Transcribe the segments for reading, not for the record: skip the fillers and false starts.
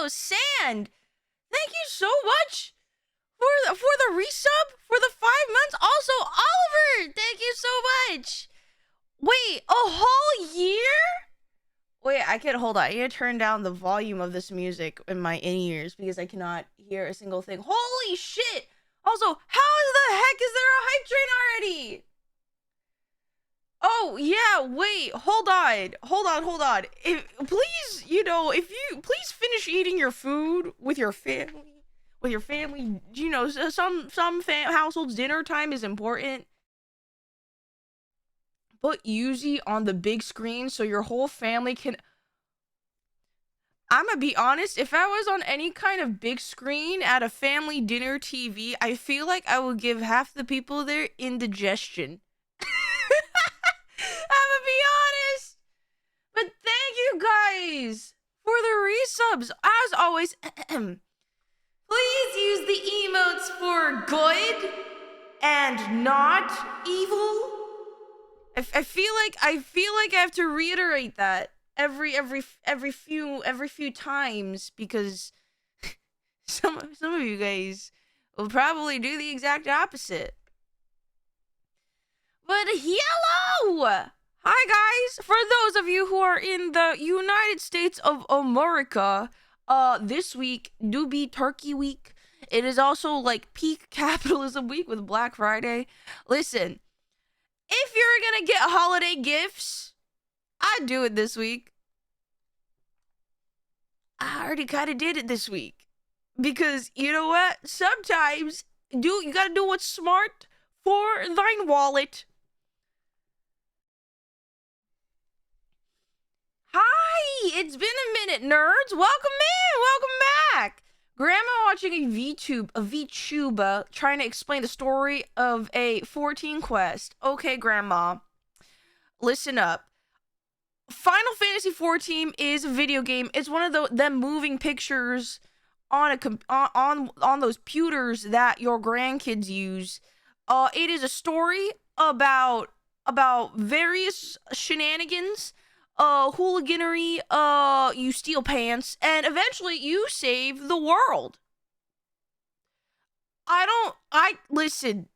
yellow sand. Thank you so much for the resub for the 5 months. Also, Oliver, thank you so much. Wait, a whole year? Wait, hold on. I need to turn down the volume of this music in my in-ears because I cannot hear a single thing. Holy shit! Also, how the heck is there a hype train already? Oh, yeah, wait, hold on. Please, please finish eating your food with your family. You know, some households, dinner time is important. Put Yuzimii on the big screen so your whole family can... I'm gonna be honest, if I was on any kind of big screen at a family dinner TV, I feel like I would give half the people there indigestion. I'm gonna be honest. But thank you guys for the resubs. As always, please use the emotes for good and not evil. I feel like I have to reiterate that every few times because some of you guys will probably do the exact opposite. But hello! Hi guys! For those of you who are in the United States of America, this week do be Turkey Week. It is also like peak capitalism week with Black Friday. Listen, if you're gonna get holiday gifts, I'd do it this week. I already kind of did it this week. Because, you know what? Sometimes, you gotta do what's smart for thine wallet. Hi! It's been a minute, nerds! Welcome in! Welcome back! Grandma watching a VTuber trying to explain the story of a 14 quest. Okay, Grandma. Listen up. Final Fantasy 14 is a video game. It's one of them moving pictures on those pewters that your grandkids use. It is a story about various shenanigans, hooliganery, you steal pants, and eventually you save the world. Listen,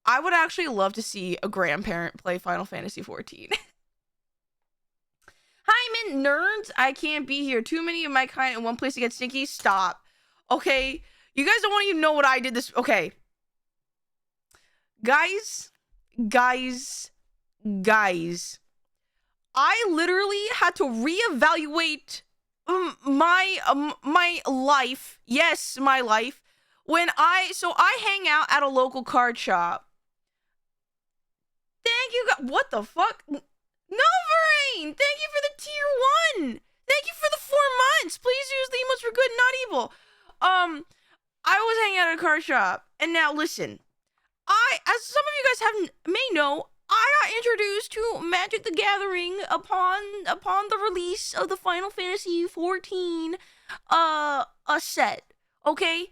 I would actually love to see a grandparent play Final Fantasy 14. Hi, mint nerds. I can't be here. Too many of my kind in one place to get stinky. Stop. Okay? You guys don't want to even know what I did this... Okay. Guys. I literally had to reevaluate my life. Yes, my life. So I hang out at a local card shop. Thank you guys. What the fuck? Novarain! Thank you for the tier 1! Thank you for the 4 months! Please use the emotes for good, not evil. I was hanging out at a car shop, and now listen. As some of you guys may know, I got introduced to Magic the Gathering upon the release of the Final Fantasy 14 a set. Okay?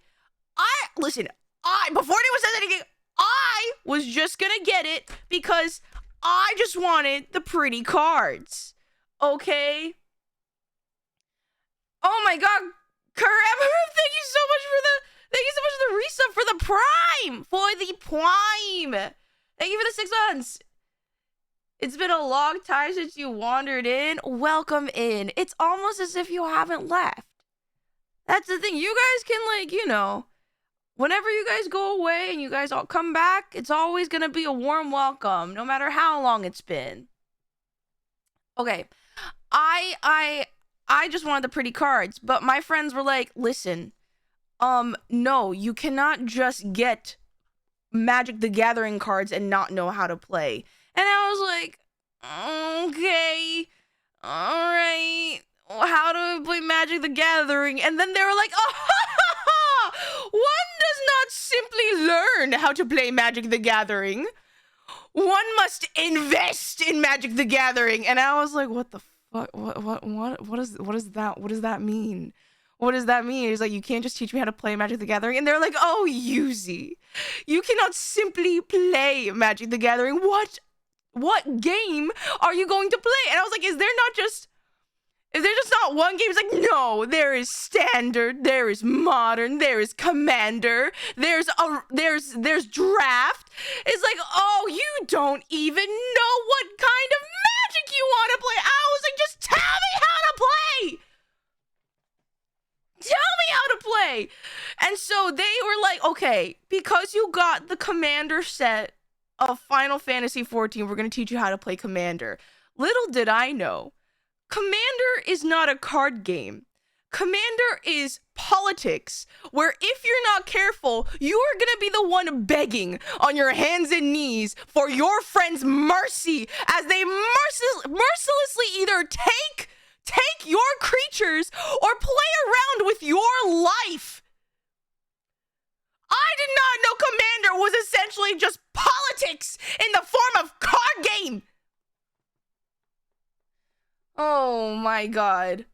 Before anyone says anything, I was just gonna get it because I just wanted the pretty cards. Okay? Oh my god, Karama, thank you so much for the resub for the Prime! Thank you for the 6 months. It's been a long time since you wandered in. Welcome in. It's almost as if you haven't left. That's the thing. You guys can, whenever you guys go away and you guys all come back, it's always gonna be a warm welcome, no matter how long it's been. Okay, I just wanted the pretty cards, but my friends were like, listen, no, you cannot just get Magic the Gathering cards and not know how to play. And I was like, okay, alright, how do I play Magic the Gathering? And then they were like, oh, one does not simply learn how to play Magic the Gathering. One must invest in Magic the Gathering. And I was like, what the fuck? What does that mean? What does that mean? It's like, you can't just teach me how to play Magic the Gathering. And they're like, oh, Yuzimii, you cannot simply play Magic the Gathering. What game are you going to play? And I was like, is there If there's just not one game, it's like, no, there is standard, there is modern, there is commander, there's draft. It's like, oh, you don't even know what kind of magic you want to play. I was like, just tell me how to play. Tell me how to play. And so they were like, okay, because you got the commander set of Final Fantasy XIV, we're going to teach you how to play commander. Little did I know, Commander is not a card game. Commander is politics, where if you're not careful, you are gonna be the one begging on your hands and knees for your friend's mercy as they mercilessly either take your creatures or play around with your life. I did not know Commander was essentially just politics in the form of card game. Oh my god.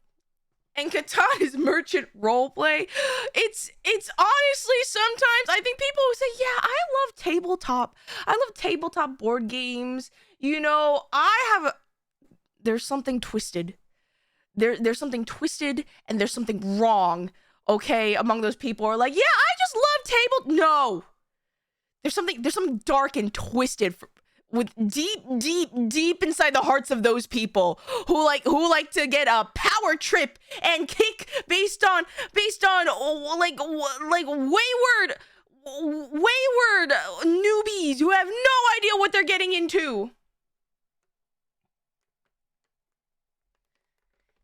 And Katana's merchant roleplay, it's honestly sometimes I think people who say, yeah, I love tabletop board games. You know, there's something twisted. There's something twisted and there's something wrong, okay, among those people who are like, yeah, I just love no. There's something dark and twisted with deep inside the hearts of those people who like to get a power trip and kick based on like wayward newbies who have no idea what they're getting into.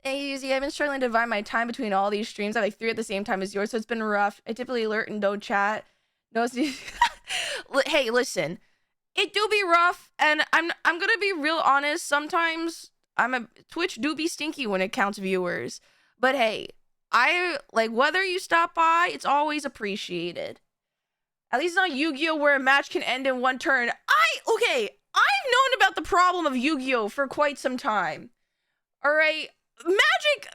Hey, Yuzi, I've been struggling to divide my time between all these streams. I have like 3 at the same time as yours, so it's been rough. I typically alert and don't chat. No, hey, listen. It do be rough, and I'm gonna be real honest. Sometimes Twitch do be stinky when it counts viewers. But hey, I like whether you stop by, it's always appreciated. At least not Yu-Gi-Oh! Where a match can end in 1 turn. I've known about the problem of Yu-Gi-Oh! For quite some time. Alright. Magic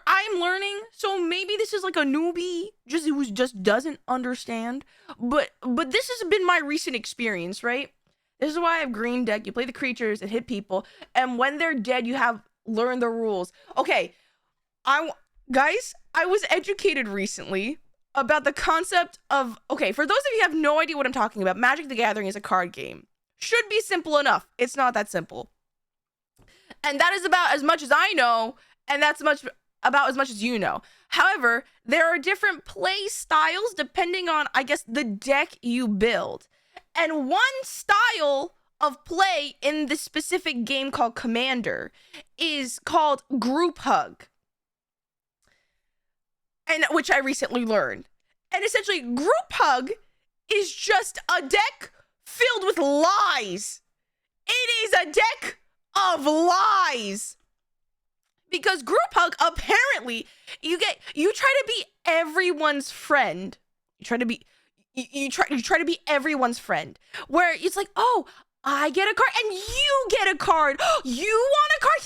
I'm learning, so maybe this is like a newbie who just doesn't understand, but this has been my recent experience, right? This is why I have green deck. You play the creatures and hit people, and when they're dead you have learned the rules. Okay, guys, I was educated recently about the concept of, okay, for those of you who have no idea what I'm talking about, Magic the Gathering is a card game. Should be simple enough. It's not that simple. And that is about as much as I know, and that's about as much as you know. However, there are different play styles depending on, I guess, the deck you build. And one style of play in this specific game called Commander is called Group Hug, and which I recently learned. And essentially, Group Hug is just a deck filled with lies. It is a deck of lies, because Group Hug, apparently you try to be everyone's friend. You try to be everyone's friend, where it's like, oh, I get a card and you get a card. You want a card?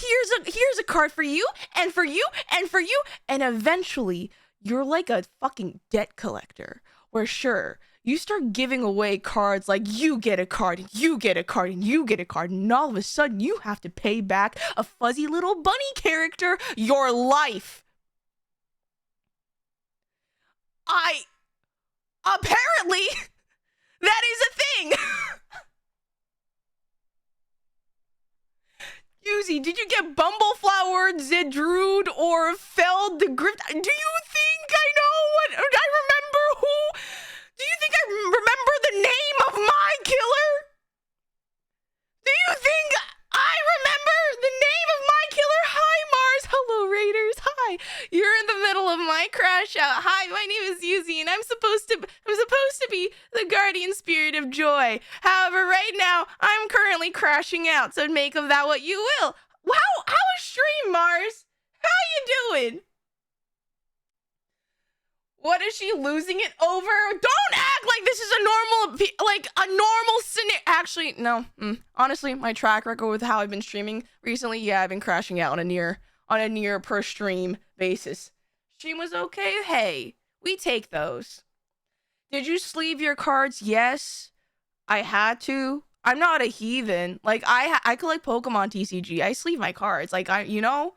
Here's a card for you and for you and for you, and eventually you're like a fucking debt collector, where sure, you start giving away cards like you get a card and you get a card and you get a card, and all of a sudden you have to pay back a fuzzy little bunny character your life. Apparently that is a thing. Yuzi, did you get Bumbleflower, Zedrude, or Feld the Grift? Do you think I know what I remember who? Do you think I remember the name of my killer? Do you think I remember the name of my killer? Hi, Mars. Hello, Raiders. Hi. You're in the middle of my crash out. Hi, my name is Yuzi, and I'm supposed to be the guardian spirit of joy. However, right now, I'm currently crashing out, so make of that what you will. How is stream, Mars? How you doing? What is she losing it over? Don't act like this is a normal scenario. Actually, no. Honestly, my track record with how I've been streaming recently, yeah, I've been crashing out on a near per stream basis. Stream was okay. Hey, we take those. Did you sleeve your cards? Yes, I had to. I'm not a heathen. Like I collect Pokemon TCG. I sleeve my cards. Like you know.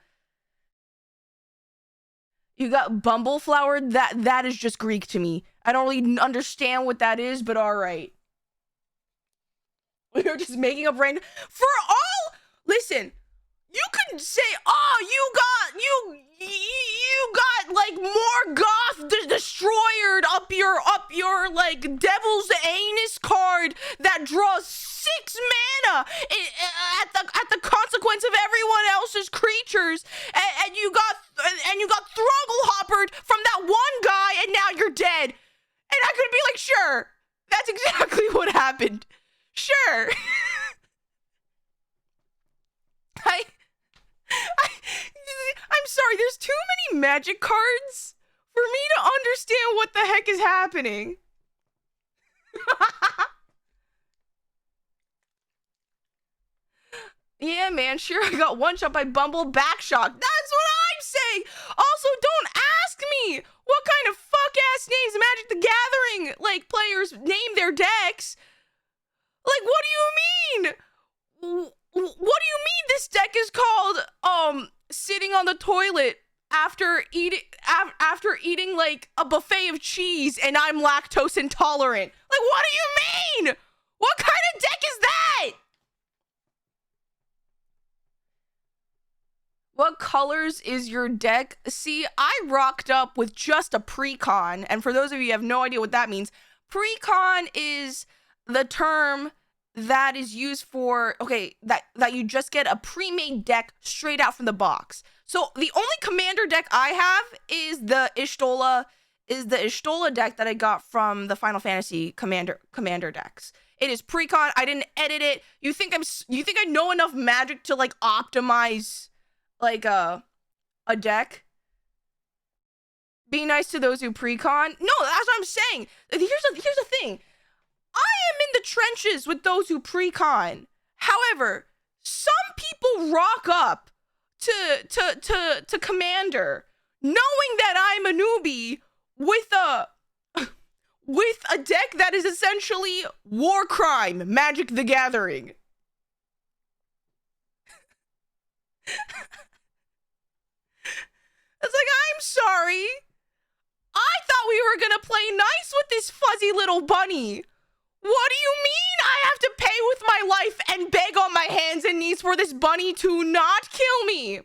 You got Bumbleflower. That is just Greek to me. I don't really understand what that is, but all right. We were just making up random for all. Listen, you could say, "Oh, you got like more goth destroyer up your like devil's anus card that draws 6 mana at the consequence of everyone else's creatures, and you got Throgglehoppered from that one guy, and now you're dead." And I could be like, sure, that's exactly what happened. Sure. I'm sorry, there's too many magic cards for me to understand what the heck is happening. Yeah, man, sure, I got one shot by Bumble Backshock. That's what I'm saying. Also, don't ask me what kind of fuck-ass names Magic the Gathering, like, players name their decks. Like, what do you mean? What do you mean this deck is called, sitting on the toilet after eating like a buffet of cheese and I'm lactose intolerant? Like, what do you mean? What kind of deck is that? What colors is your deck? See, I rocked up with just a precon, and for those of you who have no idea what that means, precon is the term that is used for, okay, that you just get a pre-made deck straight out from the box. So the only commander deck I have is the Ishtola deck that I got from the Final Fantasy commander decks. It is precon. I didn't edit it. You think I know enough Magic to like optimize like a deck? Be nice to those who precon. No, that's what I'm saying. Here's the thing. I am in the trenches with those who precon. However, some people rock up to Commander knowing that I'm a newbie with a deck that is essentially war crime, Magic the Gathering. It's like, I'm sorry. I thought we were gonna play nice with this fuzzy little bunny. What do you mean I have to pay with my life and beg on my hands and knees for this bunny to not kill me?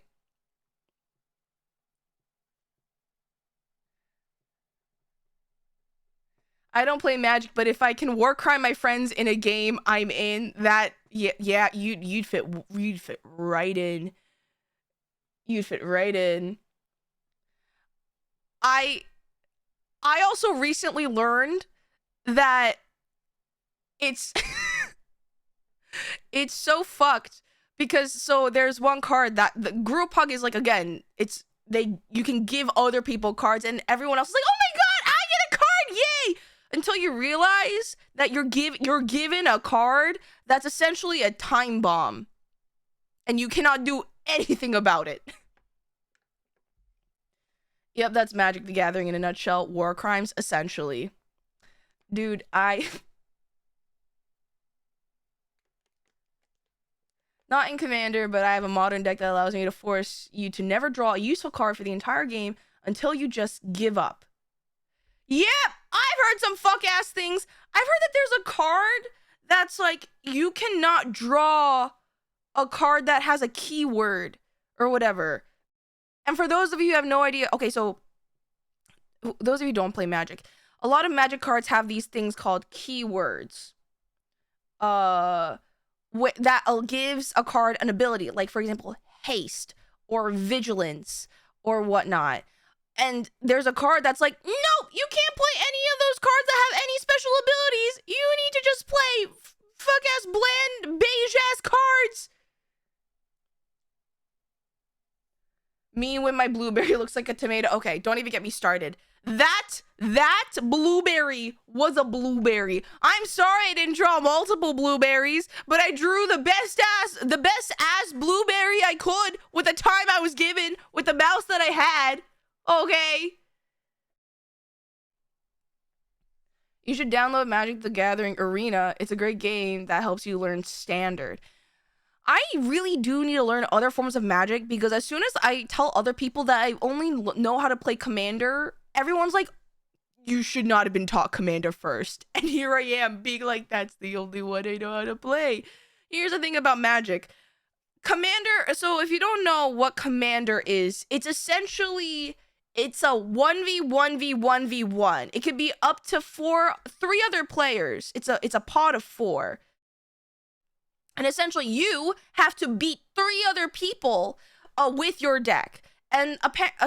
I don't play Magic, but if I can war crime my friends in a game I'm in, that yeah, you'd fit right in. You'd fit right in. I also recently learned that it's it's so fucked because so there's one card that the group hug is like, again, you can give other people cards and everyone else is like, oh my god, I get a card, yay! Until you realize that you're given a card that's essentially a time bomb and you cannot do anything about it. Yep, that's Magic the Gathering in a nutshell. War crimes, essentially. Dude, not in Commander, but I have a modern deck that allows me to force you to never draw a useful card for the entire game until you just give up. Yep, I've heard some fuck-ass things. I've heard that there's a card that's like, you cannot draw a card that has a keyword or whatever. And for those of you who have no idea, okay, so those of you who don't play Magic, a lot of Magic cards have these things called keywords. That gives a card an ability, like for example, haste or vigilance or whatnot. And there's a card that's like, nope, you can't play any of those cards that have any special abilities. You need to just play fuck-ass bland beige-ass cards. Me when my blueberry looks like a tomato. Okay, don't even get me started. That blueberry was a blueberry. I'm sorry I didn't draw multiple blueberries, but I drew the best ass blueberry I could with the time I was given, with the mouse that I had. Okay. You should download Magic the Gathering Arena. It's a great game that helps you learn Standard. I really do need to learn other forms of magic, because as soon as I tell other people that I only know how to play Commander, everyone's like, you should not have been taught Commander first. And here I am being like, that's the only one I know how to play. Here's the thing about Magic. Commander, so if you don't know what Commander is, it's essentially, it's a 1v1v1v1. It could be up to 3 other players. It's a pod of 4. And essentially, you have to beat 3 other people with your deck. And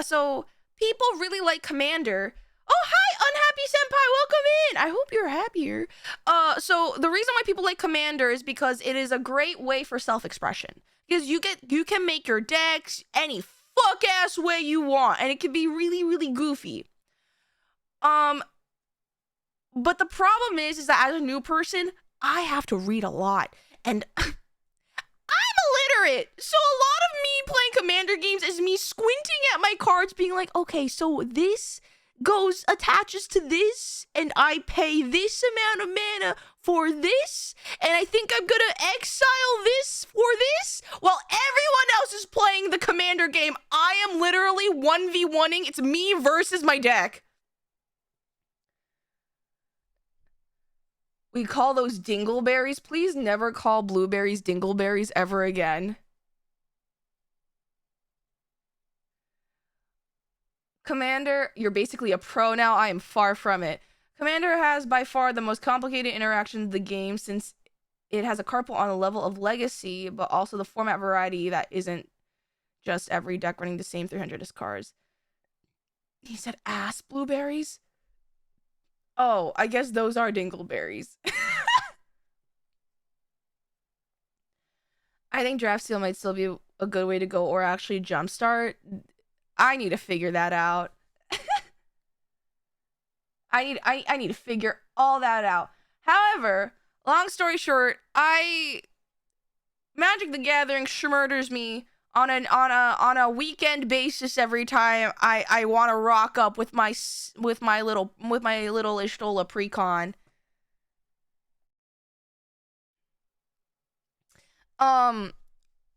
so people really like Commander. Oh, hi, Unhappy Senpai, welcome in. I hope you're happier. So the reason why people like Commander is because it is a great way for self-expression. Because you can make your decks any fuck-ass way you want, and it can be really, really goofy. But the problem is that as a new person, I have to read a lot. And I'm illiterate, so a lot of me playing Commander games is me squinting at my cards, being like, okay, so this attaches to this, and I pay this amount of mana for this, and I think I'm gonna exile this for this, while everyone else is playing the Commander game. I am literally 1v1ing. It's me versus my deck. We call those dingleberries. Please never call blueberries dingleberries ever again. Commander, you're basically a pro now. I am far from it. Commander has by far the most complicated interaction of the game, since it has a card pool on a level of legacy, but also the format variety that isn't just every deck running the same 300 cards. He said ass blueberries? Oh, I guess those are dingleberries. I think draft steal might still be a good way to go, or actually jumpstart. I need to figure that out. I need to figure all that out. However, long story short, Magic the Gathering schmurders me on a weekend basis every time I want to rock up with my little Ishtola precon.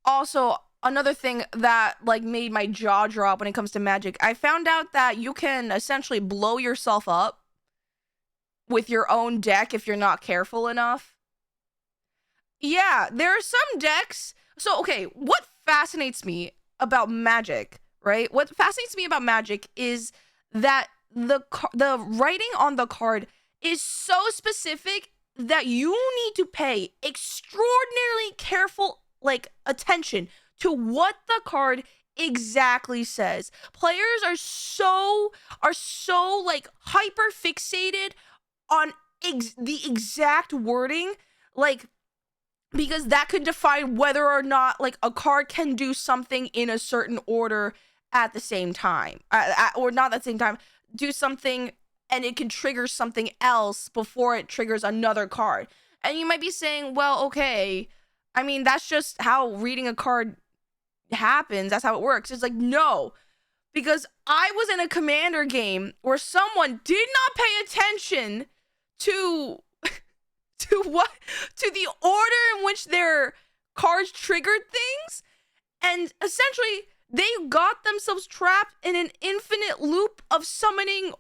Also, another thing that like made my jaw drop when it comes to Magic, I found out that you can essentially blow yourself up with your own deck if you're not careful enough. Yeah, there are some decks. So, okay, what fascinates me about Magic, right? What fascinates me about Magic is that the writing on the card is so specific that you need to pay extraordinarily careful attention to what the card exactly says. Players are so like hyper fixated on the exact wording, like, because that could define whether or not like a card can do something in a certain order at the same time, or not at the same time, do something and it can trigger something else before it triggers another card. And you might be saying, well, okay, I mean, that's just how reading a card happens. That's how it works. It's like, no, because I was in a Commander game where someone did not pay attention to the order in which their cards triggered things, and essentially they got themselves trapped in an infinite loop of summoning,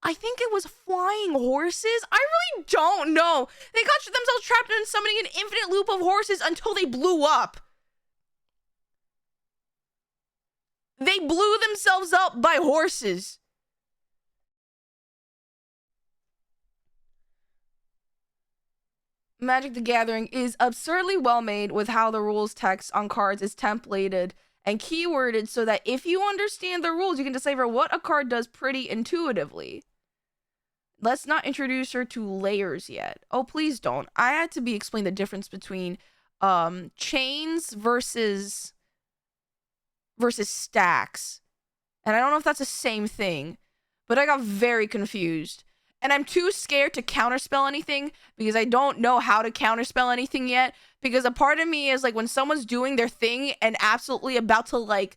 I think it was flying horses. I really don't know. They got themselves trapped in summoning an infinite loop of horses until they blew up. They blew themselves up by horses. Magic the Gathering is absurdly well made with how the rules text on cards is templated and keyworded so that if you understand the rules, you can decipher what a card does pretty intuitively. Let's not introduce her to layers yet. Oh, please don't. I had to be explained the difference between chains versus stacks. And I don't know if that's the same thing, but I got very confused. And I'm too scared to counterspell anything because I don't know how to counterspell anything yet. Because a part of me is like, when someone's doing their thing and absolutely about to like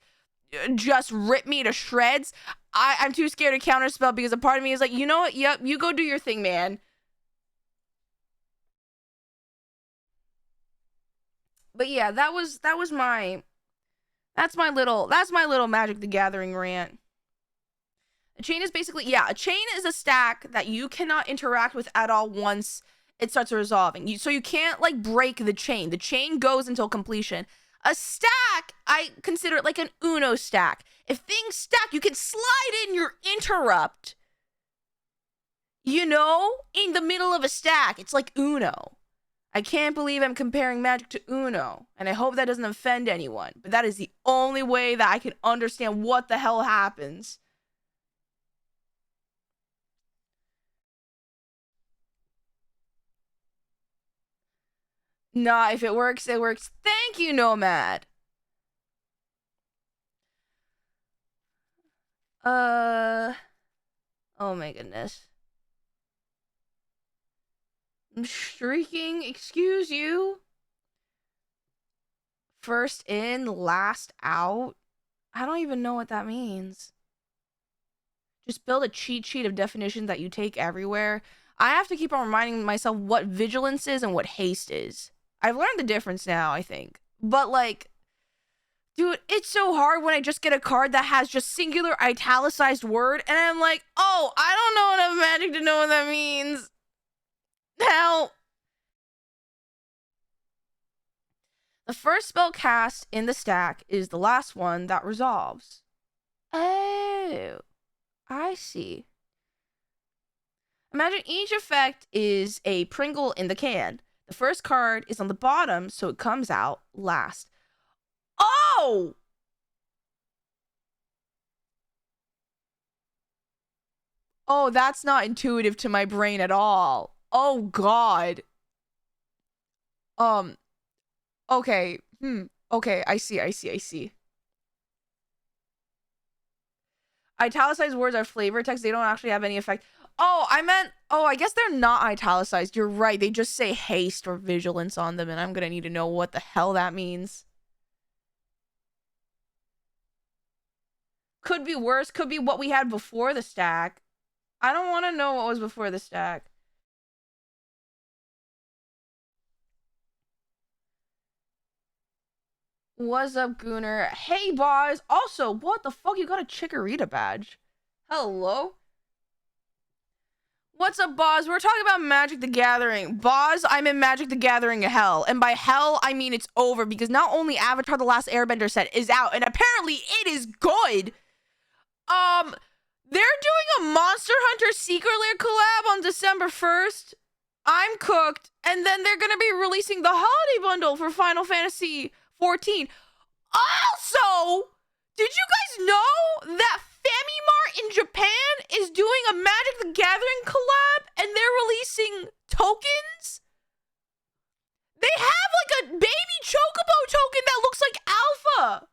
just rip me to shreds, I'm too scared to counterspell because a part of me is like, you know what? Yep, you go do your thing, man. But yeah, that's my little Magic the Gathering rant. A chain is basically, yeah, a chain is a stack that you cannot interact with at all once it starts resolving. So you can't like break the chain. The chain goes until completion. A stack, I consider it like an Uno stack. If things stack, you can slide in your interrupt, you know, in the middle of a stack. It's like Uno. I can't believe I'm comparing Magic to Uno, and I hope that doesn't offend anyone, but that is the only way that I can understand what the hell happens. Nah, if it works, it works. Thank you, Nomad. Oh my goodness. I'm streaking, excuse you. First in, last out. I don't even know what that means. Just build a cheat sheet of definitions that you take everywhere. I have to keep on reminding myself what vigilance is and what haste is. I've learned the difference now, I think. But like, dude, it's so hard when I just get a card that has just singular italicized word, and I'm like, oh, I don't know enough Magic to know what that means. Help. The first spell cast in the stack is the last one that resolves. Oh, I see. Imagine each effect is a Pringle in the can. The first card is on the bottom, so it comes out last. Oh! Oh, that's not intuitive to my brain at all. Oh, God. Okay. Okay, I see. Italicized words are flavor text. They don't actually have any effect. Oh, I guess they're not italicized. You're right. They just say haste or vigilance on them, and I'm gonna need to know what the hell that means. Could be worse. Could be what we had before the stack. I don't want to know what was before the stack. What's up, Gooner? Hey, boys. Also, what the fuck? You got a Chikorita badge. Hello? What's up, Boz? We're talking about Magic the Gathering. Boz, I'm in Magic the Gathering hell. And by hell, I mean it's over because not only Avatar The Last Airbender set is out, and apparently it is good. They're doing a Monster Hunter Secret Lair collab on December 1st. I'm cooked. And then they're going to be releasing the holiday bundle for Final Fantasy 14. Also, did you guys know that Famimart in Japan is doing a Magic the Gathering collab and they're releasing tokens? They have like a baby Chocobo token that looks like Alpha.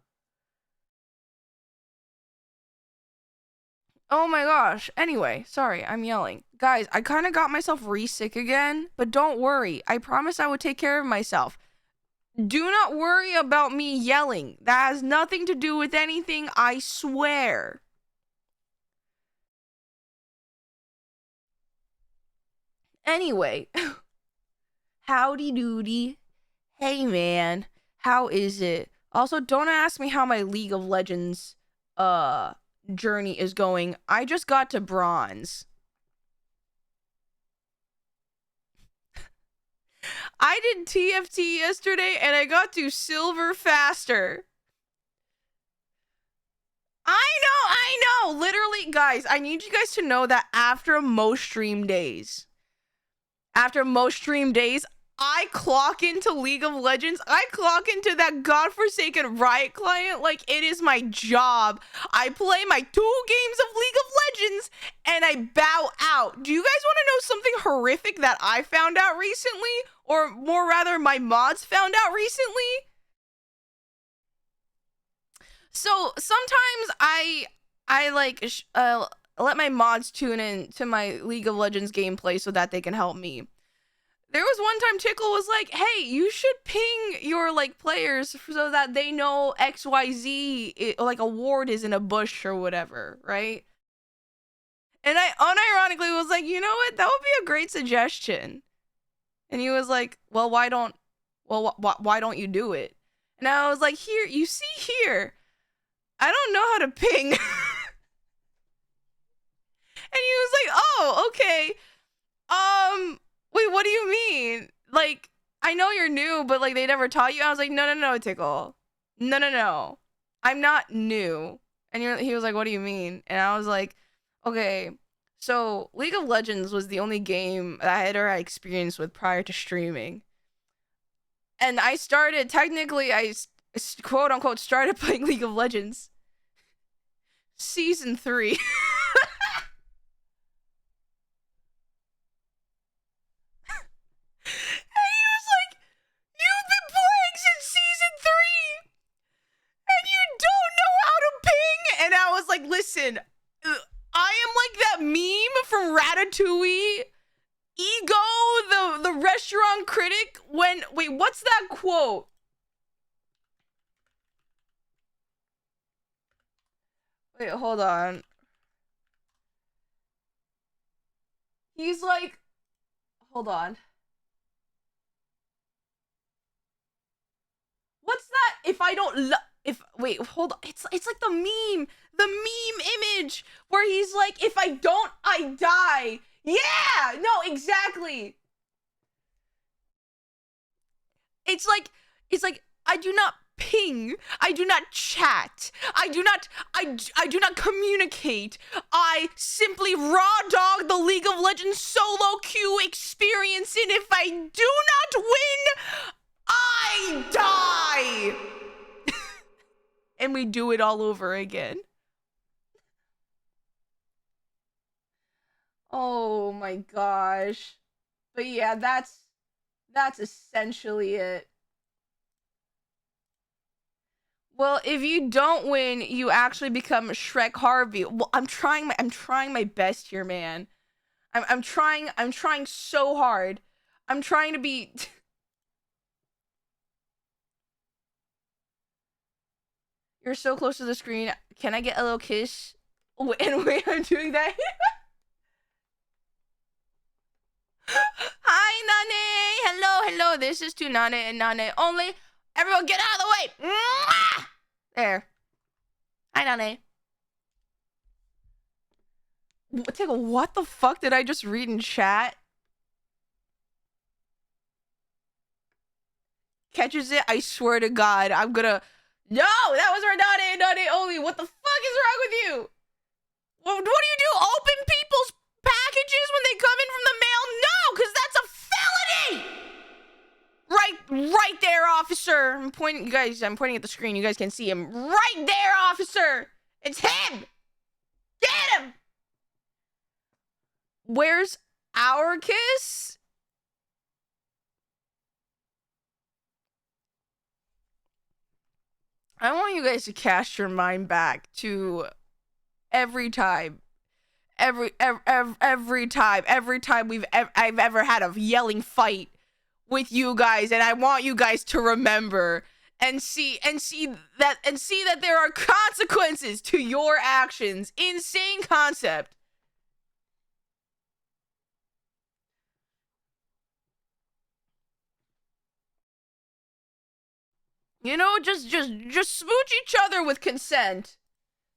Oh my gosh. Anyway, sorry, I'm yelling. Guys, I kind of got myself re-sick again, but don't worry. I promised I would take care of myself. Do not worry about me yelling. That has nothing to do with anything, I swear. Anyway, howdy doody. Hey man, how is it? Also, don't ask me how my League of Legends journey is going. I just got to bronze. I did TFT yesterday and I got to silver faster. I know. Literally, guys, I need you guys to know that after most stream days, I clock into League of Legends. I clock into that godforsaken Riot client like it is my job. I play my 2 games of League of Legends and I bow out. Do you guys want to know something horrific that I found out recently? Or more rather, my mods found out recently? So sometimes I like let my mods tune in to my League of Legends gameplay so that they can help me. There was one time Tickle was like, hey, you should ping your like players so that they know XYZ like a ward is in a bush or whatever, right? And I unironically was like, you know what? That would be a great suggestion. And he was like, well, why don't well, why don't you do it? And I was like, here, you see here, I don't know how to ping. And he was like, oh, okay. Wait, what do you mean? Like, I know you're new, but like they never taught you. I was like, no, Tickle. No. I'm not new. And he was like, what do you mean? And I was like, okay, so League of Legends was the only game that I had ever had experience with prior to streaming. And I started, technically, I quote unquote started playing League of Legends Season 3. And I was like, listen, I am like that meme from Ratatouille, Ego, the restaurant critic, when, wait, what's that quote? Wait, hold on. He's like, hold on. What's that? If I don't wait, hold on. It's like the meme image where he's like, if I don't, I die. Yeah, no, exactly. It's like I do not ping, I do not chat, I do not communicate. I simply raw dog the League of Legends solo queue experience, and if I do not win, I die. And we do it all over again. Oh my gosh. But yeah, that's essentially it. Well, if you don't win, you actually become Shrek Harvey. Well, I'm trying my best here, man. I'm trying so hard. I'm trying to be You're so close to the screen. Can I get a little kiss? And wait, I'm doing that. Hi, Nane. Hello. This is to Nane and Nane only. Everyone get out of the way. Mwah! There. Hi, Nane. What the fuck did I just read in chat? Catches it, I swear to God, I'm gonna... No, that was for Nane only. What the fuck is wrong with you? What do you do? Open people's packages when they come in from the mail? No, because that's a felony! Right there, officer. I'm pointing at the screen. You guys can see him. Right there, officer. It's him. Get him. Where's our kiss? I want you guys to cast your mind back to every time I've ever had a yelling fight with you guys, and I want you guys to remember and see that there are consequences to your actions. Insane concept. You know, just smooch each other with consent.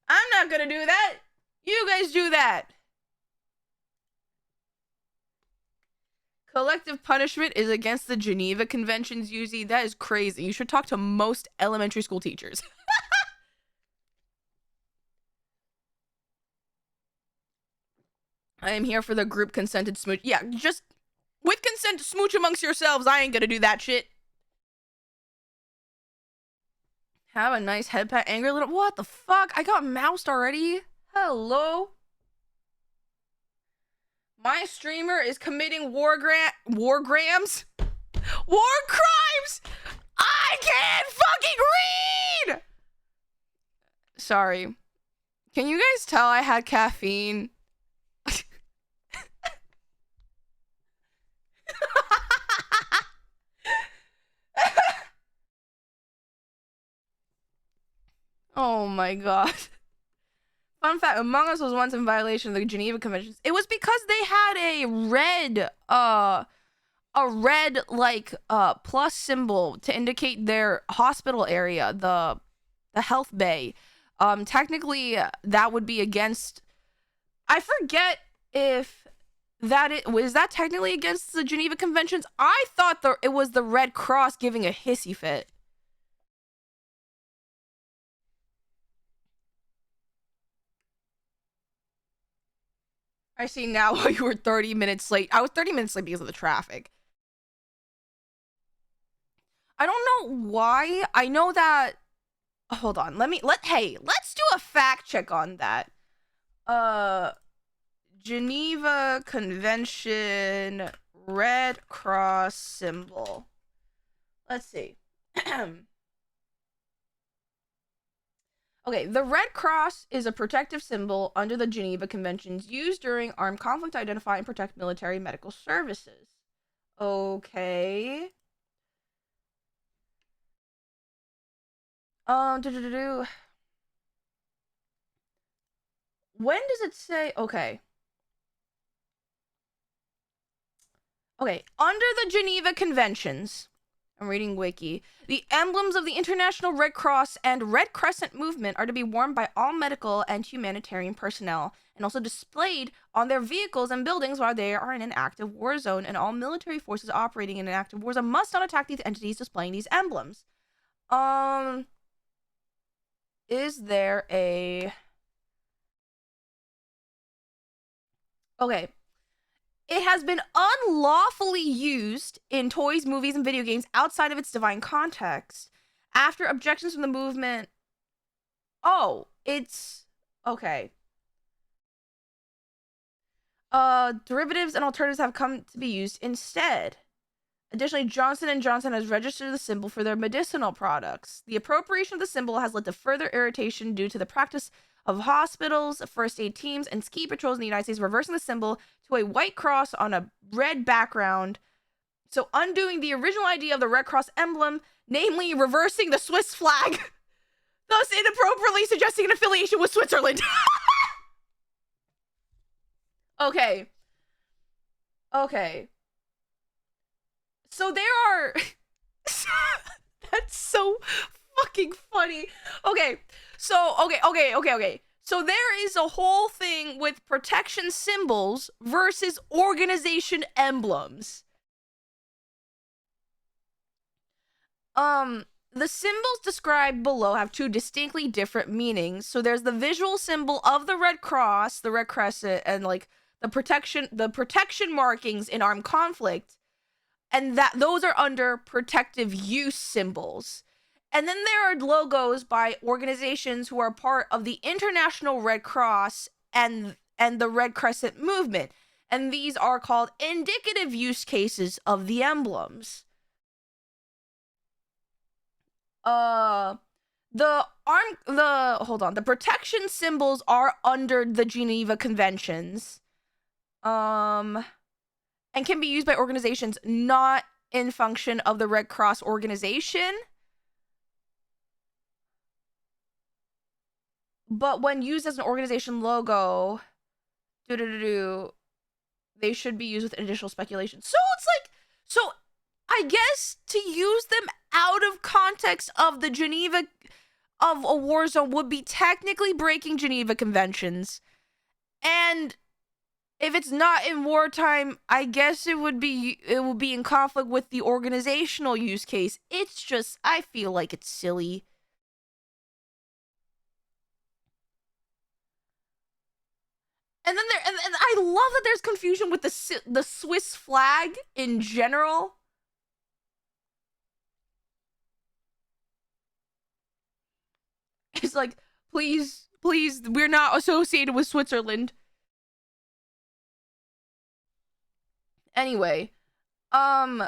I'm not gonna do that. You guys do that. Collective punishment is against the Geneva Conventions, Yuzimii. That is crazy. You should talk to most elementary school teachers. I am here for the group consented smooch. Yeah, just with consent, smooch amongst yourselves. I ain't gonna do that shit. Have a nice head pat, angry little... What the fuck? I got moused already? Hello? My streamer is committing war crimes? I can't fucking read! Sorry. Can you guys tell I had caffeine? Oh my god. Fun fact, Among Us was once in violation of the Geneva Conventions. It was because they had a red a red like plus symbol to indicate their hospital area, the health bay. Technically that would be against, I forget if that it was that technically against the Geneva Conventions. I thought it was the Red Cross giving a hissy fit. I see now why you were 30 minutes late. I was 30 minutes late because of the traffic. I don't know why. I know that. Hold on. Let's do a fact check on that. Geneva Convention Red Cross symbol. Let's see. Okay, the Red Cross is a protective symbol under the Geneva Conventions used during armed conflict to identify and protect military medical services. Okay. When does it say? Okay. Okay, under the Geneva Conventions, I'm reading Wiki, the emblems of the International Red Cross and Red Crescent movement are to be worn by all medical and humanitarian personnel and also displayed on their vehicles and buildings while they are in an active war zone, and all military forces operating in an active war zone must not attack these entities displaying these emblems. Is there a... Okay. It has been unlawfully used in toys, movies, and video games outside of its divine context. After objections from the movement... Oh, it's... Okay. Derivatives and alternatives have come to be used instead. Additionally, Johnson & Johnson has registered the symbol for their medicinal products. The appropriation of the symbol has led to further irritation due to the practice of hospitals, first aid teams, and ski patrols in the United States reversing the symbol to a white cross on a red background. So undoing the original idea of the Red Cross emblem, namely reversing the Swiss flag, thus inappropriately suggesting an affiliation with Switzerland. Okay. Okay. So there are... That's so fucking funny. Okay. So, okay. So there is a whole thing with protection symbols versus organization emblems. The symbols described below have two distinctly different meanings. So there's the visual symbol of the Red Cross, the Red Crescent, and like the protection markings in armed conflict. And that those are under protective use symbols. And then there are logos by organizations who are part of the International Red Cross and the Red Crescent movement. And these are called indicative use cases of the emblems. The protection symbols are under the Geneva Conventions. And can be used by organizations not in function of the Red Cross organization. But when used as an organization logo, they should be used with additional speculation. So it's like, so I guess to use them out of context of the Geneva, of a war zone would be technically breaking Geneva Conventions. And if it's not in wartime, I guess it would be in conflict with the organizational use case. It's just, I feel like it's silly. And then and I love that there's confusion with the Swiss flag in general. It's like, please, we're not associated with Switzerland. Anyway, all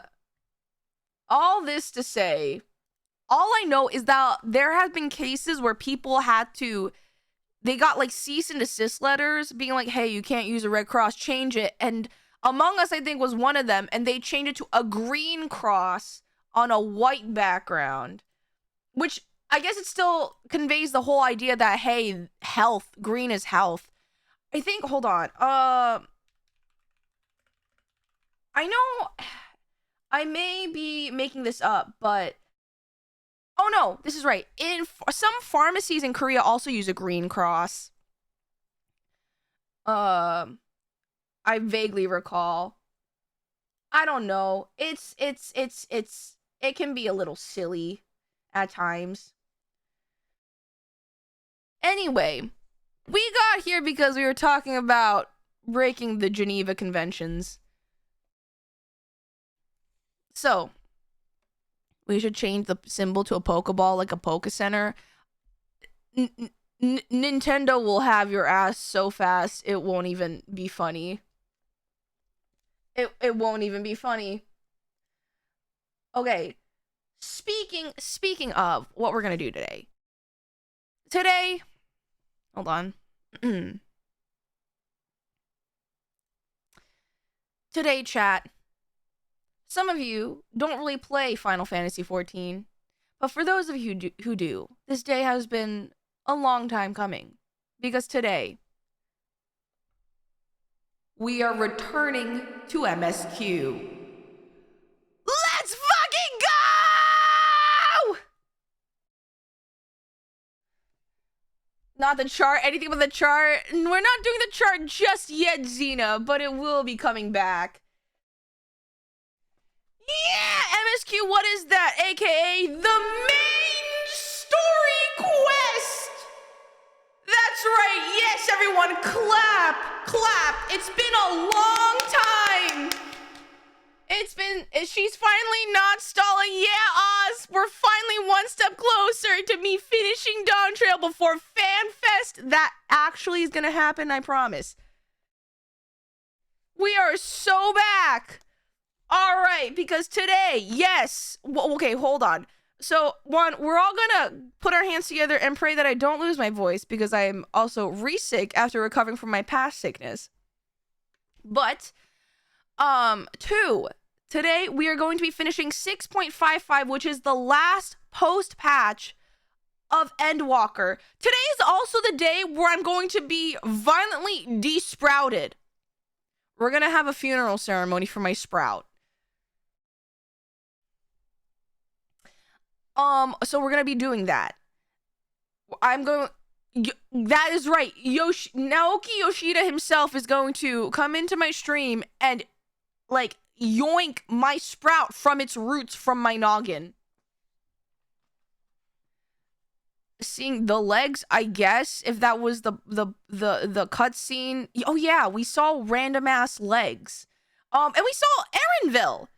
this to say, all I know is that there have been cases where people they got like cease and desist letters being like, hey, you can't use a Red Cross, change it. And Among Us, I think, was one of them, and they changed it to a green cross on a white background, which I guess it still conveys the whole idea that, hey, health, green is health. I think, hold on, I know I may be making this up, but oh no, this is right. In some pharmacies in Korea also use a green cross. I vaguely recall. I don't know. It can be a little silly at times. Anyway, we got here because we were talking about breaking the Geneva Conventions. So, we should change the symbol to a Pokeball, like a Poke Center. Nintendo will have your ass so fast, it won't even be funny. It won't even be funny. Okay. Speaking of what we're gonna do today. Today, hold on. Today, chat. Some of you don't really play Final Fantasy XIV, but for those of you who do, this day has been a long time coming. Because today, we are returning to MSQ. Let's fucking go! Not the chart, anything but the chart. We're not doing the chart just yet, Xena, but it will be coming back. Yeah, MSQ, what is that? AKA the main story quest. That's right. Yes, everyone, clap, clap. It's been a long time. She's finally not stalling. Yeah, Oz, we're finally one step closer to me finishing Dawn Trail before FanFest. That actually is gonna happen, I promise. We are so back. All right, because today, yes. Okay, hold on. So, one, we're all gonna put our hands together and pray that I don't lose my voice because I am also re-sick after recovering from my past sickness. But, two, today we are going to be finishing 6.55, which is the last post-patch of ENDWALKER. Today is also the day where I'm going to be violently de-sprouted. We're gonna have a funeral ceremony for my sprout. So we're gonna be doing that. That is right. Naoki Yoshida himself is going to come into my stream and, like, yoink my sprout from its roots from my noggin. Seeing the legs, I guess, if that was the cutscene. Oh yeah, we saw random ass legs. And we saw Erenville.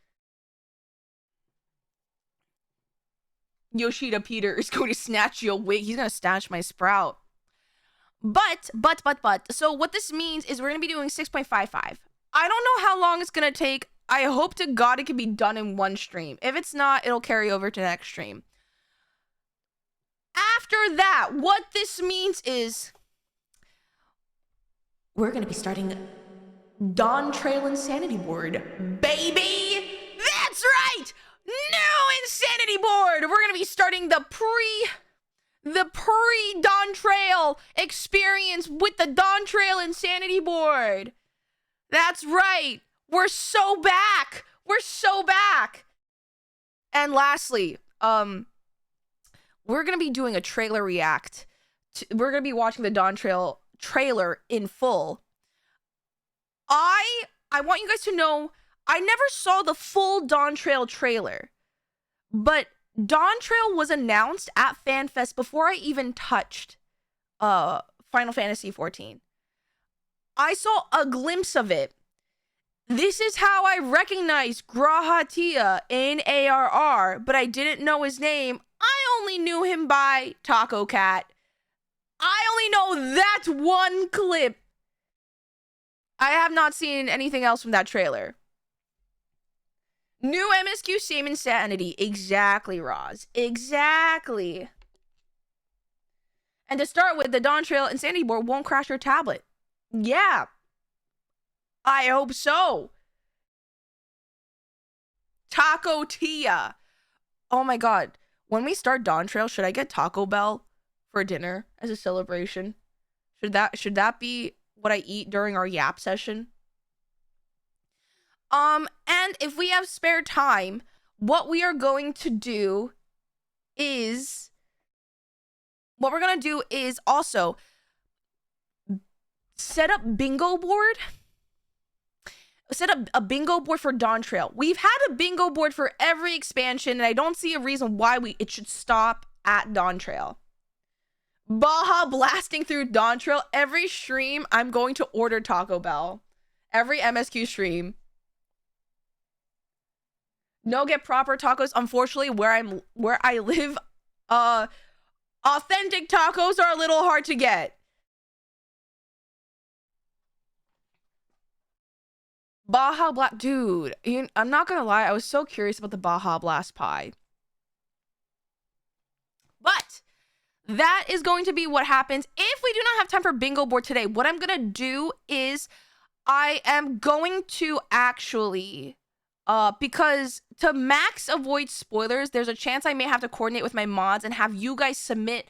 Yoshida Peter is going to snatch your wig. He's going to snatch my sprout. But. So what this means is we're going to be doing 6.55. I don't know how long it's going to take. I hope to God it can be done in one stream. If it's not, it'll carry over to the next stream. After that, what this means is we're going to be starting Dawn Trail Insanity Board, baby! That's right! New Insanity Board! We're going to be starting the pre-Dawn Trail experience with the Dawn Trail Insanity Board. That's right! We're so back! We're so back! And lastly, we're going to be doing a trailer react. We're going to be watching the Dawn Trail trailer in full. I want you guys to know, I never saw the full Dawn Trail trailer. But Dawn Trail was announced at FanFest before I even touched Final Fantasy XIV. I saw a glimpse of it. This is how I recognized Grahatia in ARR, but I didn't know his name. I only knew him by Taco Cat. I only know that one clip. I have not seen anything else from that trailer. New MSQ, same insanity. Exactly, Roz. Exactly. And to start with, the Dawn Trail Insanity Board won't crash your tablet. Yeah. I hope so. Taco Tia. Oh my god. When we start Dawn Trail, should I get Taco Bell for dinner as a celebration? Should that be what I eat during our yap session? And And if we have spare time, what we are going to do is also set up bingo board. Set up a bingo board for Dawn Trail. We've had a bingo board for every expansion, and I don't see a reason why it should stop at Dawn Trail. Baja blasting through Dawn Trail. Every stream, I'm going to order Taco Bell. Every MSQ stream. No get proper tacos. Unfortunately, where I live, authentic tacos are a little hard to get. Baja Blast, dude, I'm not gonna lie, I was so curious about the Baja Blast pie. But that is going to be what happens if we do not have time for bingo board today. What I'm gonna do is I am going to actually, because to max avoid spoilers, there's a chance I may have to coordinate with my mods and have you guys submit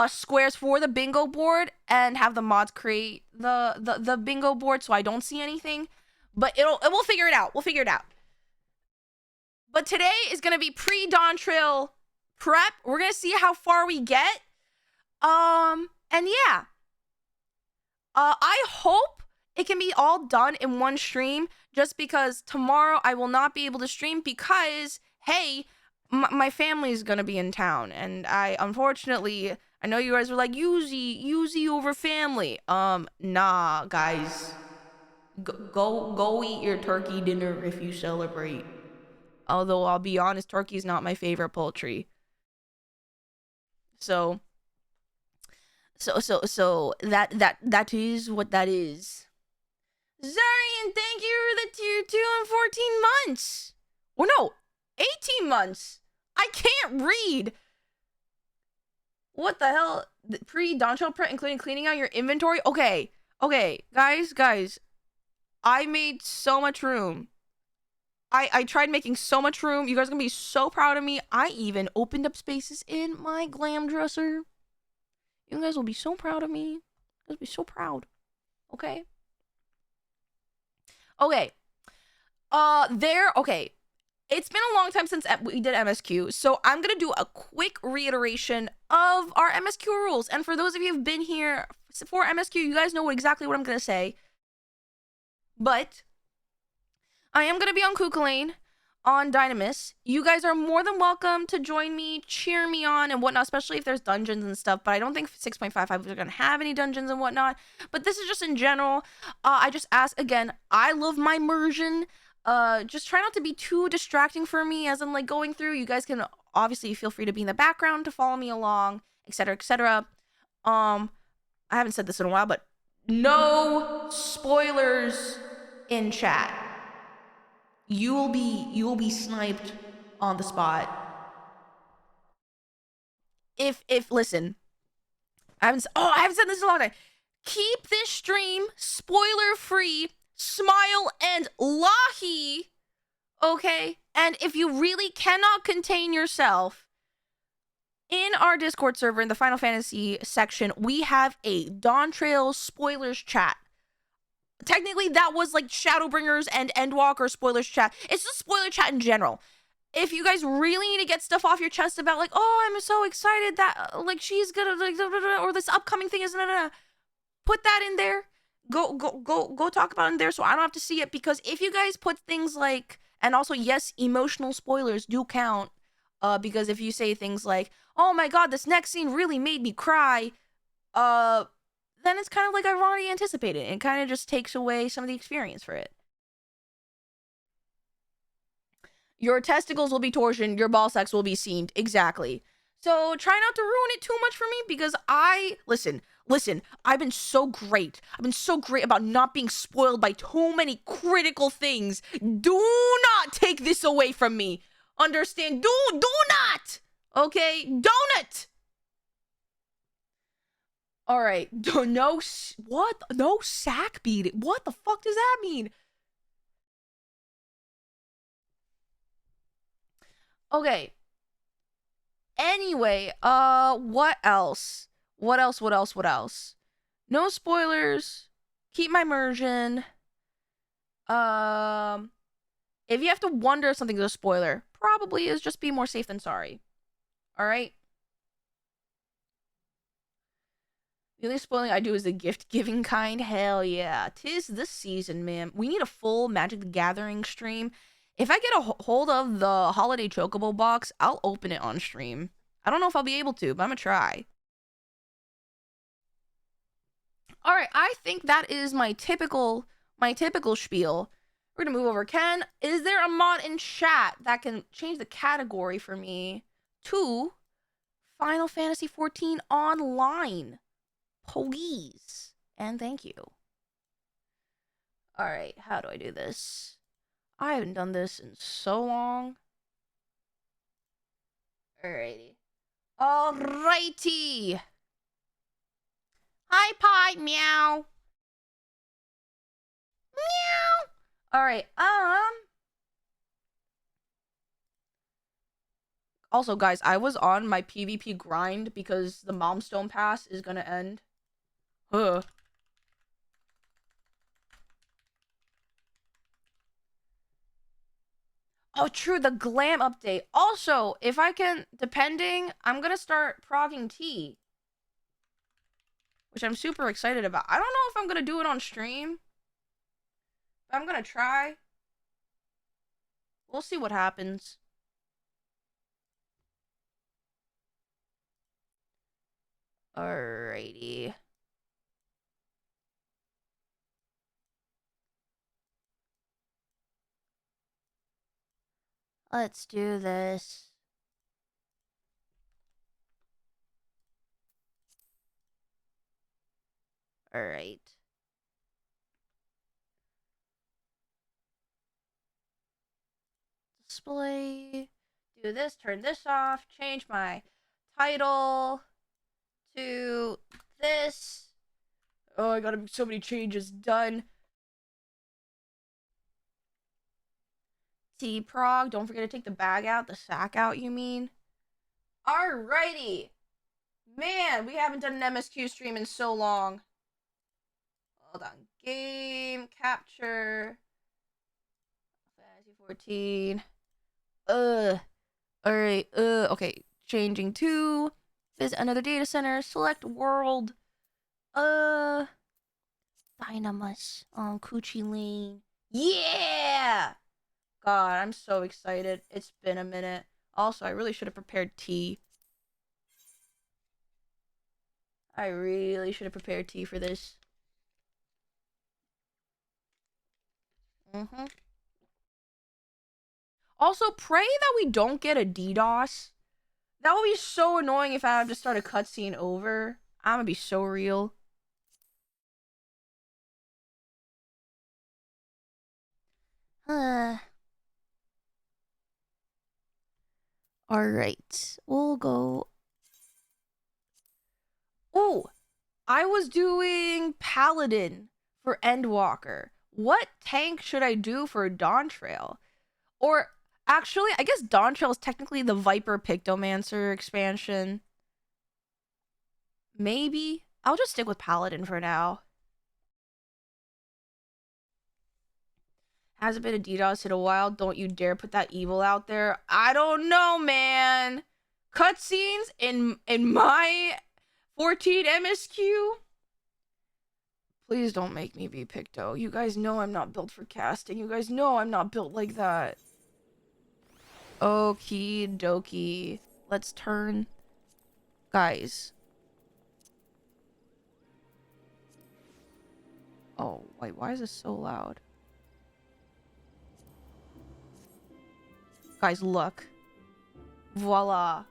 squares for the bingo board and have the mods create the bingo board so I don't see anything. But we'll figure it out. We'll figure it out. But today is gonna be pre-Dawn Trail prep. We're gonna see how far we get. And yeah. I hope it can be all done in one stream, just because tomorrow I will not be able to stream because, hey, my family is gonna be in town, and unfortunately, I know you guys were like, Yuzimii over family. Nah, guys. Go eat your turkey dinner if you celebrate. Although I'll be honest, turkey is not my favorite poultry. So that is what that is. Zarian, thank you for the tier 2 and 14 months. Or no, 18 months. I can't read. What the hell? Pre-Dawn Trail prep, including cleaning out your inventory? Okay, guys. I made so much room. I tried making so much room. You guys are gonna be so proud of me. I even opened up spaces in my glam dresser. You guys will be so proud of me. You guys will be so proud. Okay? Okay. Okay. It's been a long time since we did MSQ, so I'm gonna do a quick reiteration of our MSQ rules. And for those of you who've been here for MSQ, you guys know exactly what I'm gonna say. But I am going to be on Kukulane, on Dynamis. You guys are more than welcome to join me, cheer me on, and whatnot, especially if there's dungeons and stuff. But I don't think 6.55 are going to have any dungeons and whatnot. But this is just in general. I just ask, again, I love my immersion. Just try not to be too distracting for me as I'm, like, going through. You guys can obviously feel free to be in the background to follow me along, etc., etc. I haven't said this in a while, but no spoilers in chat. You will be sniped on the spot. Listen, I haven't said this in a long time. Keep this stream spoiler free, smile and lahi, okay? And if you really cannot contain yourself, in our Discord server in the Final Fantasy section, we have a Dawn Trail spoilers chat. Technically, that was like Shadowbringers and Endwalker spoilers chat. It's just spoiler chat in general. If you guys really need to get stuff off your chest about, like, oh, I'm so excited that, like, she's gonna, like, or this upcoming thing is, put that in there. Go talk about it in there so I don't have to see it. Because if you guys put things like, and also, yes, emotional spoilers do count. Because if you say things like, oh my god, this next scene really made me cry, then it's kind of like I've already anticipated. It kind of just takes away some of the experience for it. Your testicles will be torsioned, your ball sacks will be seamed. Exactly. So try not to ruin it too much for me, because listen, I've been so great. I've been so great about not being spoiled by too many critical things. Do not take this away from me. Understand? Do not! Okay? Donut! Alright. What? No sack beating? What the fuck does that mean? Okay. Anyway, what else? What else? No spoilers. Keep my immersion. If you have to wonder if something's a spoiler, probably is just be more safe than sorry. Alright? The only spoiling I do is the gift-giving kind. Hell yeah. 'Tis the season, man. We need a full Magic the Gathering stream. If I get a hold of the Holiday Chocobo box, I'll open it on stream. I don't know if I'll be able to, but I'm gonna try. Alright, I think that is my typical spiel. We're gonna move over. Ken, is there a mod in chat that can change the category for me to Final Fantasy XIV Online? Please. And thank you. Alright, how do I do this? I haven't done this in so long. Alrighty. Alrighty. Hi, Pie. Meow. Meow. Alright, also, guys, I was on my PvP grind because the Momstone Pass is gonna end. Huh. Oh, true, the glam update. Also, if I can, depending, I'm gonna start progging tea. Which I'm super excited about. I don't know if I'm gonna do it on stream. But I'm gonna try. We'll see what happens. Alrighty. Let's do this. Alright. Display. Do this, turn this off, change my title to this. Oh, I got so many changes done. Prog, don't forget to take the bag out, the sack out, you mean? Alrighty. Man, we haven't done an MSQ stream in so long. Hold on. Game, capture. Fantasy 14. Alright, okay. Changing to. Visit another data center. Select world. Dynamus on Coochie Lane. Yeah! God, I'm so excited. It's been a minute. Also, I really should have prepared tea. I really should have prepared tea for this. Also, pray that we don't get a DDoS. That would be so annoying if I have to start a cutscene over. I'm gonna be so real. Alright. We'll go. Oh! I was doing Paladin for Endwalker. What tank should I do for Dawn Trail? Or, actually, I guess Dawn Trail is technically the Viper Pictomancer expansion. Maybe? I'll just stick with Paladin for now. Hasn't been a DDoS in a while. Don't you dare put that evil out there. I don't know, man. Cutscenes in my 14 MSQ? Please don't make me be Picto. You guys know I'm not built for casting. You guys know I'm not built like that. Okie dokie. Let's turn. Guys. Oh, wait, why is this so loud? Guys, look. Voila.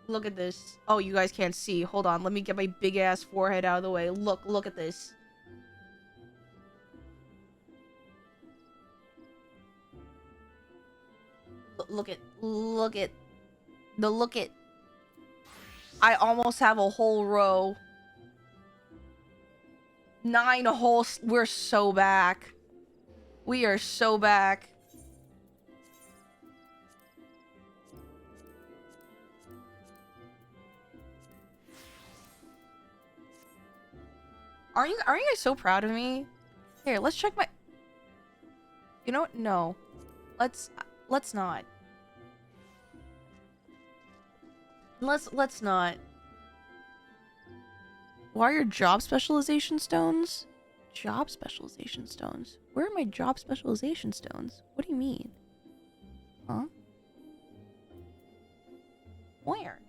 Look at this. Oh, you guys can't see. Hold on, let me get my big-ass forehead out of the way. Look at this. Look at. I almost have a whole row. 9 whole. We're so back. We are so back. Aren't you guys so proud of me? Here, let's check my. You know what? No. let's not. Let's not. Why are your job specialization stones? Job specialization stones? Where are my job specialization stones? What do you mean? Huh? Where?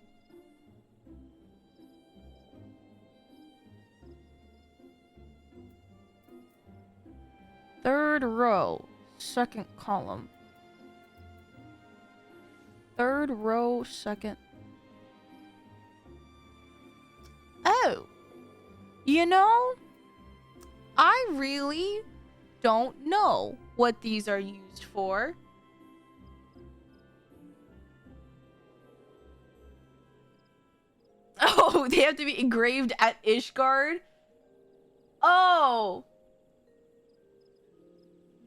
Third row, second column. Third row, second. Oh. You know, I really don't know what these are used for. Oh, they have to be engraved at Ishgard? Oh.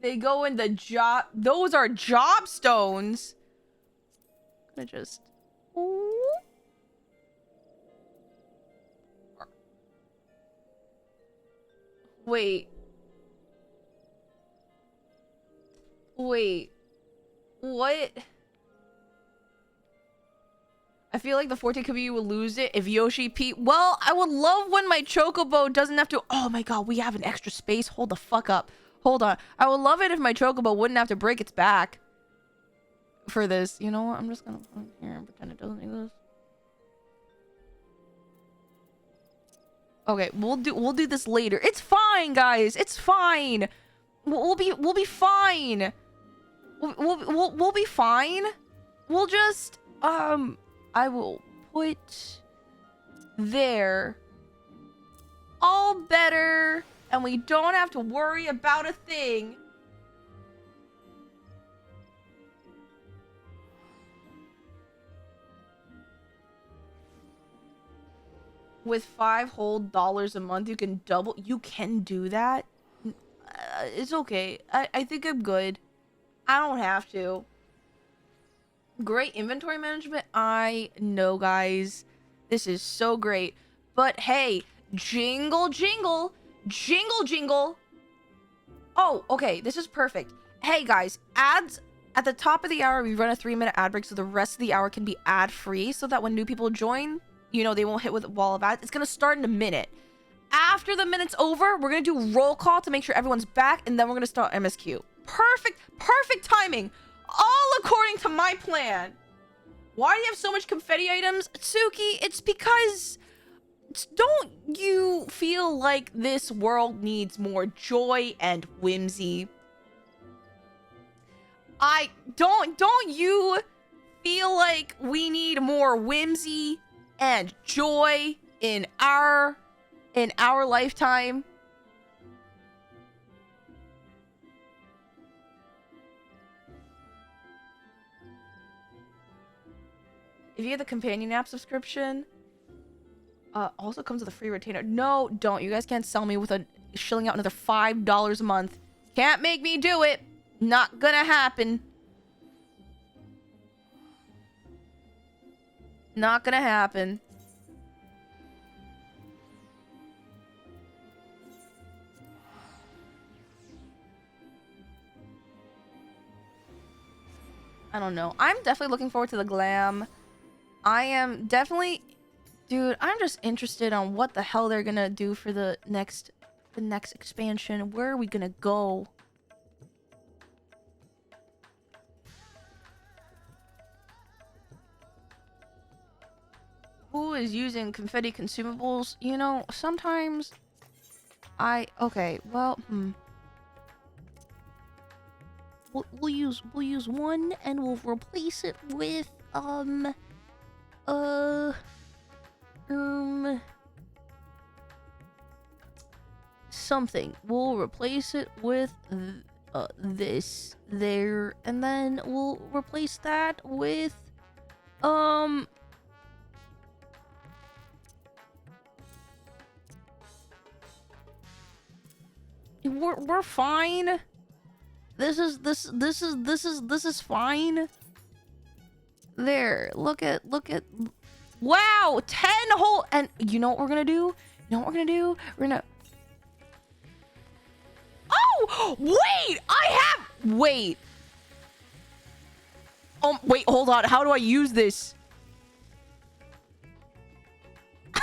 They go in the job. Those are job stones. I'm gonna just. Ooh. Wait. Wait. What? I feel like the Forte community will lose it if Yoshi P. Well, I would love when my Chocobo doesn't have to. Oh my god, we have an extra space. Hold the fuck up. Hold on. I would love it if my Chocobo wouldn't have to break its back for this. You know what? I'm just gonna put it here and pretend it doesn't exist. Okay, we'll do this later. It's fine, guys. It's fine. We'll be fine. We'll be fine. We'll just I will put there. All better. And we don't have to worry about a thing. With $5 whole a month, you can double. You can do that. It's okay. I think I'm good. I don't have to. Great inventory management. I know, guys. This is so great. But hey, jingle, jingle. Jingle, jingle. Oh, okay. This is perfect. Hey, guys. Ads. At the top of the hour, we run a 3-minute ad break so the rest of the hour can be ad-free so that when new people join, you know, they won't hit with a wall of ads. It's going to start in a minute. After the minute's over, we're going to do roll call to make sure everyone's back, and then we're going to start MSQ. Perfect timing. All according to my plan. Why do you have so much confetti items? Tsuki, it's because... Don't you feel like this world needs more joy and whimsy? Don't you feel like we need more whimsy and joy in our lifetime? If you have the companion app subscription, also comes with a free retainer. No, don't. You guys can't sell me with shilling out another $5 a month. Can't make me do it. Not gonna happen. Not gonna happen. I don't know. I'm definitely looking forward to the glam. I am definitely... Dude, I'm just interested on what the hell they're gonna do for the next expansion. Where are we gonna go? Who is using confetti consumables? You know, sometimes okay, well, We'll use one and we'll replace it with something. We'll replace it with this there, and then we'll replace that with we're fine. This is fine. There, look at wow, 10 whole, and you know what we're gonna do? You know what we're gonna do? We're gonna... Oh! Wait! Wait! Oh, wait, hold on. How do I use this? They're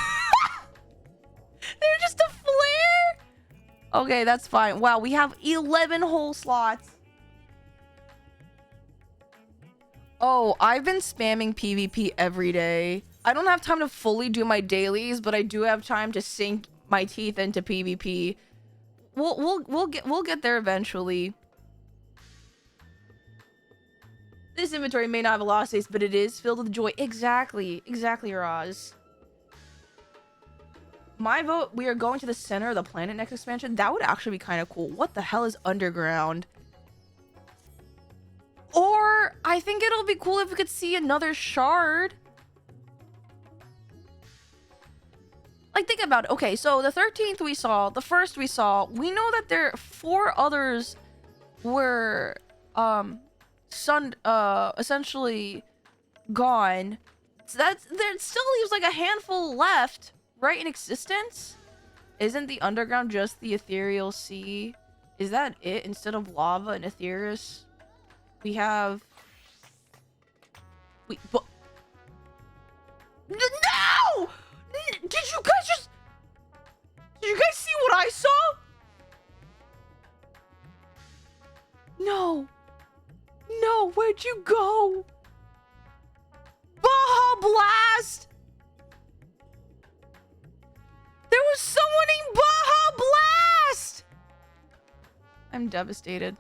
just a flare? Okay, that's fine. Wow, we have 11 whole slots. Oh, I've been spamming PvP every day. I don't have time to fully do my dailies, but I do have time to sink my teeth into PvP. We'll get there eventually. This inventory may not have a lot of space, but it is filled with joy. Exactly, Roz. My vote, we are going to the center of the planet next expansion. That would actually be kind of cool. What the hell is underground? Or I think it'll be cool if we could see another shard. Like, think about it. Okay, so the 13th we saw, the first we saw, we know that there 4 others were essentially gone. So there still leaves like a handful left, right, in existence. Isn't the underground just the ethereal sea? Is that it? Instead of lava and Aetheris, we have... Wait, but... No! Did you guys just... Did you guys see what I saw? No. No, where'd you go? Baja Blast! There was someone named Baja Blast! I'm devastated.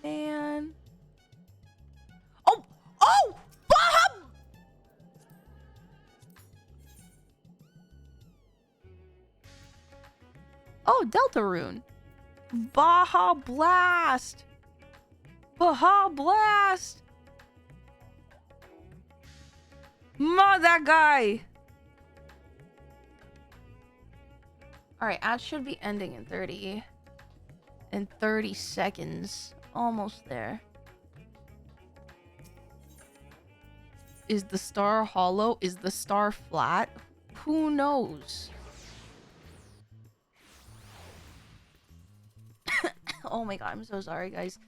Man. Oh! Oh! Baja! Oh, Deltarune. Baja Blast! Baja Blast! Ma, that guy! Alright, ad should be ending in 30 seconds. Almost there. Is the star hollow? Is the star flat? Who knows? Oh my god, I'm so sorry, guys.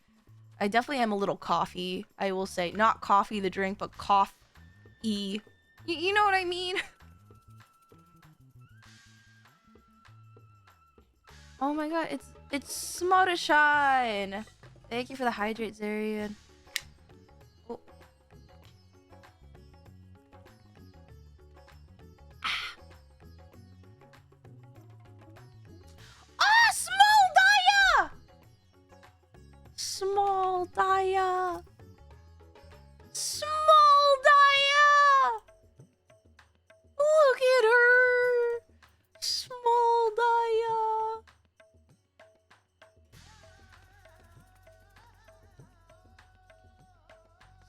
I definitely am a little coffee, I will say. Not coffee the drink, but cough-y. You know what I mean? Oh my god, it's Smottershine! Thank you for the hydrate, Zarian. Oh. Ah, Small Daya! Small Daya! Small Daya! Look at her! Small Daya!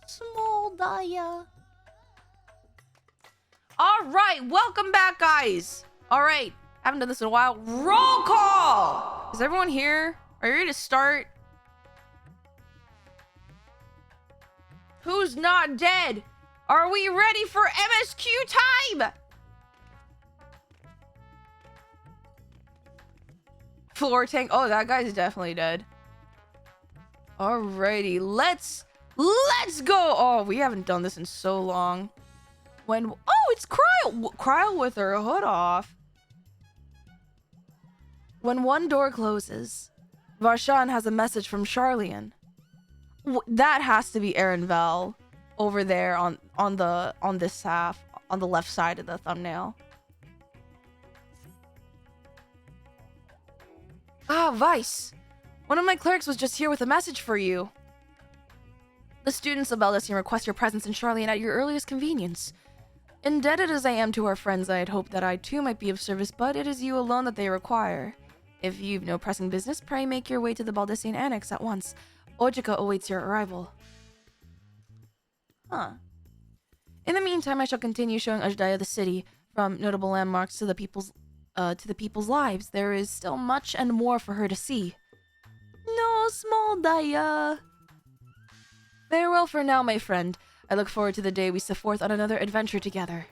Small Daya. Alright, welcome back, guys. Alright, haven't done this in a while. Roll call! Is everyone here? Are you ready to start? Who's not dead? Are we ready for MSQ time? Floor tank. Oh, that guy's definitely dead. Alrighty, let's go. Oh, we haven't done this in so long. Oh, it's Cryo with her hood off. When one door closes, Varshan has a message from Charlian. That has to be Aaron Vel over there on this half, on the left side of the thumbnail. Ah, Vice. One of my clerks was just here with a message for you. The students of Baldessian request your presence in Charlian at your earliest convenience. Indebted as I am to our friends, I had hoped that I too might be of service, but it is you alone that they require. If you've no pressing business, pray make your way to the Baldessian Annex at once. Ojika awaits your arrival. Huh. In the meantime, I shall continue showing Ajdaya the city, from notable landmarks to the people's lives. There is still much and more for her to see. No, Small Daya. Farewell for now, my friend. I look forward to the day we set forth on another adventure together.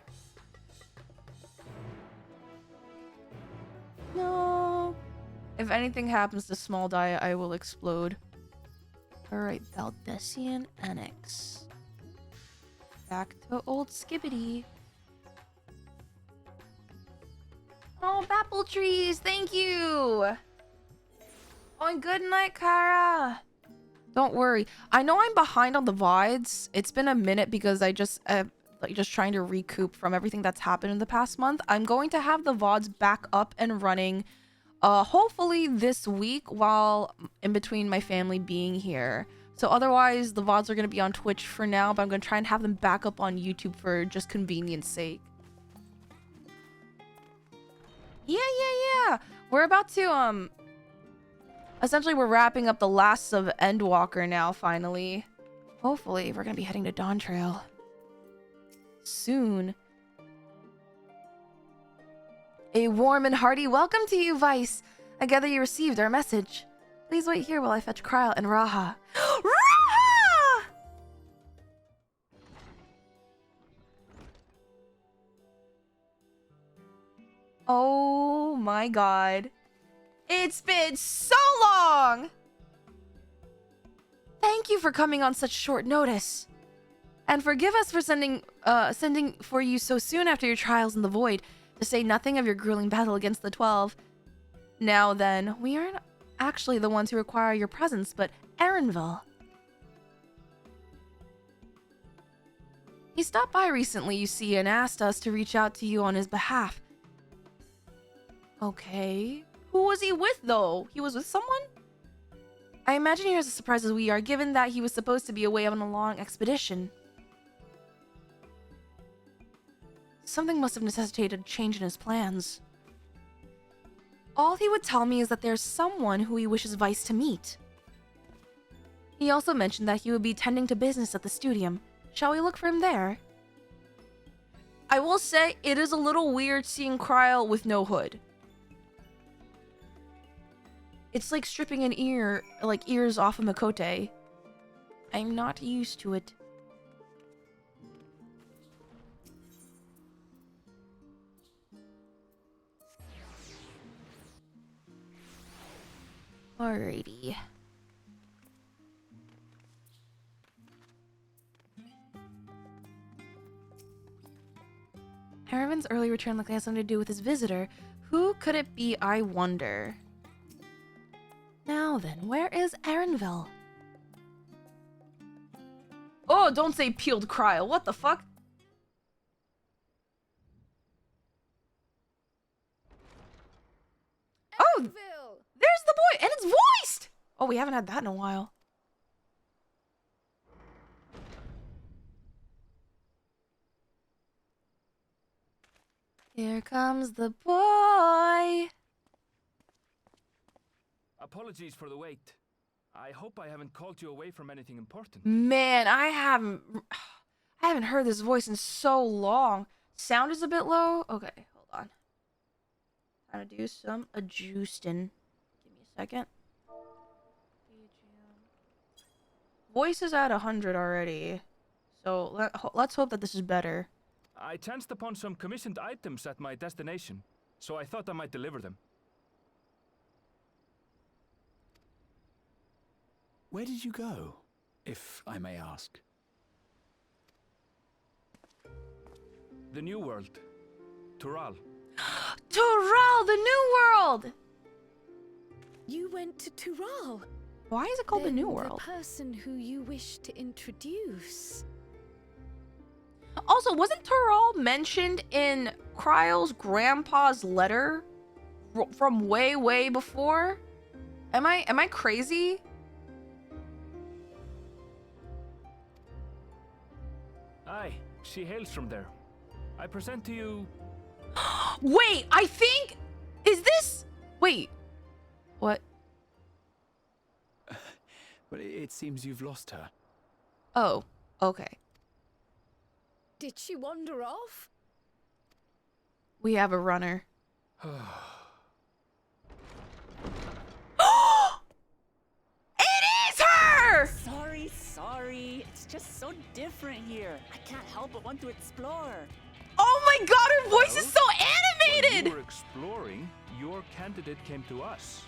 No. If anything happens to Small Daya, I will explode. Alright, Valdesian Annex. Back to old Skibbity. Oh, Bapple Trees, thank you! Oh, and good night, Kara! Don't worry. I know I'm behind on the VODs. It's been a minute because I just trying to recoup from everything that's happened in the past month. I'm going to have the VODs back up and running hopefully this week while in between my family being here. So otherwise, the VODs are going to be on Twitch for now, but I'm going to try and have them back up on YouTube for just convenience sake. Yeah. We're about to, essentially, we're wrapping up the last of Endwalker now, finally. Hopefully, we're going to be heading to Dawn Trail soon. A warm and hearty welcome to you, Vice. I gather you received our message. Please wait here while I fetch Kryle and Raha. Raha! Oh my god. It's been so long! Thank you for coming on such short notice. And forgive us for sending for you so soon after your trials in the void, to say nothing of your grueling battle against the 12. Now then, we aren't actually the ones who require your presence, but Erenville. He stopped by recently, you see, and asked us to reach out to you on his behalf. Okay. Who was he with, though? He was with someone? I imagine you're as surprised as we are, given that he was supposed to be away on a long expedition. Something must have necessitated a change in his plans. All he would tell me is that there's someone who he wishes Vice to meet. He also mentioned that he would be tending to business at the studium. Shall we look for him there? I will say, it is a little weird seeing Kryle with no hood. It's like stripping an ear, like ears off of Makote. I'm not used to it. Alrighty. Haravan's early return likely has something to do with his visitor. Who could it be, I wonder? Now then, where is Erenville? Oh, don't say peeled Kryle. What the fuck? Oh, there's the boy, and it's voiced! Oh, we haven't had that in a while. Here comes the boy. Apologies for the wait. I hope I haven't called you away from anything important. Man, I haven't heard this voice in so long. Sound is a bit low. Okay, hold on. Time to do some adjusting. Give me a second. Voice is at 100 already. So let's hope that this is better. I chanced upon some commissioned items at my destination, so I thought I might deliver them. Where did you go, if I may ask? The New World. Tural. Tural, the New World! You went to Tural? Why is it called the New Then World? The person who you wish to introduce. Also, wasn't Tural mentioned in Kryle's grandpa's letter from way, way before? Am I crazy? Aye, she hails from there. I present to you... Wait, I think... Is this... Wait. What? But it seems you've lost her. Oh, okay. Did she wander off? We have a runner. It is her! Sorry. It's just so different here. I can't help but want to explore. Oh my god, her voice is so While animated! you were exploring, your candidate came to us.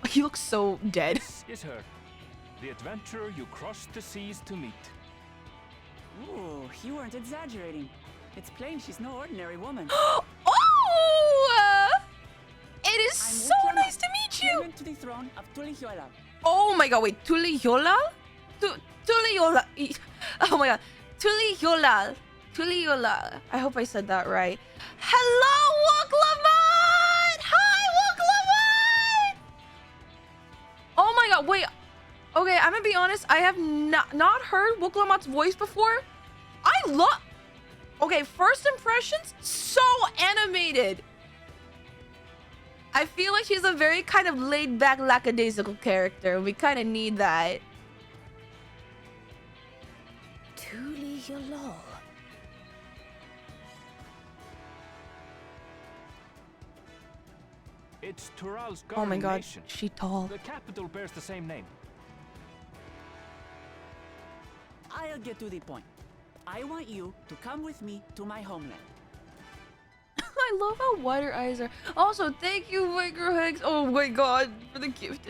He looks so dead. This is her. the adventurer you crossed the seas to meet. Ooh, you weren't exaggerating. It's plain she's no ordinary woman. Oh! It is I'm so Wuklama, nice to meet you! claimant to the throne of Tulihiola. Oh my god, wait, Tulihiola? Tulihiola. Oh my god. Tulihiola. Tulihiola. I hope I said that right. Hello, Wuklamat! Hi, Wuklamat! Oh my god, wait. Okay, I'm gonna be honest. I have not heard Wuklamat's voice before. I love... Okay, first impressions, so animated. I feel like she's a very kind of laid-back, lackadaisical character. We kind of need that. Tulihiola. It's Tural's Oh my governing god, nation. she tall. The capital bears the same name. I'll get to the point. I want you to come with me to my homeland. I love how wide her eyes are. Also, thank you, Microhex. Oh my god, for the gift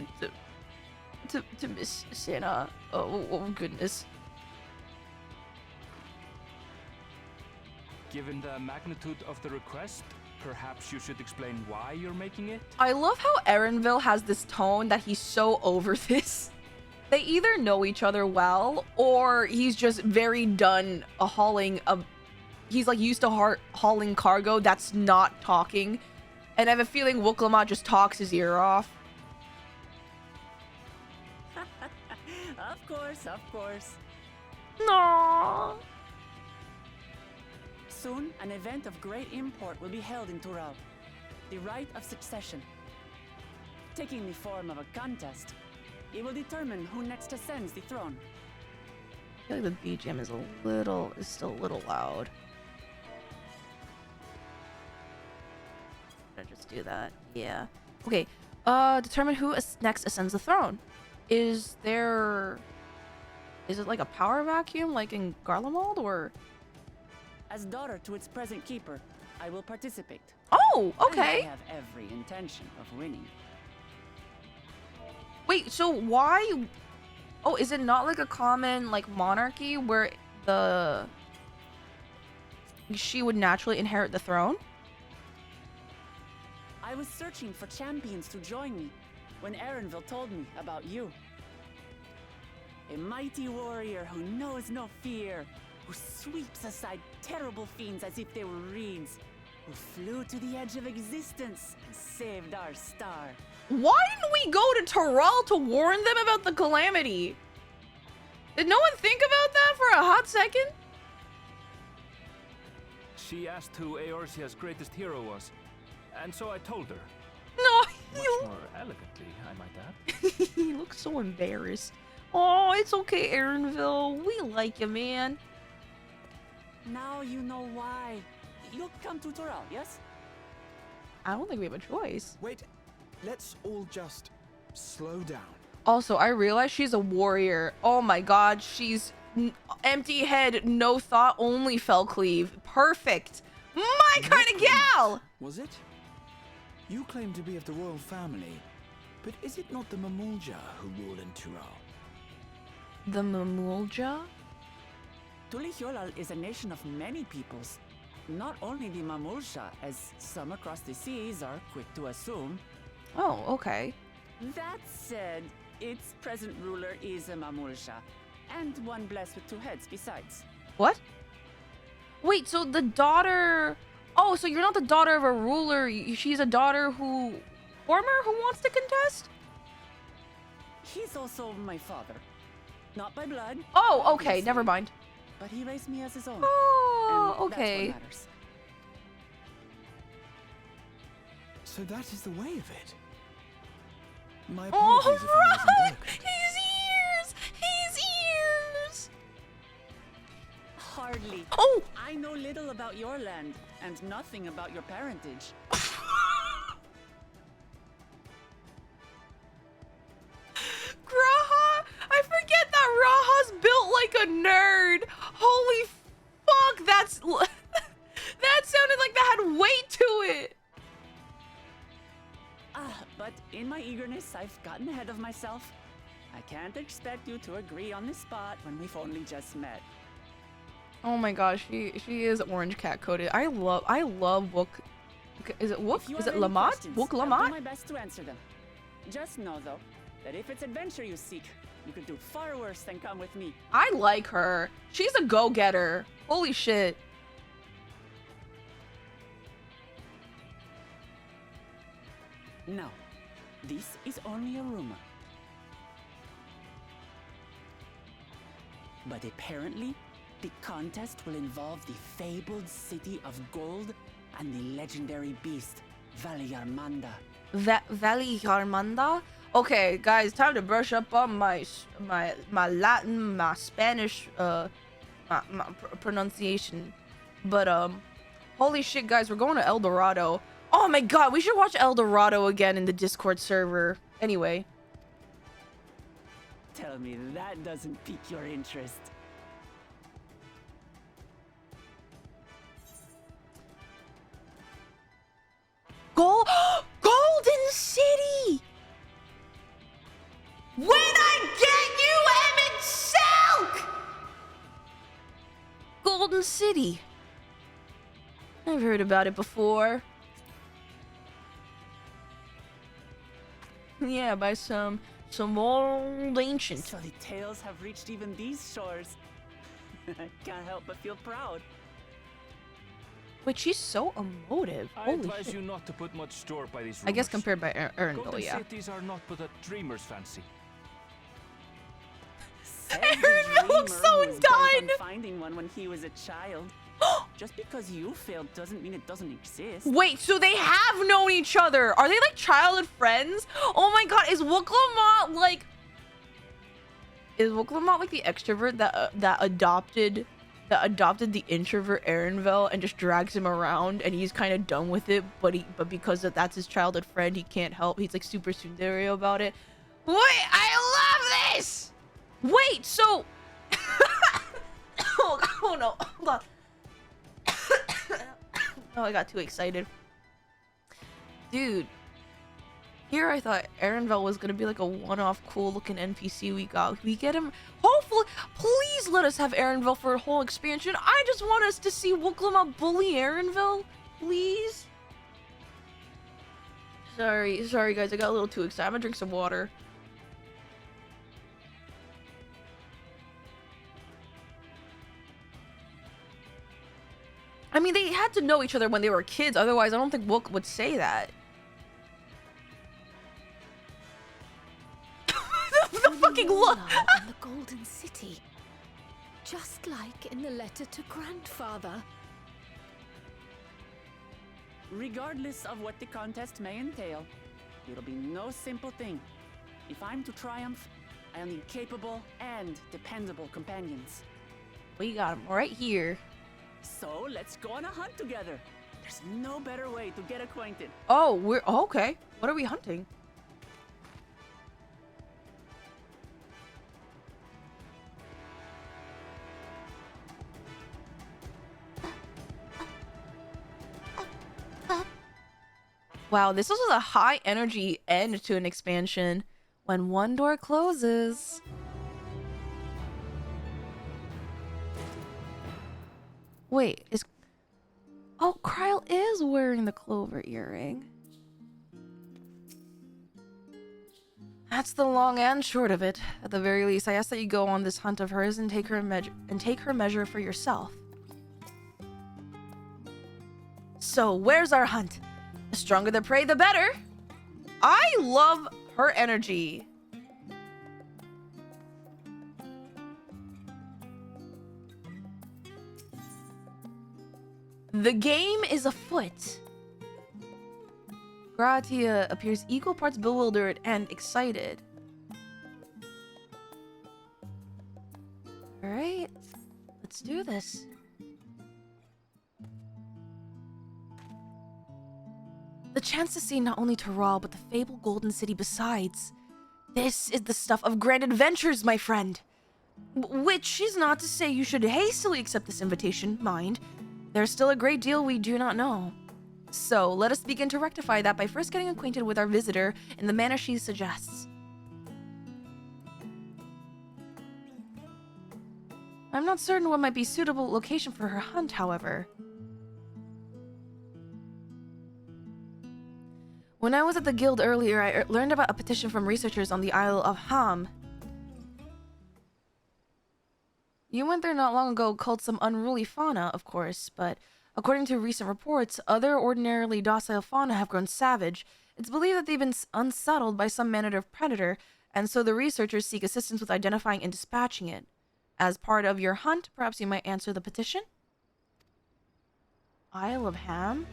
to Miss Santa. Oh goodness. Given the magnitude of the request, perhaps you should explain why you're making it? I love how Erenville has this tone that he's so over this. They either know each other well, or he's just very done hauling a... He's like used to hauling cargo that's not talking. And I have a feeling Wuklamat just talks his ear off. Of course, of course. No. Soon, an event of great import will be held in Tural. The Rite of Succession. Taking the form of a contest, it will determine who next ascends the throne. I feel like the BGM is still a little loud. I'm gonna just do that. Yeah. Okay. Determine who next ascends the throne. Is it like a power vacuum like in Garlemald, or? As daughter to its present keeper, I will participate. Oh, And okay. I have every intention of winning. Wait, so why? Oh, is it not like a common like monarchy where she would naturally inherit the throne? I was searching for champions to join me when Erenville told me about you. A mighty warrior who knows no fear, who sweeps aside terrible fiends as if they were reeds, who flew to the edge of existence and saved our star. Why didn't we go to Tural to warn them about the calamity? Did no one think about that for a hot second? She asked who Eorzea's greatest hero was, and so I told her. No, Much more elegantly, I might add. he looks so embarrassed. Oh, it's okay, Erenville. We like you, man. Now you know why. You'll come to Tural, yes? I don't think we have a choice. Wait, let's all just slow down. Also, I realize she's a warrior. Oh my god, she's empty head, no thought, only fell cleave. Perfect. My kind of gal. Was it? You claim to be of the royal family, but is it not the Mamulja who rule in Tural? The Mamulja? Tulihiola is a nation of many peoples. Not only the Mamulsha, as some across the seas are quick to assume. Oh, okay. That said, its present ruler is a Mamulsha, and one blessed with two heads besides. What? Wait, so the daughter... Oh, so you're not the daughter of a ruler. She's a daughter who... Former who wants to contest? He's also my father. Not by blood. Oh, okay. obviously, Never mind. But he raised me as his own. Oh, and okay. That's what matters. So that is the way of it. My Oh, apologies if I wasn't right! eloquent. His ears! His ears! Hardly. Oh! I know little about your land and nothing about your parentage. Graha! I forget that Raha's built like a nerd! Holy fuck, that's... that sounded like that had weight to it! But in my eagerness, I've gotten ahead of myself. I can't expect you to agree on the spot when we've only just met. Oh my gosh, she is orange cat coated. I love Wook. Is it Wook? If you Is have it any Lamont? questions, Wook I'll do Lamont? my best to answer them. Just know, though, that if it's adventure you seek, you could do far worse than come with me. I like her. She's a go-getter. Holy shit. Now, this is only a rumor. But apparently, the contest will involve the fabled city of gold and the legendary beast, Valiarmanda. Valley Yarmanda? Okay, guys, time to brush up on my Latin, my Spanish, my pronunciation. But holy shit, guys, we're going to El Dorado. Oh my god, we should watch El Dorado again in the Discord server. Anyway. Tell me that doesn't pique your interest. Golden City! When I get you, Emmett Silk! Golden City. I've heard about it before. Yeah, by some old ancient. So the tales have reached even these shores. I can't help but feel proud. Wait, she's so emotive. I Holy advise shit. you not to put much store by these rumors. I guess compared by Erenville, Golden yeah. cities are not but a dreamer's fancy. Said the Erenville looks dreamer so who was bent on done. finding one when he was a child. Just because you failed doesn't mean it doesn't exist. Wait, so they have known each other. Are they like childhood friends? Oh my god, is Wooklamont like... Is Wooklamont like the extrovert that adopted the introvert Erenville and just drags him around and he's kind of done with it, but because that's his childhood friend, he can't help. He's like super tsundere about it. Wait, I love this! Wait, so... oh no, hold on. Oh, I got too excited. Dude. Here I thought Erenville was gonna be like a one-off cool looking NPC we got. We get him. Hopefully, please let us have Erenville for a whole expansion. I just want us to see Wooklamont bully Erenville. Please. Sorry guys, I got a little too excited. I'm gonna drink some water. I mean, they had to know each other when they were kids. Otherwise, I don't think Wook would say that. the fucking look! in the Golden City. Just like in the letter to Grandfather. Regardless of what the contest may entail, it'll be no simple thing. If I'm to triumph, I'll need capable and dependable companions. We got him right here. So let's go on a hunt together. There's no better way to get acquainted. Oh, we're okay. What are we hunting? Wow, this was a high energy end to an expansion. When one door closes. Wait, is... Oh, Kryle is wearing the clover earring. That's the long and short of it. At the very least, I ask that you go on this hunt of hers and take her measure for yourself. So, where's our hunt? The stronger the prey, the better. I love her energy. The game is afoot. Gratia appears equal parts bewildered and excited. Alright, let's do this. The chance to see not only Tural, but the fabled Golden City besides. This is the stuff of grand adventures, my friend. Which is not to say you should hastily accept this invitation, mind. There's still a great deal we do not know. So, let us begin to rectify that by first getting acquainted with our visitor in the manner she suggests. I'm not certain what might be suitable location for her hunt, however. When I was at the guild earlier, I learned about a petition from researchers on the Isle of Ham. You went there not long ago, culled some unruly fauna, of course, but according to recent reports, other ordinarily docile fauna have grown savage. It's believed that they've been unsettled by some manner of predator, and so the researchers seek assistance with identifying and dispatching it. As part of your hunt, perhaps you might answer the petition? Isle of Ham?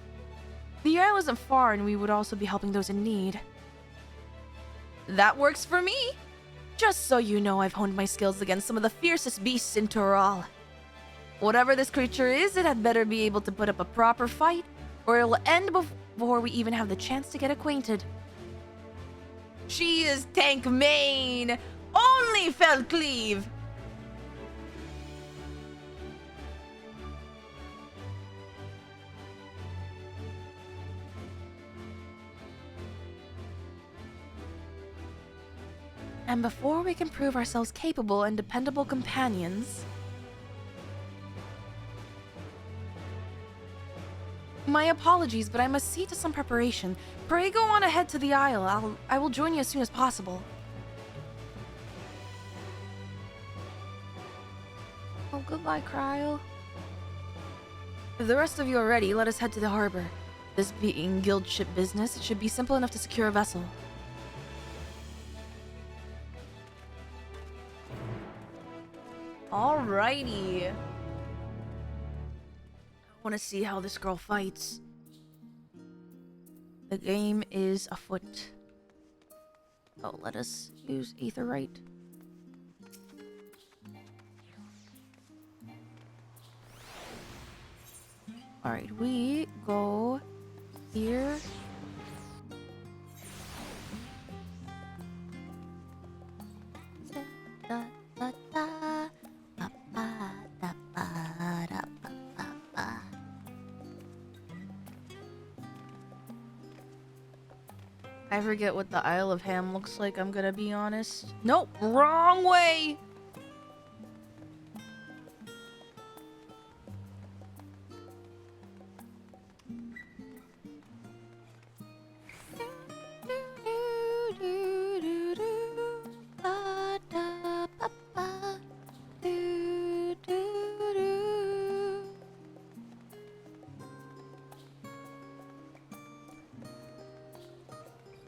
The isle isn't far, and we would also be helping those in need. That works for me! Just so you know, I've honed my skills against some of the fiercest beasts in Tural. Whatever this creature is, it had better be able to put up a proper fight, or it will end before we even have the chance to get acquainted. She is tank main! Only ffxiv! And before we can prove ourselves capable and dependable companions... My apologies, but I must see to some preparation. Pray go on ahead to the isle. I will join you as soon as possible. Oh, goodbye, Cryo. If the rest of you are ready, let us head to the harbor. This being guild ship business, it should be simple enough to secure a vessel. Alrighty. I want to see how this girl fights. The game is afoot. Oh, let us use Aetherite. Alright, we go here. I forget what the Isle of Ham looks like, I'm gonna be honest. Nope, wrong way!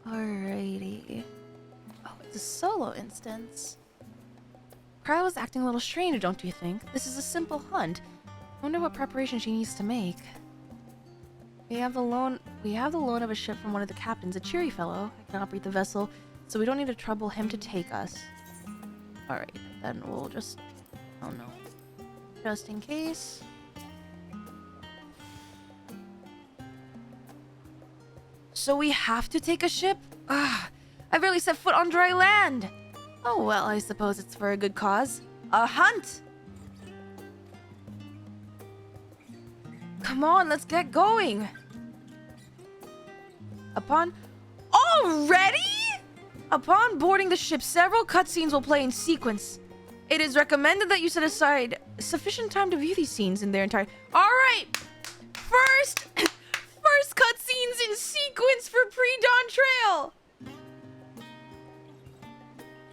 Alrighty. Oh, it's a solo instance. Cryo is acting a little strange, don't you think? This is a simple hunt. I wonder what preparation she needs to make. We have the loan of a ship from one of the captains, a cheery fellow. I can operate the vessel, so we don't need to trouble him to take us. Alright, then we'll just... oh no. Just in case... So we have to take a ship? Ah, I barely set foot on dry land. Oh well, I suppose it's for a good cause. A hunt! Come on, let's get going! Already? Upon boarding the ship, several cutscenes will play in sequence. It is recommended that you set aside sufficient time to view these scenes in their entirety. Alright! First cutscenes in sequence for Pre-Dawn Trail!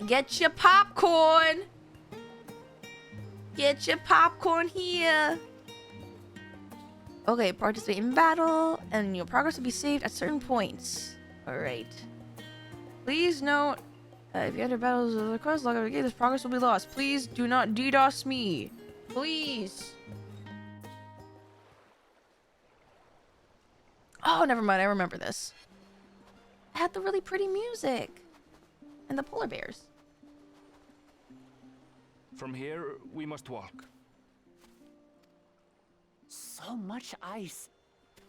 Get your popcorn! Get your popcorn here! Okay, participate in battle, and your progress will be saved at certain points. Alright. Please note, if you enter battles with the quest log of the game, this progress will be lost. Please do not DDoS me. Please. Oh, never mind. I remember this. It had the really pretty music. And the polar bears. From here, we must walk. So much ice.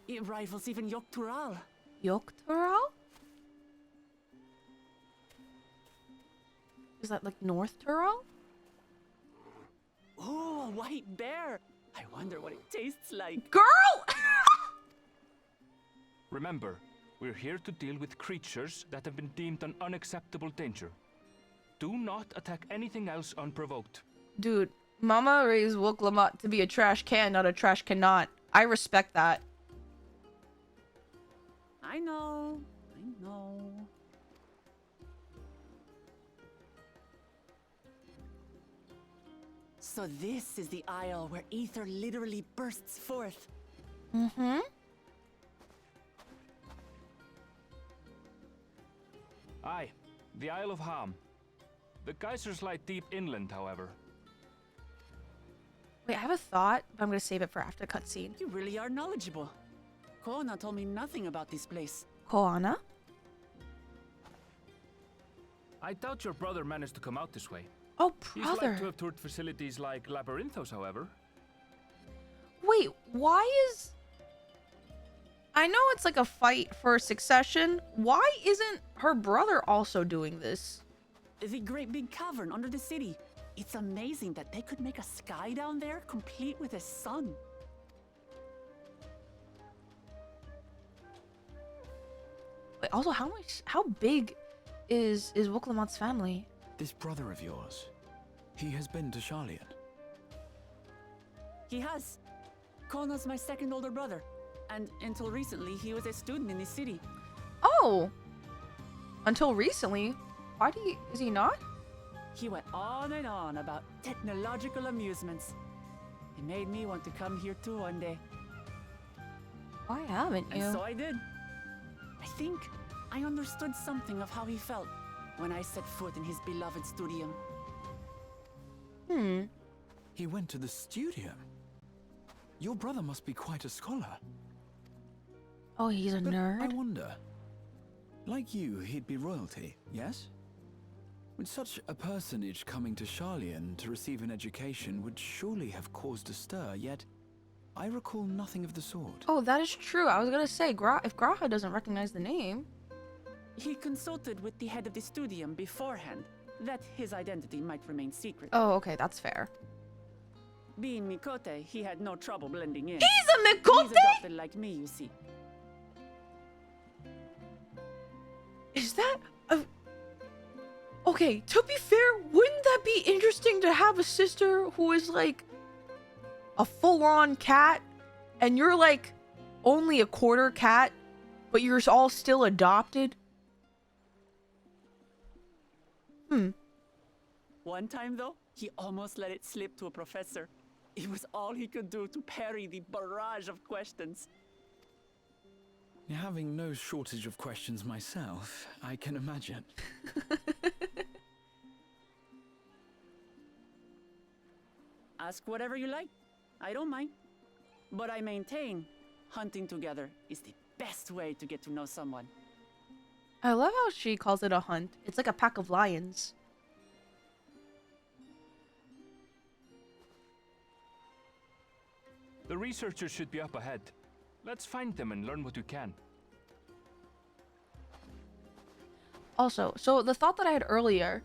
It rivals even Yoktural. Yoktural? Is that like North Tural? Oh, a white bear. I wonder what it tastes like. Girl! Remember, we're here to deal with creatures that have been deemed an unacceptable danger. Do not attack anything else unprovoked. Dude, Mama raised Wooklamot to be a trash can, not a trash cannot. I respect that. I know. I know. So this is the isle where ether literally bursts forth. Mm-hmm. Aye, the Isle of Ham. The geysers lie deep inland, however. Wait, I have a thought, but I'm gonna save it for after the cutscene. You really are knowledgeable. Kona told me nothing about this place. Koana? I doubt your brother managed to come out this way. Oh, He's like brother. to have toured facilities like Labyrinthos, however. Wait, why is... I know it's like a fight for succession. Why isn't her brother also doing this? The great big cavern under the city. It's amazing that they could make a sky down there complete with a sun. Wait, also, how big is Wooklamot's family? This brother of yours, he has been to Sharlayan. He has. Kona's my second older brother. And until recently, he was a student in the city. Oh! Until recently. Is he not? He went on and on about technological amusements. It made me want to come here too one day. Why haven't you? And so I did. I think I understood something of how he felt when I set foot in his beloved studium. He went to the studio. Your brother must be quite a scholar. Oh, he's a But I nerd? wonder, like you, he'd be royalty, yes? With such a personage coming to Sharlayan to receive an education would surely have caused a stir, yet I recall nothing of the sort. Oh, that is true. I was gonna say, if Graha doesn't recognize the name. He consulted with the head of the studium beforehand, that his identity might remain secret. Oh, okay, that's fair. Being Mikote, he had no trouble blending in. He's a He's Mikote? adopted like me, you see. Is that a... Okay, to be fair, wouldn't that be interesting to have a sister who is like a full-on cat and you're like only a quarter cat, but you're all still adopted? One time, though, he almost let it slip to a professor. It was all he could do to parry the barrage of questions. Having no shortage of questions myself, I can imagine. Ask whatever you like. I don't mind. But I maintain hunting together is the best way to get to know someone. I love how she calls it a hunt. It's like a pack of lions. The researchers should be up ahead. Let's find them and learn what we can. Also, so the thought that I had earlier,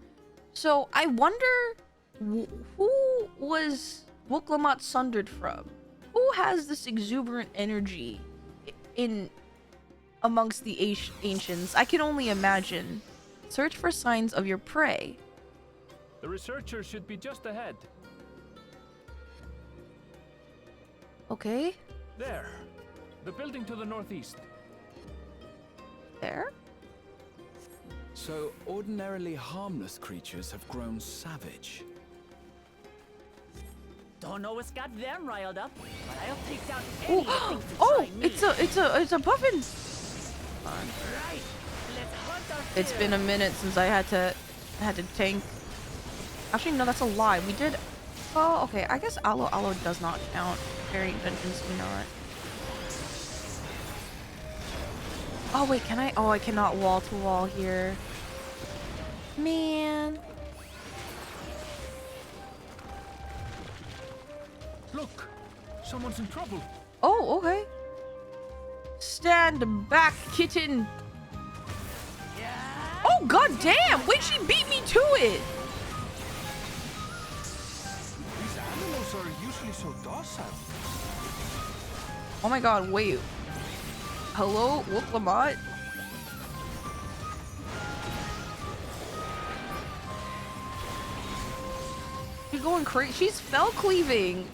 so I wonder who was Wooklamot sundered from? Who has this exuberant energy in amongst the ancients? I can only imagine. Search for signs of your prey. The researchers should be just ahead. Okay, There. The building to the northeast. there. So, ordinarily harmless creatures have grown savage. Don't know what's got them riled up, but I'll take down Oh, anything to oh, try me. it's a puffin. Right. Let's hunt our It's fill. been a minute since I had to tank. Actually, no, that's a lie. We did. Oh, okay. I guess Aloe does not count. Variant vengeance do not. Oh wait, can I? Oh, I cannot wall to wall here. Man. Look! Someone's in trouble. Oh, okay. Stand back, kitten. Oh, god damn! Wait, she beat me to it! These animals are usually so docile. Oh my god, wait. Hello, Wooklamot? She's She's going crazy. She's spell cleaving.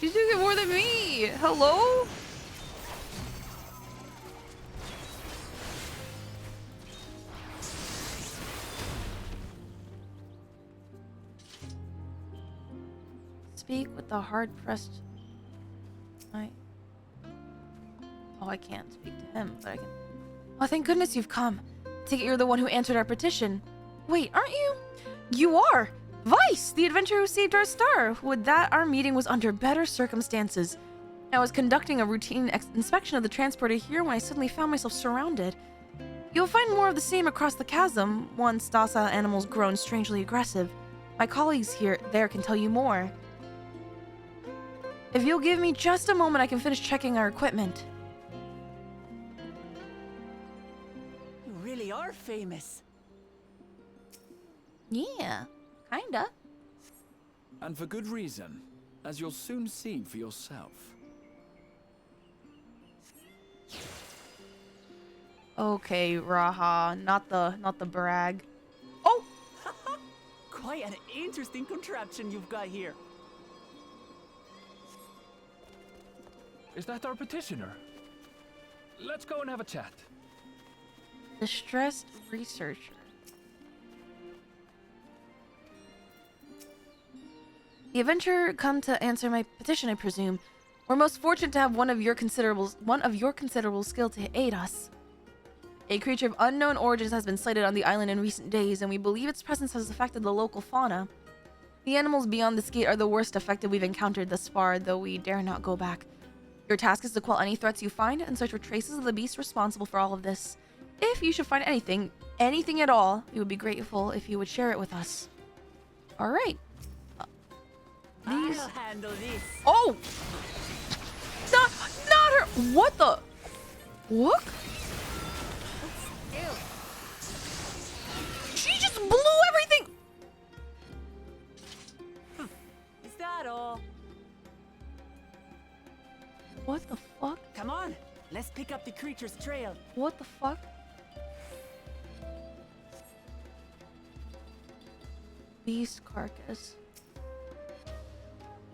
She's doing it more than me. Hello? Speak with the hard-pressed... Oh, I can't speak to him, but I can... Oh, thank goodness you've come. Take it you're the one who answered our petition. Wait, aren't you? You are! Vice, the adventurer who saved our star. Would that our meeting was under better circumstances. I was conducting a routine inspection of the transporter here when I suddenly found myself surrounded. You'll find more of the same across the chasm, once docile animals grown strangely aggressive. My colleagues there can tell you more. If you'll give me just a moment, I can finish checking our equipment. You really are famous. Yeah, kinda. And for good reason, as you'll soon see for yourself. Okay, Raha, not the brag. Oh! Quite an interesting contraption you've got here. Is that our petitioner? Let's go and have a chat. Distressed researcher. The adventurer come to answer my petition, I presume. We're most fortunate to have one of your considerable skill to aid us. A creature of unknown origins has been sighted on the island in recent days, and we believe its presence has affected the local fauna. The animals beyond this gate are the worst affected we've encountered thus far, though we dare not go back. Your task is to quell any threats you find and search for traces of the beast responsible for all of this. If you should find anything at all, we would be grateful if you would share it with us. Alright. These... I'll handle this. Oh! Not her! What the? What? Ew. She just blew everything! Is that all? What the fuck? Come on, let's pick up the creature's trail. What the fuck? Beast carcass.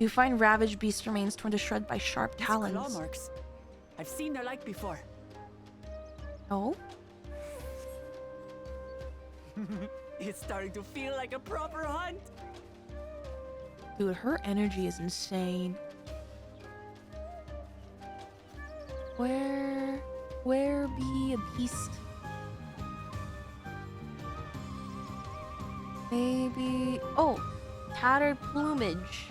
You find ravaged beast remains torn to shreds by sharp These talons. claw marks. I've seen their like before. No? It's starting to feel like a proper hunt. Dude, her energy is insane. Where be a beast? Maybe... Oh! Tattered plumage.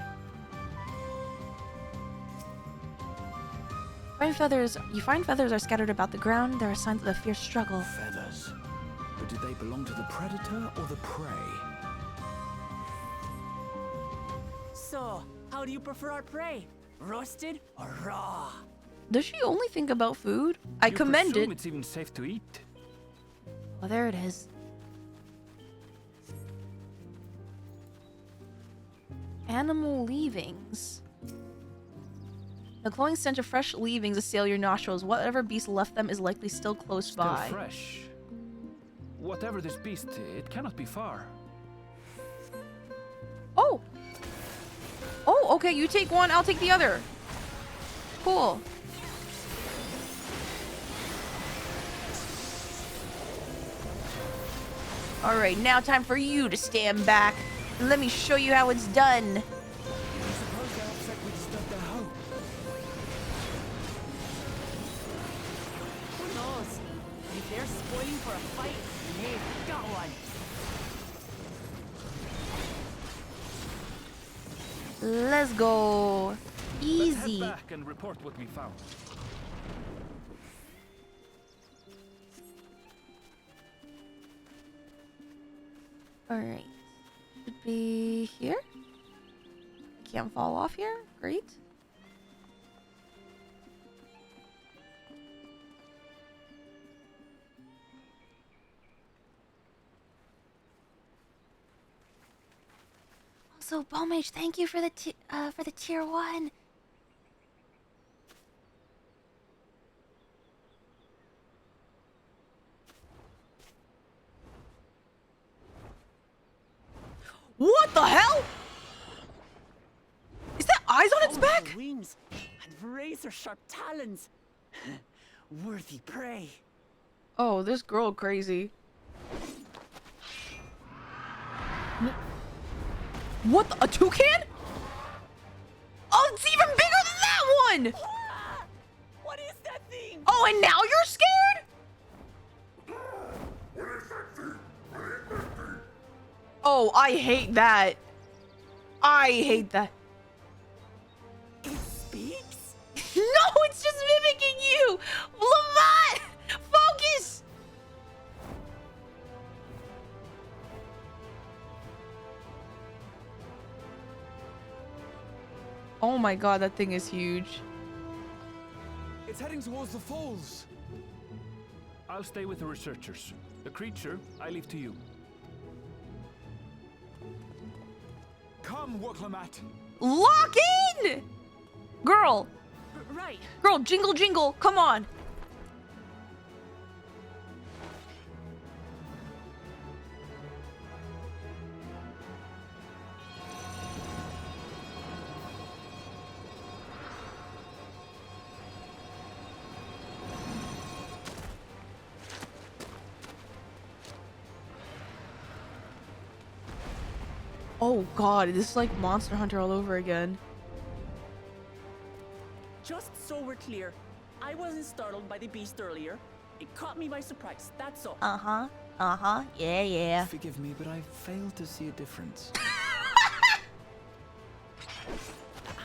You find feathers are scattered about the ground. There are signs of a fierce struggle. Feathers. But do they belong to the predator or the prey? So, how do you prefer our prey? Roasted or raw? Does she only think about food? I commend it. It's even safe to eat. Oh, there it is. Animal leavings. The cloying stench of fresh leavings assail your nostrils. Whatever beast left them is likely still close Still by. fresh. Whatever this beast, it cannot be far. Oh! Oh, okay, you take one, I'll take the other. Cool. Alright, now time for you to stand back. Let me show you how it's done. I suppose they're upset we disturbed their home. Who knows? If they're spoiling for a fight, hey, got one. Let's go. Let's Easy. head back and report what we found. Alright. Should be here. Can't fall off here. Great. Also, Bowmage, thank you for the tier 1. What the hell? It's back! Powerful wings and razor-sharp talons. Worthy prey. Oh, this girl crazy. What? A toucan? Oh, it's even bigger than that one! Ah! What is that thing? Oh, and now you're scared? Oh, I hate that. I hate that. It speaks? No, it's just mimicking you! Lamont! Focus! Oh my god, that thing is huge. It's heading towards the falls. I'll stay with the researchers. The creature, I leave to you. Come, Woklamat. Lock in! Girl, Right. girl, jingle jingle, come on. Oh god, this is like Monster Hunter all over again. Just so we're clear, I wasn't startled by the beast earlier. It caught me by surprise, that's all. Uh-huh. Uh-huh. Yeah, yeah. Forgive me, but I failed to see a difference.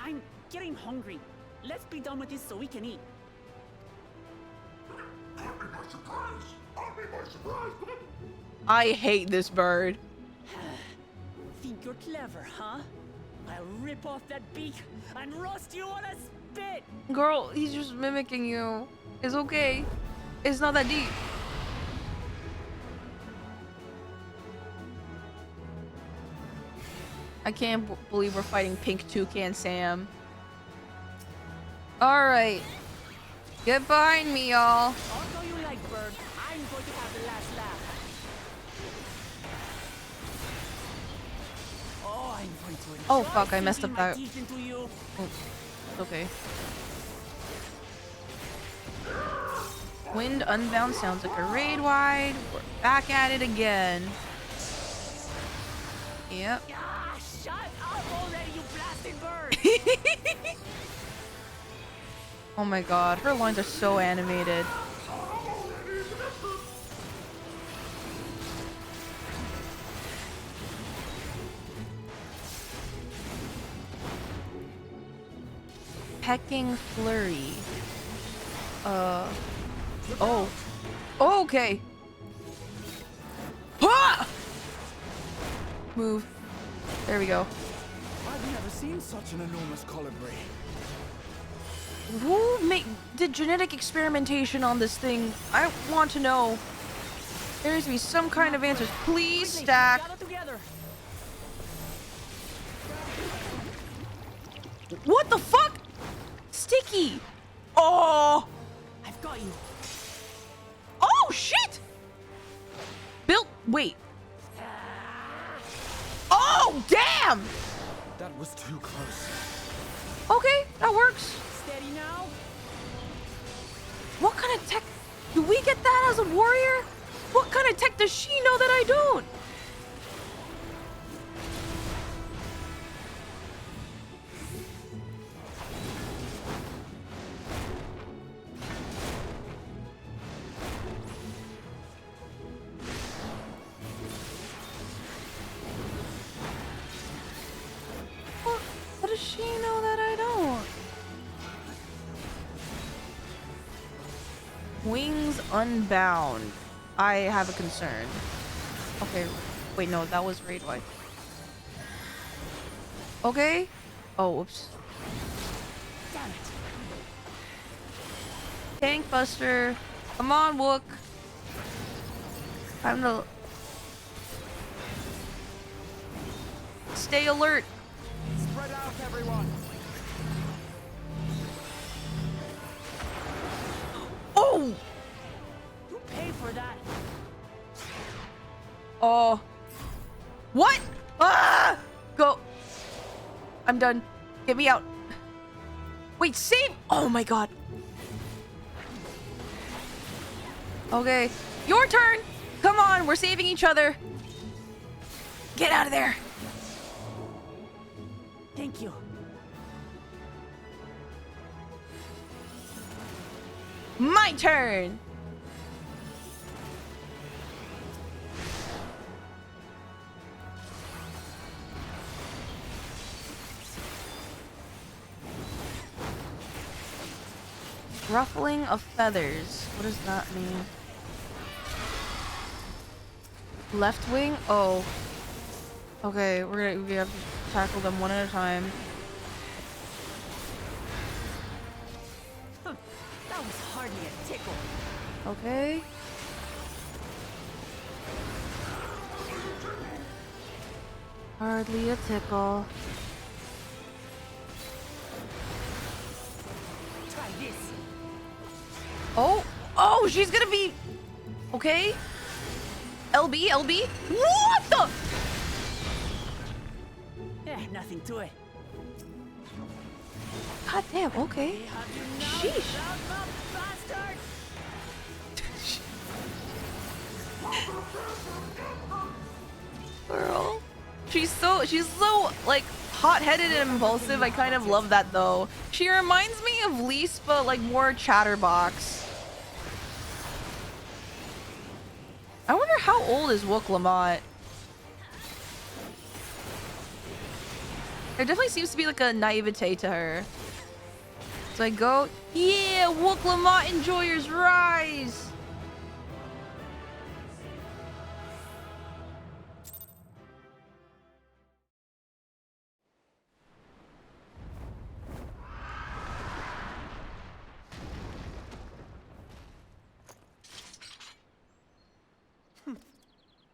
I'm getting hungry. Let's be done with this so we can eat. I hate this bird. Think you're clever, huh? I'll rip off that beak and roast you on a spit! Girl, he's just mimicking you. It's okay. It's not that deep. I can't believe we're fighting Pink Toucan Sam. Alright. Get behind me, y'all. Although you like bird, I'm going to have the last laugh. Oh, I'm going to enjoy Oh, fuck, I messed sinking up my that. teeth into you. Oh, okay. Wind Unbound sounds like a raid wide. We're back at it again. Yep. Ah, shut up already, you blasted bird! Oh my god, her lines are so animated. Pecking Flurry. Oh. Oh, okay. Ah! Move. There we go. I've never seen such an enormous colibri. Who did genetic experimentation on this thing? I want to know. There needs to be some kind of answers. Please Quickly, stack. gather together. What the fuck? Sticky. Oh. I've got you. Oh shit. Wait. Oh damn. That was too close. Okay, that works. Steady now. What kind of tech? Do we get that as a warrior? What kind of tech does she know that I don't? What does she know that I don't? Wings Unbound. I have a concern. Okay, wait, no, that was raid wife. Okay. Oh, whoops. Damn it. Tank Buster. Come on, Wook. Time to stay alert. Spread out, everyone. Oh! You pay for that. Oh. What? Ah! Go. I'm done. Get me out. Wait, save! Oh my god. Okay, your turn. Come on, we're saving each other. Get out of there. Thank you. My turn. Ruffling of feathers. What does that mean? Left wing? Oh. Okay, we have to tackle them one at a time. Huh, that was hardly a tickle. Okay. Hardly a tickle. Try this. Oh, oh, she's gonna be okay. LB, LB. What the? Nothing to it. God damn. Okay. Sheesh. Girl, she's so like hot-headed and impulsive. I kind of love that though. She reminds me of Lise, but like more chatterbox. I wonder how old is Wook Lamont? There definitely seems to be like a naivete to her. So I go, yeah, Wook Lamont enjoyers rise.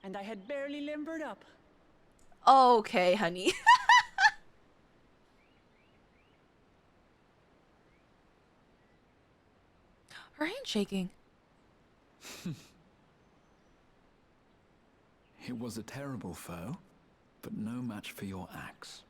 And I had barely limbered up. Okay, honey. Her hand's shaking. It was a terrible foe, but no match for your axe.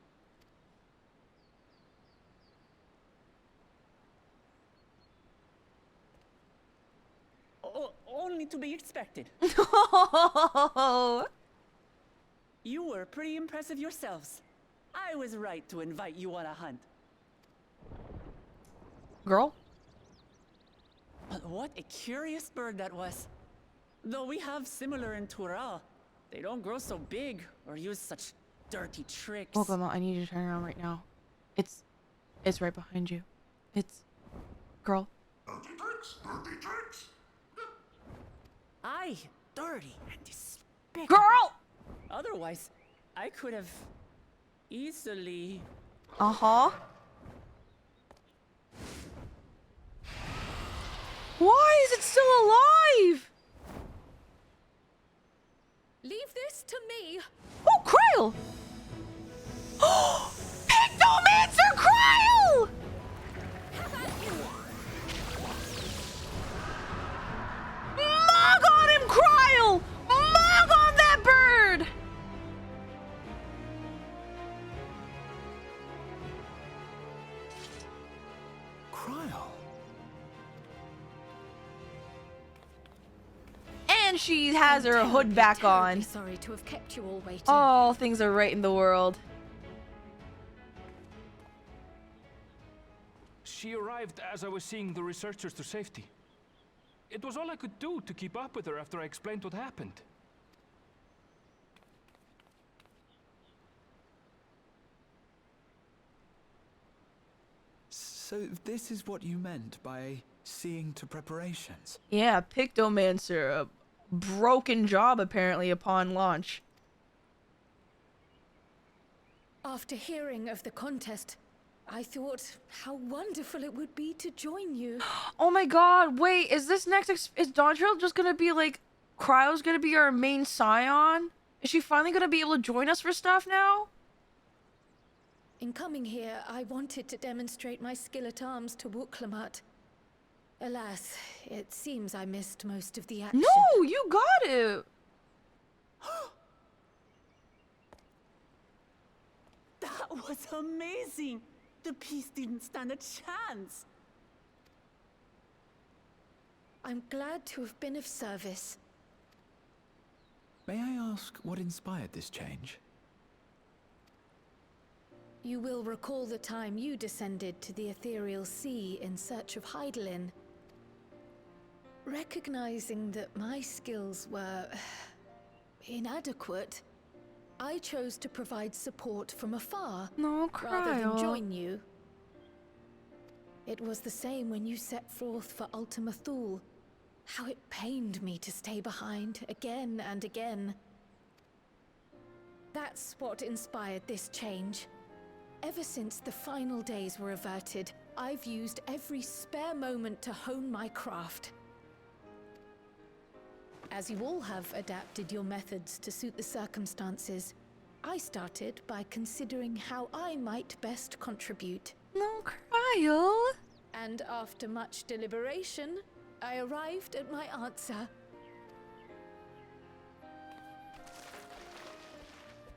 Only to be expected. Oh. You were pretty impressive yourselves. I was right to invite you on a hunt. Girl? But what a curious bird that was. Though we have similar in Tural, they don't grow so big or use such dirty tricks. Wook Lamont, I need you to turn around right now. It's right behind you. It's girl. Dirty tricks, dirty tricks. Aye, dirty and despicable. Girl! Otherwise, I could have easily... Uh-huh. Why is it still alive? Leave this to me. Oh, Kryl! Oh, Pictomancer Kryl! Mog on him, Kryl! Mog on that bird! Kryl. And she has her I'm hood back terribly on. Sorry to have kept you all waiting. All things are right in the world. She arrived as I was seeing the researchers to safety. It was all I could do to keep up with her after I explained what happened. So this is what you meant by seeing to preparations? Yeah, Pictomancer, a broken job apparently upon launch. After hearing of the contest, I thought how wonderful it would be to join you. Oh my god, wait, is this next is Dawntrail just gonna be like Cryo's gonna be our main scion? Is she finally gonna be able to join us for stuff now? In coming here, I wanted to demonstrate my skill at arms to Wook Lamont. Alas, it seems I missed most of the action. No, you got it. That was amazing! The piece didn't stand a chance. I'm glad to have been of service. May I ask what inspired this change? You will recall the time you descended to the ethereal sea in search of Heidelin. Recognizing that my skills were inadequate, I chose to provide support from afar No, rather than Cryo. join you. It was the same when you set forth for Ultima Thule. How it pained me to stay behind again and again. That's what inspired this change. Ever since the final days were averted, I've used every spare moment to hone my craft. As you all have adapted your methods to suit the circumstances, I started by considering how I might best contribute. No, Cryo. And after much deliberation, I arrived at my answer.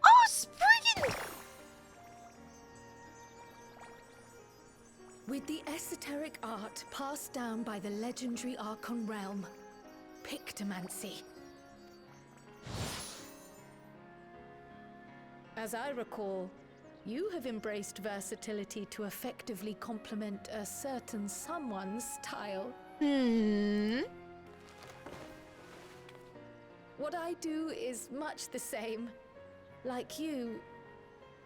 Oh, freaking! With the esoteric art passed down by the legendary Archon realm, Pictomancy. As I recall, you have embraced versatility to effectively complement a certain someone's style. What I do is much the same. Like you,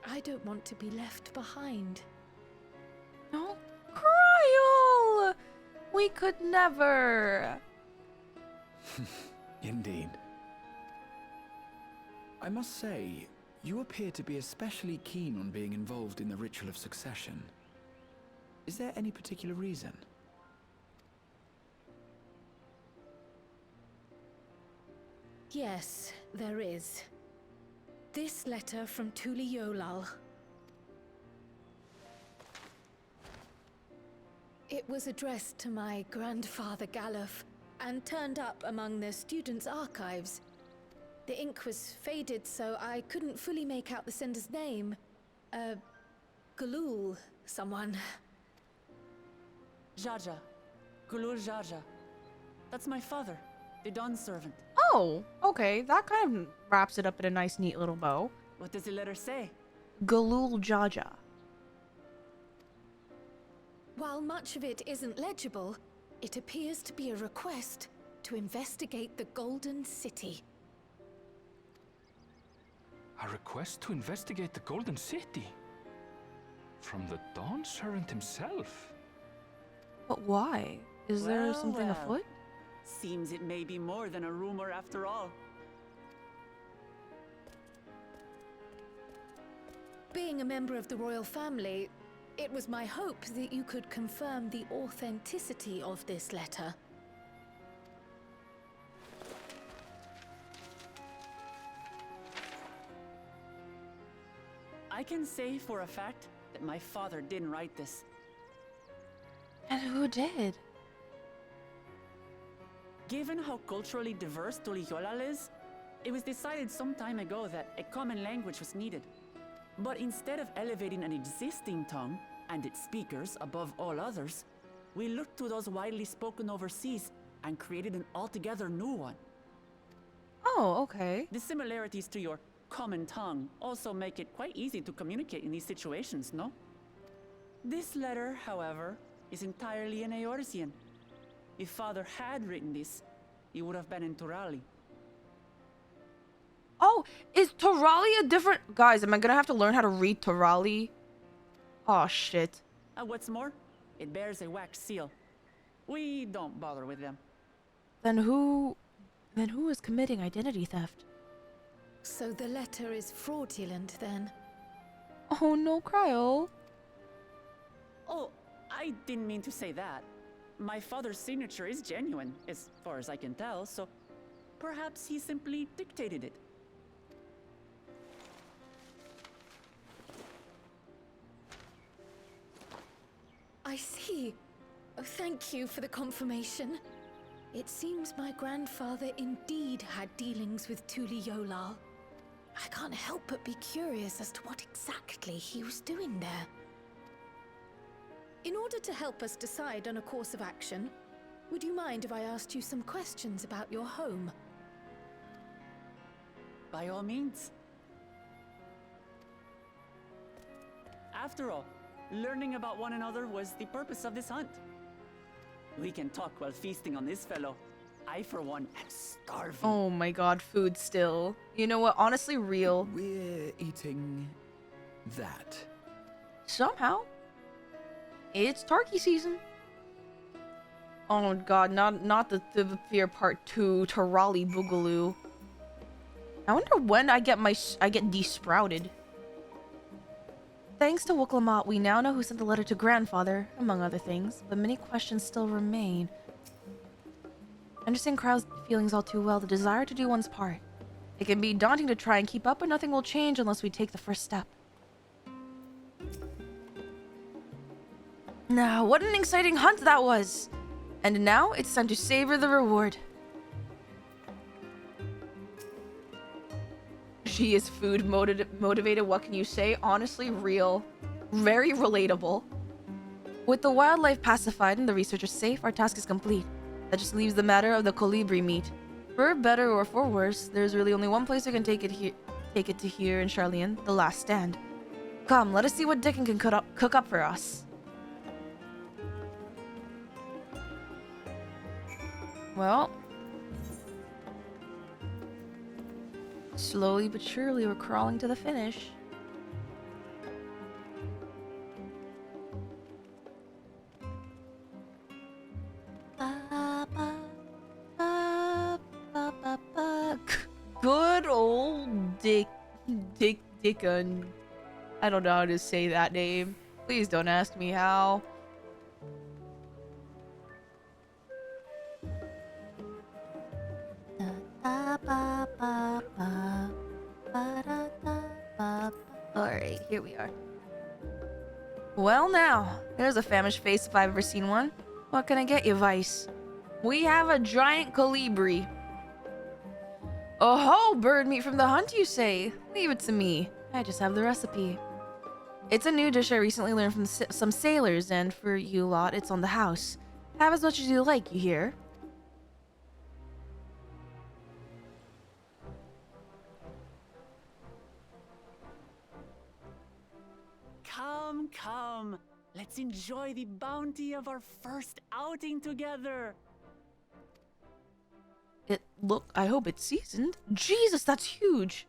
I don't want to be left behind. No, Cryo. We could never. Indeed. I must say, you appear to be especially keen on being involved in the ritual of succession. Is there any particular reason? Yes, there is. This letter from Tuli Yolal. It was addressed to my grandfather Galuf and turned up among the students' archives. The ink was faded, so I couldn't fully make out the sender's name. Galul, someone. Jaja. Gulul Jaja. That's my father, the Dawn servant. Oh, okay. That kind of wraps it up in a nice, neat little bow. What does the letter say? Galul Jaja. While much of it isn't legible, it appears to be a request to investigate the Golden City. A request to investigate the Golden City? From the Dawn Servant himself? But why? Is there Well, something well. afoot? Seems it may be more than a rumor after all. Being a member of the royal family, it was my hope that you could confirm the authenticity of this letter. I can say for a fact that my father didn't write this. And who did? Given how culturally diverse Tuliyollal is, it was decided some time ago that a common language was needed. But instead of elevating an existing tongue and its speakers above all others, we looked to those widely spoken overseas and created an altogether new one. Oh, okay. The similarities to your common tongue also make it quite easy to communicate in these situations, no? This letter, however, is entirely in Eorzean. If Father had written this, he would have been in Turali. Oh, is Turali a different... Guys, am I gonna have to learn how to read Turali? Oh, shit. And what's more, it bears a wax seal. We don't bother with them. Then who is committing identity theft? So the letter is fraudulent then? Oh, no, Cryo. Oh, I didn't mean to say that. My father's signature is genuine, as far as I can tell, so perhaps he simply dictated it. I see. Oh, thank you for the confirmation. It seems my grandfather indeed had dealings with Tuli Yolal. I can't help but be curious as to what exactly he was doing there. In order to help us decide on a course of action, would you mind if I asked you some questions about your home? By all means. After all, learning about one another was the purpose of this hunt. We can talk while feasting on this fellow. I, for one, am starving. Oh my god, food still. You know what? Honestly, real. We're eating that. Somehow. It's turkey season. Oh god, not the Fear Part 2 Tarali Boogaloo. I wonder when I get desprouted. Thanks to Woklamat, we now know who sent the letter to grandfather, among other things, but many questions still remain. I understand Krau's feelings all too well, the desire to do one's part. It can be daunting to try and keep up, but nothing will change unless we take the first step. Now, what an exciting hunt that was! And now, it's time to savor the reward. She is food motivated, what can you say? Honestly, real. Very relatable. With the wildlife pacified and the researchers safe, our task is complete. That just leaves the matter of the colibri meat. For better or for worse, there's really only one place we can take it to here in Charlian, the last stand. Come, let us see what Dickon can cook up for us. Well, slowly but surely we're crawling to the finish. Good old Dickon. I don't know how to say that name. Please don't ask me how. Alright, here we are. Well now, there's a famished face if I've ever seen one. What can I get you, Vice? We have a giant colibri. Oh ho, bird meat from the hunt, you say? Leave it to me. I just have the recipe. It's a new dish I recently learned from some sailors, and for you lot, it's on the house. Have as much as you like, you hear? Come, come. Let's enjoy the bounty of our first outing together. I hope it's seasoned. Jesus, that's huge.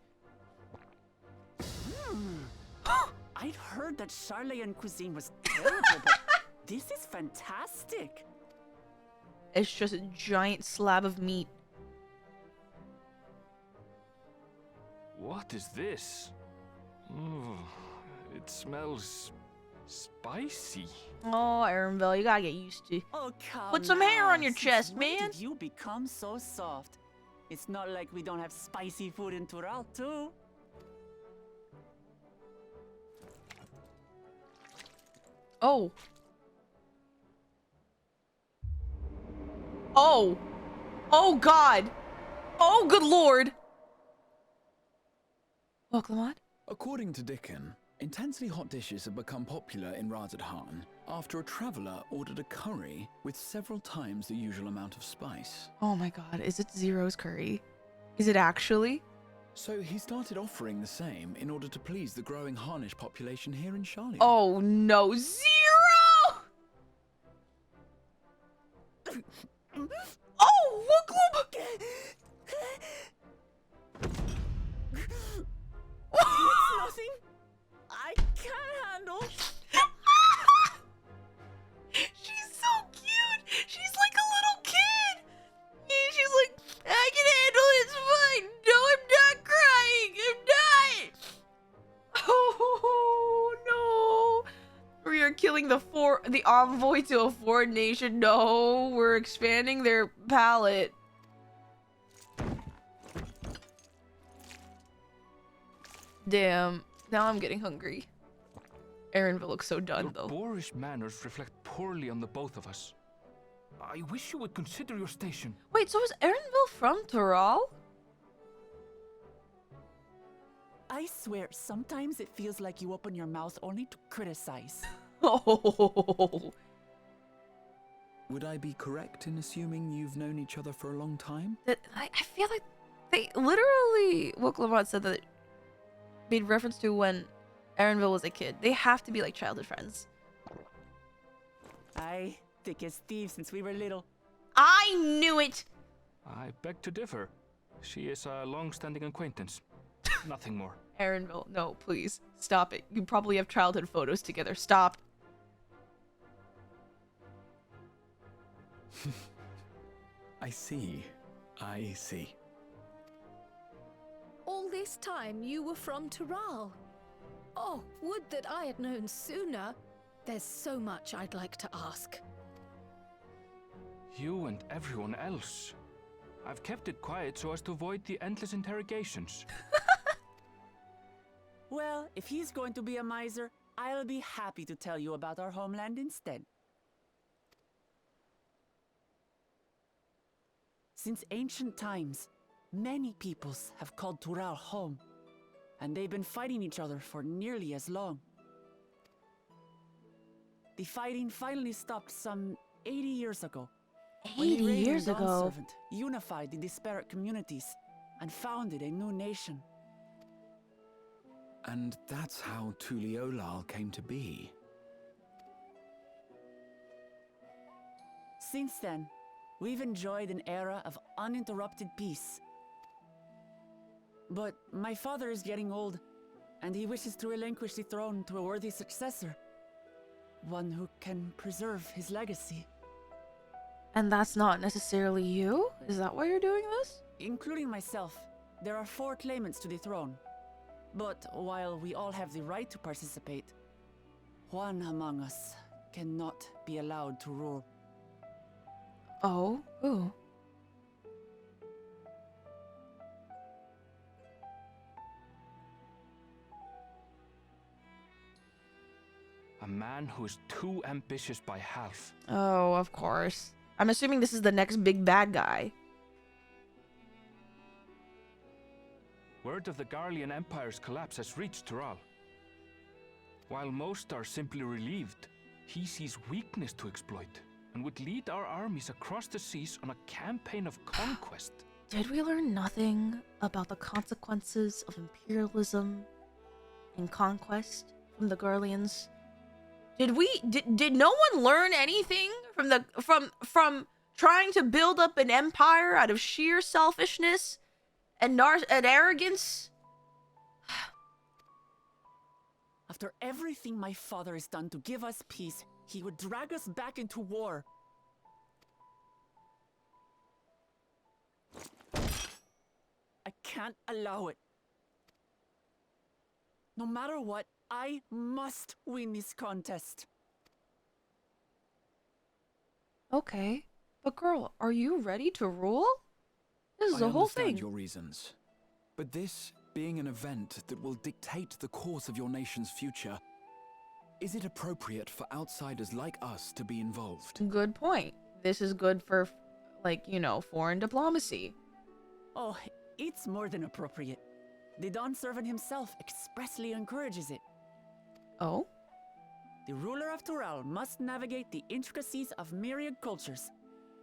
I'd heard that Charlian cuisine was terrible, but this is fantastic. It's just a giant slab of meat. What is this? Oh, it smells spicy. Oh, Aaronville, you gotta get used to. Oh, come Put some hair on your Since chest, when man. Did you become so soft? It's not like we don't have spicy food in Tural, too. Oh. Oh. Oh, God. Oh, good Lord. Woklamat? According to Dickon, intensely hot dishes have become popular in Razadhan after a traveler ordered a curry with several times the usual amount of spice. Oh my God, is it Zero's curry? Is it actually? So he started offering the same in order to please the growing Harnish population here in Charlian. Oh no, Zero! Oh, Woklamat! It's nothing I can't handle. She's so cute. She's like a little kid. And she's like, I can handle it. It's fine. No, I'm not crying. I'm not. Oh no. We are killing the envoy to a foreign nation. No, we're expanding their palate. Damn. Now I'm getting hungry. Aaronville looks so done, Your though. boorish manners reflect poorly on the both of us. I wish you would consider your station. Wait, so is Aaronville from Tural? I swear, sometimes it feels like you open your mouth only to criticize. Oh. Would I be correct in assuming you've known each other for a long time? I feel like they literally, what Clavant said that made reference to when Erenville was a kid. They have to be like childhood friends. Aye, thick as thieves since we were little. I knew it! I beg to differ. She is a long-standing acquaintance. Nothing more. Erenville, no, please. Stop it. You probably have childhood photos together. Stop. I see. I see. All this time you were from Tural. Oh, would that I had known sooner. There's so much I'd like to ask. You and everyone else. I've kept it quiet so as to avoid the endless interrogations. Well, if he's going to be a miser, I'll be happy to tell you about our homeland instead. Since ancient times, many peoples have called Tural home, and they've been fighting each other for nearly as long. The fighting finally stopped some 80 years ago. 80 years ago? Servant unified the disparate communities and founded a new nation. And that's how Tuliolal came to be. Since then, we've enjoyed an era of uninterrupted peace. But my father is getting old, and he wishes to relinquish the throne to a worthy successor. One who can preserve his legacy. And that's not necessarily you? Is that why you're doing this? Including myself, there are 4 claimants to the throne. But while we all have the right to participate, one among us cannot be allowed to rule. Oh? Who? A man who is too ambitious by half. Oh, of course. I'm assuming this is the next big bad guy. Word of the Garlean Empire's collapse has reached Tural. While most are simply relieved, he sees weakness to exploit and would lead our armies across the seas on a campaign of conquest. Did we learn nothing about the consequences of imperialism and conquest from the Garleans? Did no one learn anything from trying to build up an empire out of sheer selfishness and arrogance? After everything my father has done to give us peace, he would drag us back into war. I can't allow it. No matter what, I must win this contest. Okay, but girl, are you ready to rule? This is I a whole understand thing. your reasons. But this being an event that will dictate the course of your nation's future, is it appropriate for outsiders like us to be involved? Good point. This is good for, like, you know, foreign diplomacy. Oh, it's more than appropriate. The Dawn Servant himself expressly encourages it. Oh? The ruler of Tural must navigate the intricacies of myriad cultures,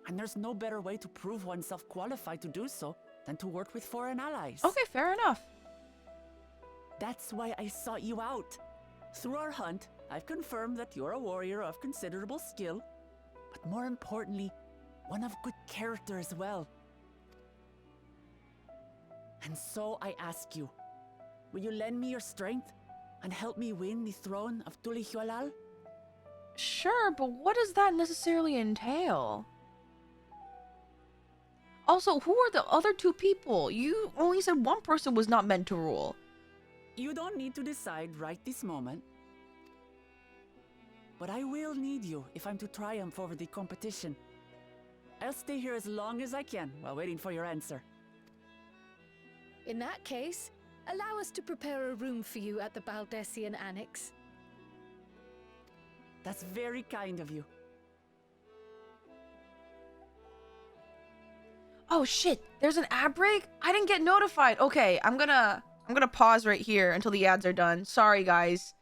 and there's no better way to prove oneself qualified to do so than to work with foreign allies. Okay, fair enough. That's why I sought you out. Through our hunt, I've confirmed that you're a warrior of considerable skill, but more importantly, one of good character as well. And so I ask you, will you lend me your strength and help me win the throne of Tulihualal? Sure, but what does that necessarily entail? Also, who are the other 2 people? You only said one person was not meant to rule. You don't need to decide right this moment. But I will need you if I'm to triumph over the competition. I'll stay here as long as I can while waiting for your answer. In that case, allow us to prepare a room for you at the Baldessian Annex. That's very kind of you. Oh shit, there's an ad break? I didn't get notified. Okay, I'm gonna pause right here until the ads are done. Sorry guys.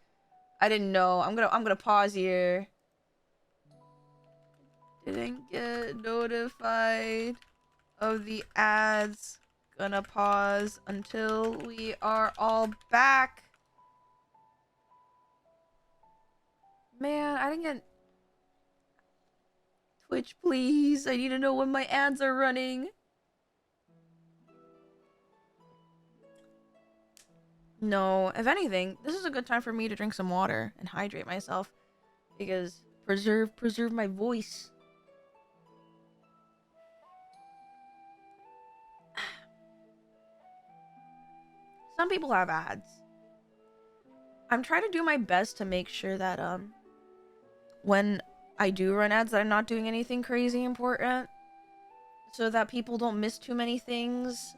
I didn't know. I'm gonna pause here. Didn't get notified of the ads. Gonna pause until we are all back. Man, I didn't get Twitch, please. I need to know when my ads are running. No, if anything, this is a good time for me to drink some water and hydrate myself because preserve my voice. Some people have ads. I'm trying to do my best to make sure that when I do run ads that I'm not doing anything crazy important so that people don't miss too many things.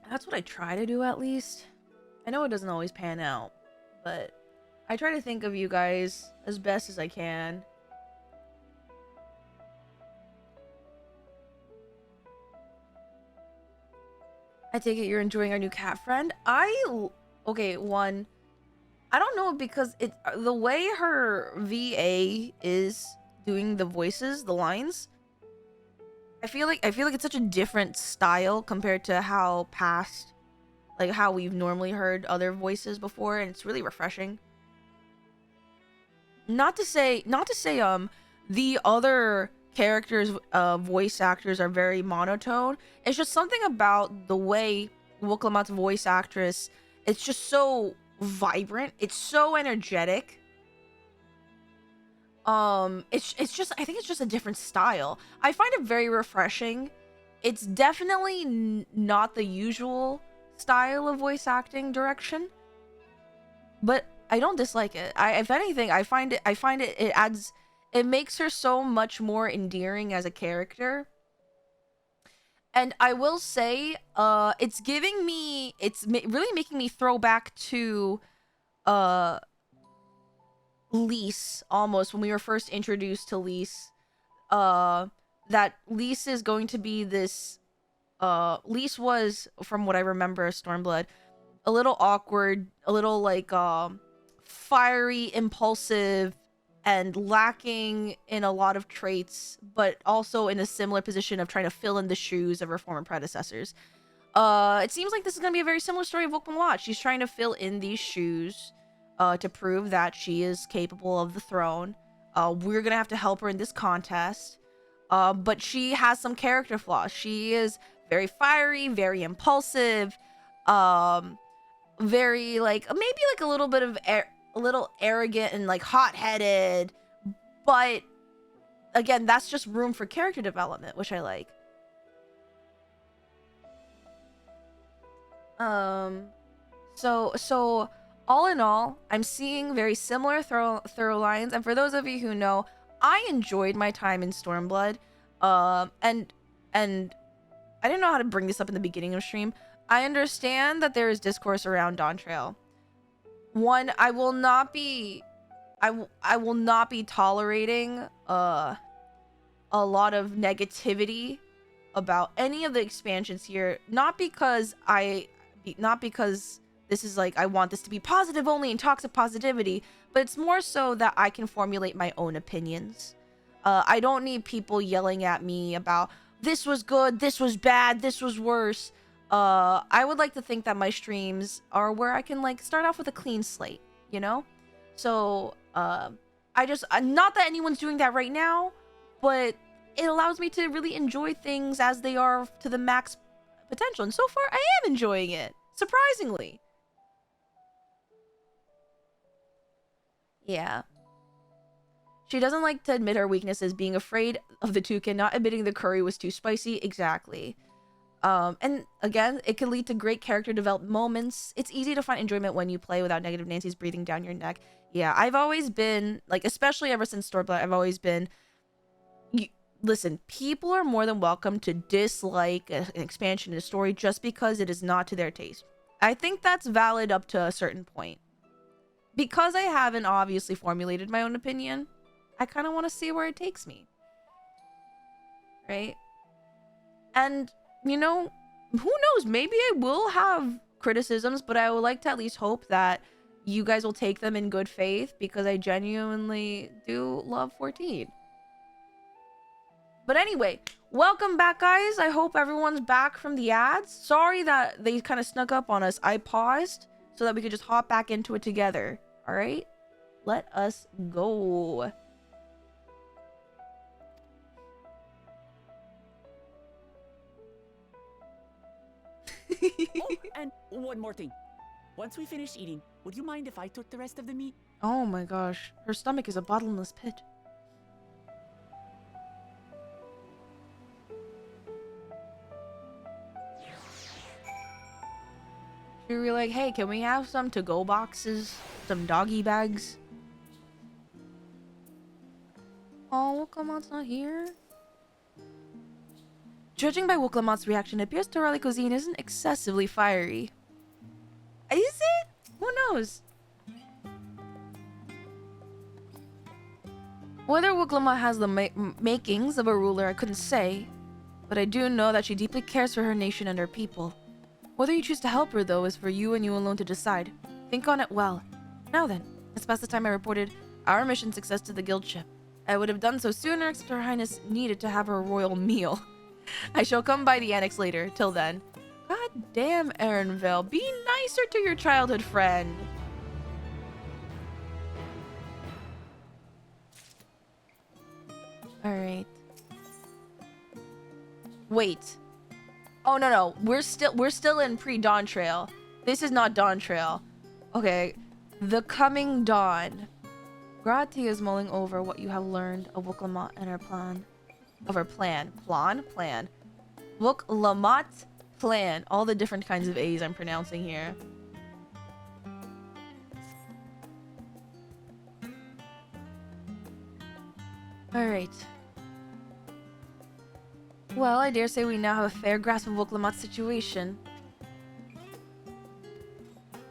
That's what I try to do, at least. I know it doesn't always pan out, but I try to think of you guys as best as I can. I take it you're enjoying our new cat friend. Okay, one, I don't know, because it the way her VA is doing the voices, the lines. I feel like it's such a different style compared to how how we've normally heard other voices before, and it's really refreshing. Not to say the other characters voice actors are very monotone. It's just something about the way Woklamat's voice actress, it's just so vibrant, it's so energetic. It's just, I think it's just a different style. I find it very refreshing. It's definitely not the usual style of voice acting direction, but I don't dislike it. If anything, I find it makes her so much more endearing as a character. And I will say, it's really making me throw back to Lise, almost, when we were first introduced to Lise. That Lise is going to be this Lise was, from what I remember, Stormblood, a little awkward, a little like fiery, impulsive, and lacking in a lot of traits, but also in a similar position of trying to fill in the shoes of her former predecessors. It seems like this is going to be a very similar story of Woklamat. She's trying to fill in these shoes to prove that she is capable of the throne. We're going to have to help her in this contest. But she has some character flaws. She is very fiery, very impulsive, very like maybe like a little bit of a little arrogant and like hot-headed, but again, that's just room for character development, which I like. So all in all, I'm seeing very similar through lines, and for those of you who know, I enjoyed my time in Stormblood. And I didn't know how to bring this up in the beginning of stream. I understand that there is discourse around Dawntrail. One, I will not be tolerating a lot of negativity about any of the expansions here. Not because this is like I want this to be positive only and toxic positivity, but it's more so that I can formulate my own opinions. I don't need people yelling at me about this was good, this was bad, this was worse. I would like to think that my streams are where I can like start off with a clean slate, you know? So, I just, not that anyone's doing that right now, but it allows me to really enjoy things as they are to the max potential. And so far, I am enjoying it, surprisingly. Yeah. She doesn't like to admit her weaknesses, being afraid of the toucan, not admitting the curry was too spicy. Exactly. And again, it can lead to great character development moments. It's easy to find enjoyment when you play without negative Nancy's breathing down your neck. Yeah, I've always been, like, especially ever since Stormblood, I've always been... Listen, people are more than welcome to dislike an expansion in a story just because it is not to their taste. I think that's valid up to a certain point. Because I haven't obviously formulated my own opinion, I kind of want to see where it takes me. Right? And... you know, who knows? Maybe I will have criticisms, but I would like to at least hope that you guys will take them in good faith, because I genuinely do love 14. But anyway, welcome back, guys. I hope everyone's back from the ads. Sorry that they kind of snuck up on us. I paused so that we could just hop back into it together. All right? Let us go. Oh, and one more thing. Once we finish eating, would you mind if I took the rest of the meat? Oh my gosh. Her stomach is a bottomless pit. We were like, hey, can we have some to-go boxes? Some doggy bags? Oh, Woklamat's not here? Judging by Woklamat's reaction, it appears Torali cuisine isn't excessively fiery. Is it? Who knows? Whether Woklamat has the makings of a ruler, I couldn't say. But I do know that she deeply cares for her nation and her people. Whether you choose to help her, though, is for you and you alone to decide. Think on it well. Now then, it's past the time I reported our mission success to the guild ship. I would have done so sooner, except Her Highness needed to have her royal meal. I shall come by the annex later. Till then. God damn, Erenvale. Be nicer to your childhood friend. Alright. Wait. Oh, no. We're still in pre-Dawn Trail. This is not Dawn Trail. Okay. The Coming Dawn. Grati is mulling over what you have learned of Woklamat and her plan. Of her plan. Plan. Woklamat plan. All the different kinds of A's I'm pronouncing here. Alright. Well, I dare say we now have a fair grasp of Woklamat's situation.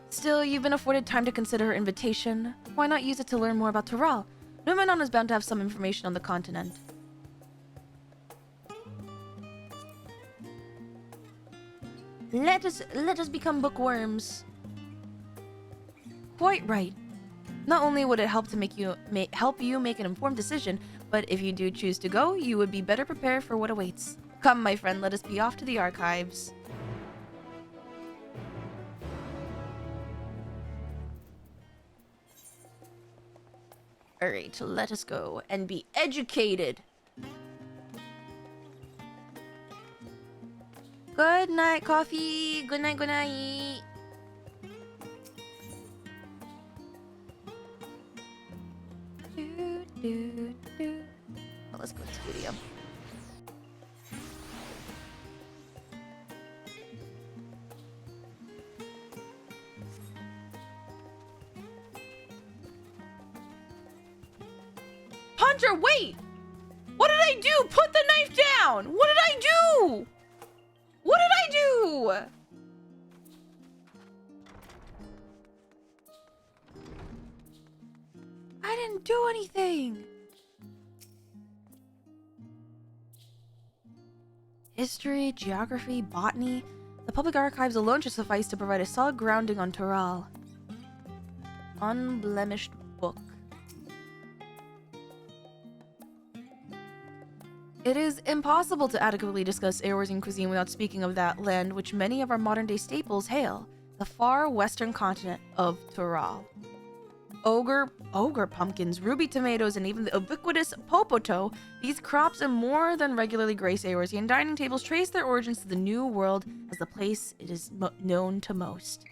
Still, you've been afforded time to consider her invitation. Why not use it to learn more about Tural? Numenon is bound to have some information on the continent. Let us become bookworms. Quite right. Not only would it help to help you make an informed decision, but if you do choose to go, you would be better prepared for what awaits. Come, my friend, let us be off to the archives. Alright, let us go and be educated. Good night, coffee. Good night, good night. Well, let's go to the studio. Hunter, wait! What did I do? Put the knife down! What did I do? What did I do? I didn't do anything. History, geography, botany. The public archives alone should suffice to provide a solid grounding on Tural. Unblemished book. It is impossible to adequately discuss Eorzean cuisine without speaking of that land which many of our modern-day staples hail, the far western continent of Tural. Ogre pumpkins, ruby tomatoes, and even the ubiquitous popoto, these crops and more than regularly grace Eorzean dining tables trace their origins to the New World as the place it is known to most.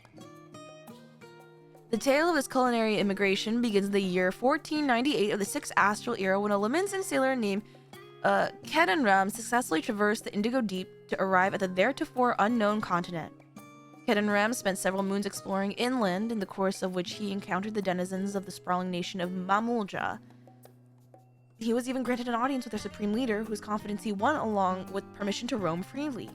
The tale of this culinary immigration begins in the year 1498 of the 6th Astral Era when a Laminsan sailor named Kedenram successfully traversed the Indigo Deep to arrive at the theretofore unknown continent. Kedenram spent several moons exploring inland, in the course of which he encountered the denizens of the sprawling nation of Mamulja. He was even granted an audience with their supreme leader, whose confidence he won along with permission to roam freely.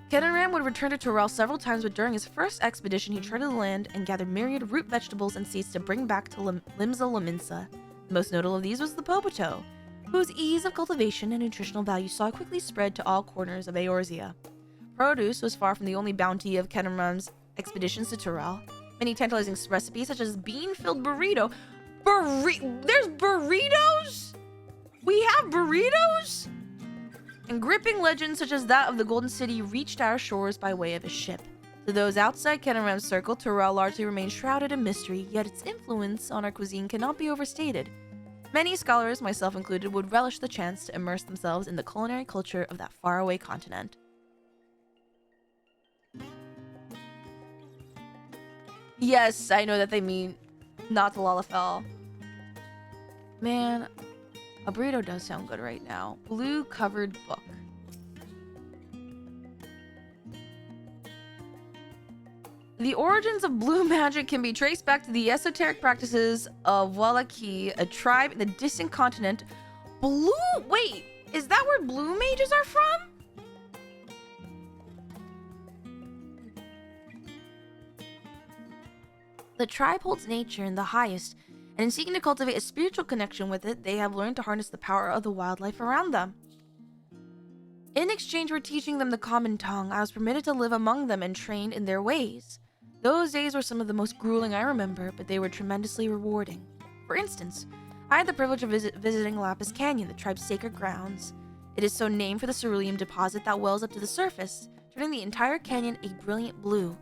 Kedenram would return to Tural several times, but during his first expedition he treaded the land and gathered myriad root vegetables and seeds to bring back to Limsa Lominsa. The most notable of these was the popoto, whose ease of cultivation and nutritional value saw quickly spread to all corners of Eorzea. Produce was far from the only bounty of Kenram's expeditions to Tyrell. Many tantalizing recipes, such as bean-filled burrito. There's burritos? We have burritos? And gripping legends such as that of the Golden City reached our shores by way of a ship. To those outside Kenram's circle, Tyrell largely remains shrouded in mystery, yet its influence on our cuisine cannot be overstated. Many scholars, myself included, would relish the chance to immerse themselves in the culinary culture of that faraway continent. Yes, I know that they mean not to Lalafell. Man, a burrito does sound good right now. Blue covered book. The origins of blue magic can be traced back to the esoteric practices of Wallaki, a tribe in the distant continent. Wait, is that where blue mages are from? The tribe holds nature in the highest, and in seeking to cultivate a spiritual connection with it, they have learned to harness the power of the wildlife around them. In exchange for teaching them the common tongue, I was permitted to live among them and trained in their ways. Those days were some of the most grueling I remember, but they were tremendously rewarding. For instance, I had the privilege of visiting Lapis Canyon, the tribe's sacred grounds. It is so named for the cerulean deposit that wells up to the surface, turning the entire canyon a brilliant blue.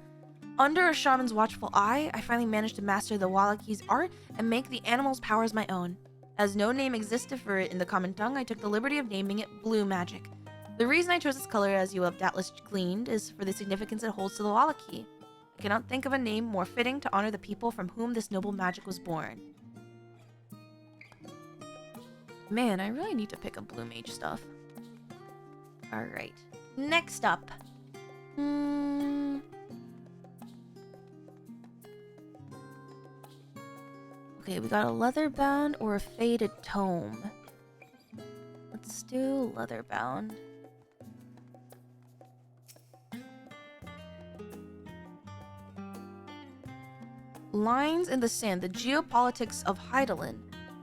Under a shaman's watchful eye, I finally managed to master the Wallaki's art and make the animal's powers my own. As no name existed for it in the common tongue, I took the liberty of naming it Blue Magic. The reason I chose this color, as you have doubtless gleaned, is for the significance it holds to the Wallaki. I cannot think of a name more fitting to honor the people from whom this noble magic was born. Man, I really need to pick up Blue Mage stuff. Alright. Next up. Okay, we got a leather-bound or a faded tome. Let's do leather-bound. Lines in the Sand, the Geopolitics of Hydaelyn.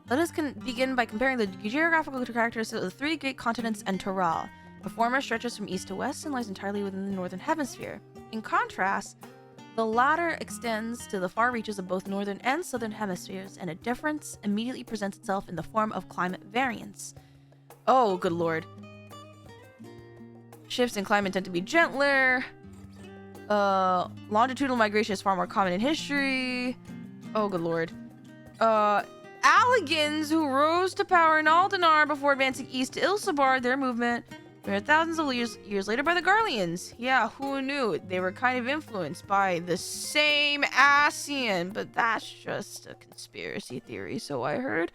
Let us begin by comparing the geographical characteristics of the three great continents and Tyrell. The former stretches from east to west and lies entirely within the northern hemisphere. In contrast, the latter extends to the far reaches of both northern and southern hemispheres, and a difference immediately presents itself in the form of climate variance. Oh, good lord. Shifts in climate tend to be gentler. Longitudinal migration is far more common in history. Oh, good lord. Alligans, who rose to power in Aldenar before advancing east to Ilsabar, their movement thousands of years later by the Garleans. Yeah, who knew? They were kind of influenced by the same Ascian, but that's just a conspiracy theory, so I heard.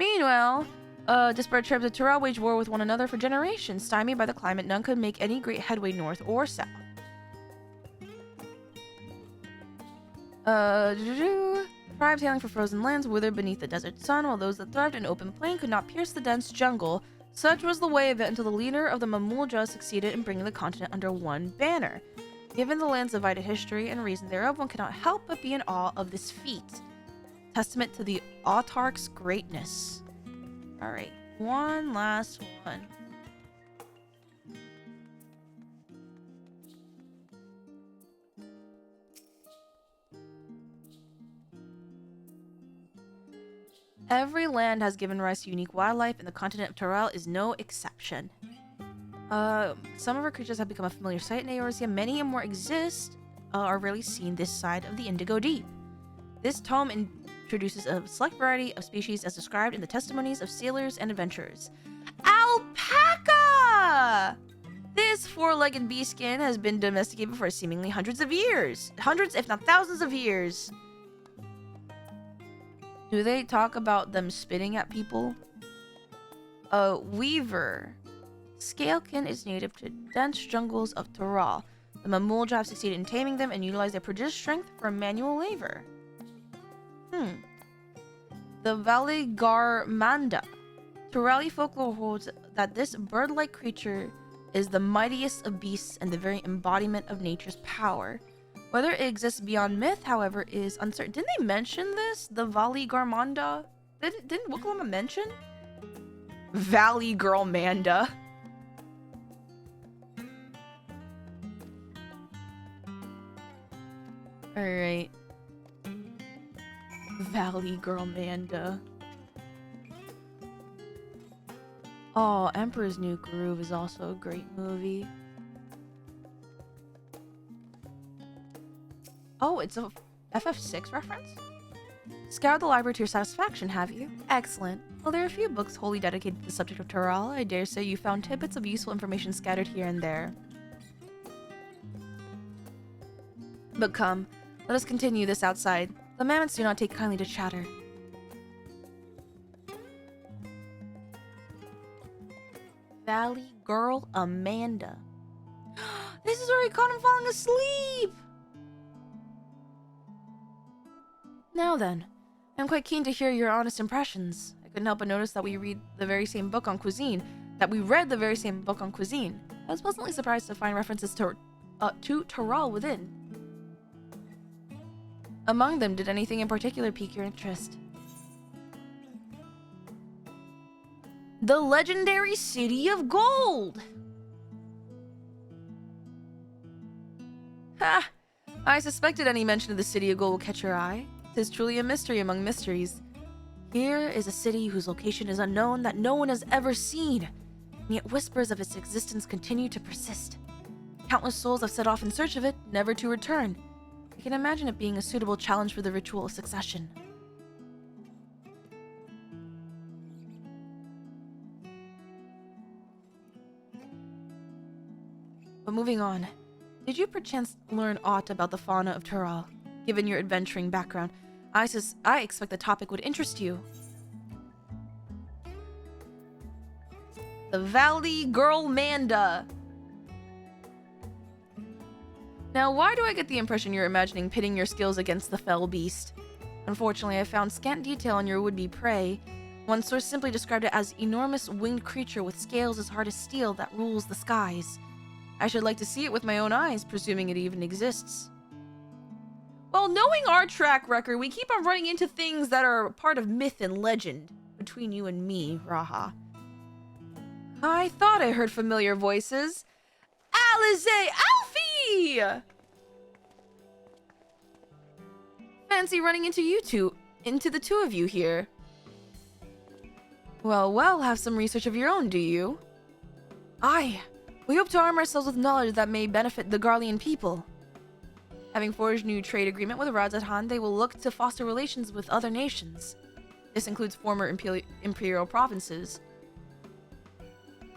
Meanwhile, disparate tribes of Tyrell waged war with one another for generations. Stymied by the climate, none could make any great headway north or south. Tribes hailing from frozen lands withered beneath the desert sun, while those that thrived in open plain could not pierce the dense jungle. Such was the way of it until the leader of the Mamulja succeeded in bringing the continent under one banner. Given the land's divided history and reason thereof, one cannot help but be in awe of this feat. Testament to the autarch's greatness. Alright, one last one. Every land has given rise to unique wildlife, and the continent of Tyrell is no exception. Some of our creatures have become a familiar sight in Eorzea. Many and more exist, are rarely seen this side of the Indigo Deep. This tome introduces a select variety of species as described in the testimonies of sailors and adventurers. Alpaca! This four-legged bee skin has been domesticated for seemingly hundreds of years. Hundreds, if not thousands of years. Do they talk about them spitting at people? Weaver. Scalekin is native to dense jungles of Tyrell. The Mamulja have succeeded in taming them and utilize their prodigious strength for manual labor. The Valigarmanda. Tyrelli folklore holds that this bird-like creature is the mightiest of beasts and the very embodiment of nature's power. Whether it exists beyond myth, however, is uncertain. Didn't they mention this? The Valigarmanda? Didn't Wooklama mention? Valley Girl Manda. Alright. Valley Girl Manda. Oh, Emperor's New Groove is also a great movie. Oh, it's a ffxiv reference? Scoured the library to your satisfaction, have you? Excellent. Well, there are a few books wholly dedicated to the subject of Tural. I dare say you found tidbits of useful information scattered here and there. But come, let us continue this outside. The mammoths do not take kindly to chatter. Valley Girl Amanda. This is where we caught him falling asleep! Now then, I'm quite keen to hear your honest impressions. I couldn't help but notice that we read the very same book on cuisine. I was pleasantly surprised to find references to Tural within. Among them, did anything in particular pique your interest? The legendary City of Gold! Ha! I suspected any mention of the City of Gold will catch your eye. 'Tis truly a mystery among mysteries. Here is a city whose location is unknown, that no one has ever seen, and yet whispers of its existence continue to persist. Countless souls have set off in search of it, never to return. I can imagine it being a suitable challenge for the ritual of succession. But moving on, did you perchance learn aught about the fauna of Tural? Given your adventuring background, I expect the topic would interest you. The Valley Girl Manda. Now, why do I get the impression you're imagining pitting your skills against the fell beast? Unfortunately, I found scant detail on your would-be prey. One source simply described it as enormous winged creature with scales as hard as steel that rules the skies. I should like to see it with my own eyes, presuming it even exists. Well, knowing our track record, we keep on running into things that are part of myth and legend. Between you and me, Raha. I thought I heard familiar voices. Alize! Alfie! Fancy running into the two of you here. Well, have some research of your own, do you? Aye. We hope to arm ourselves with knowledge that may benefit the Garlean people. Having forged a new trade agreement with Radzatan, they will look to foster relations with other nations. This includes former imperial provinces.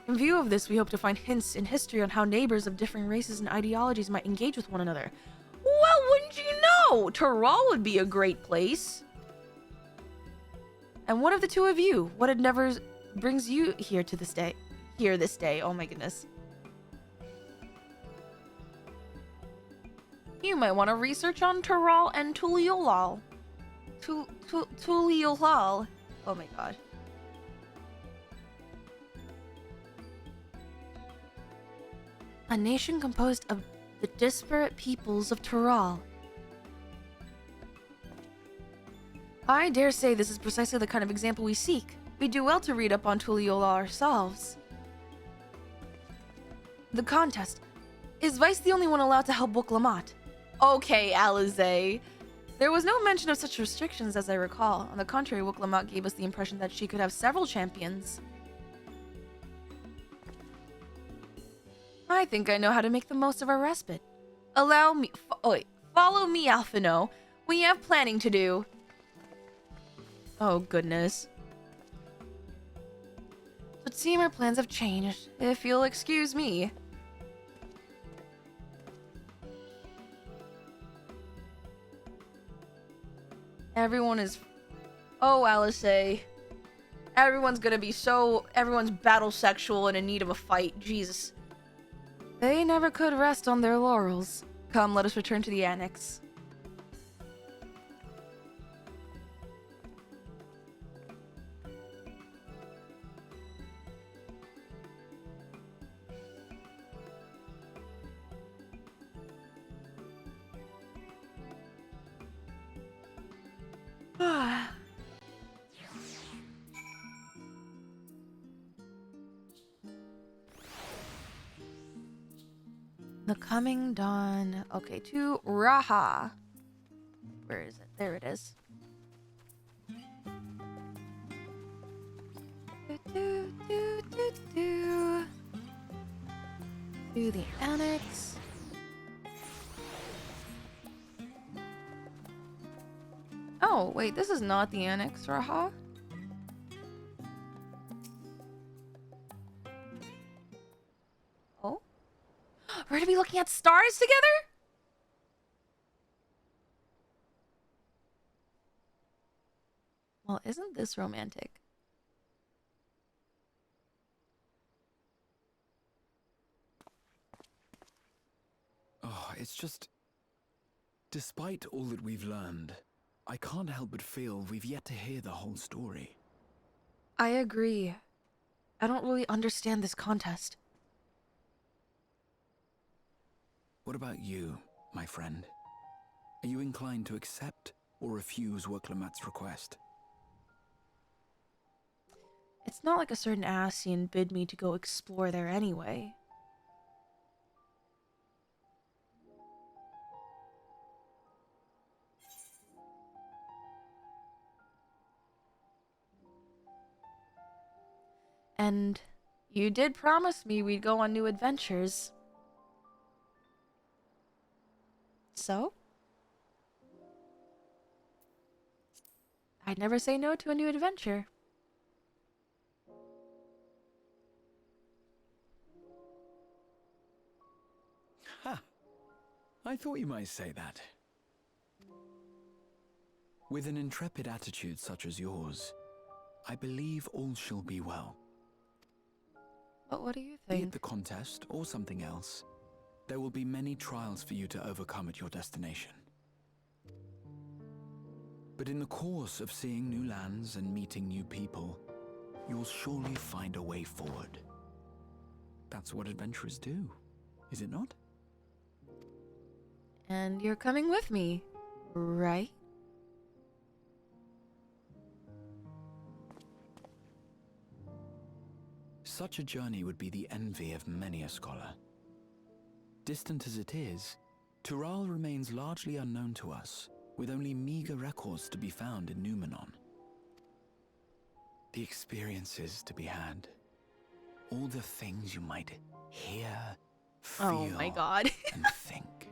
In view of this, we hope to find hints in history on how neighbors of differing races and ideologies might engage with one another. Well, wouldn't you know? Tural would be a great place. And what of the two of you? What endeavors brings you here to this day? Oh my goodness. You might want to research on Tural and Tuliolal. Tuliolal. Oh my god. A nation composed of the disparate peoples of Tural. I dare say this is precisely the kind of example we seek. We do well to read up on Tuliolal ourselves. The contest. Is Vice the only one allowed to help book Lamat? Okay, Alize. There was no mention of such restrictions as I recall. On the contrary, Wuk-Lamat gave us the impression that she could have several champions. I think I know how to make the most of our respite. Allow me- follow me, Alphino. We have planning to do. Oh, goodness. But seem our plans have changed, if you'll excuse me. Everyone is... Oh, Alice. Everyone's battle sexual and in need of a fight. Jesus. They never could rest on their laurels. Come, let us return to the annex. The coming dawn. Okay, to Raha. Where is it? There it is. To the annex. Oh, wait, this is not the annex, Raha. Oh? We're gonna be looking at stars together? Well, isn't this romantic? Oh, it's just... Despite all that we've learned, I can't help but feel we've yet to hear the whole story. I agree. I don't really understand this contest. What about you, my friend? Are you inclined to accept or refuse Worklamat's request? It's not like a certain Ascian bid me to go explore there anyway. And you did promise me we'd go on new adventures. So? I'd never say no to a new adventure. Ha! I thought you might say that. With an intrepid attitude such as yours, I believe all shall be well. But what do you Be it think? the contest or something else, there will be many trials for you to overcome at your destination. But in the course of seeing new lands and meeting new people, you'll surely find a way forward. That's what adventurers do, is it not? And you're coming with me, right? Such a journey would be the envy of many a scholar. Distant as it is, Tural remains largely unknown to us, with only meager records to be found in Numenon. The experiences to be had, all the things you might hear, feel, Oh my god. and think.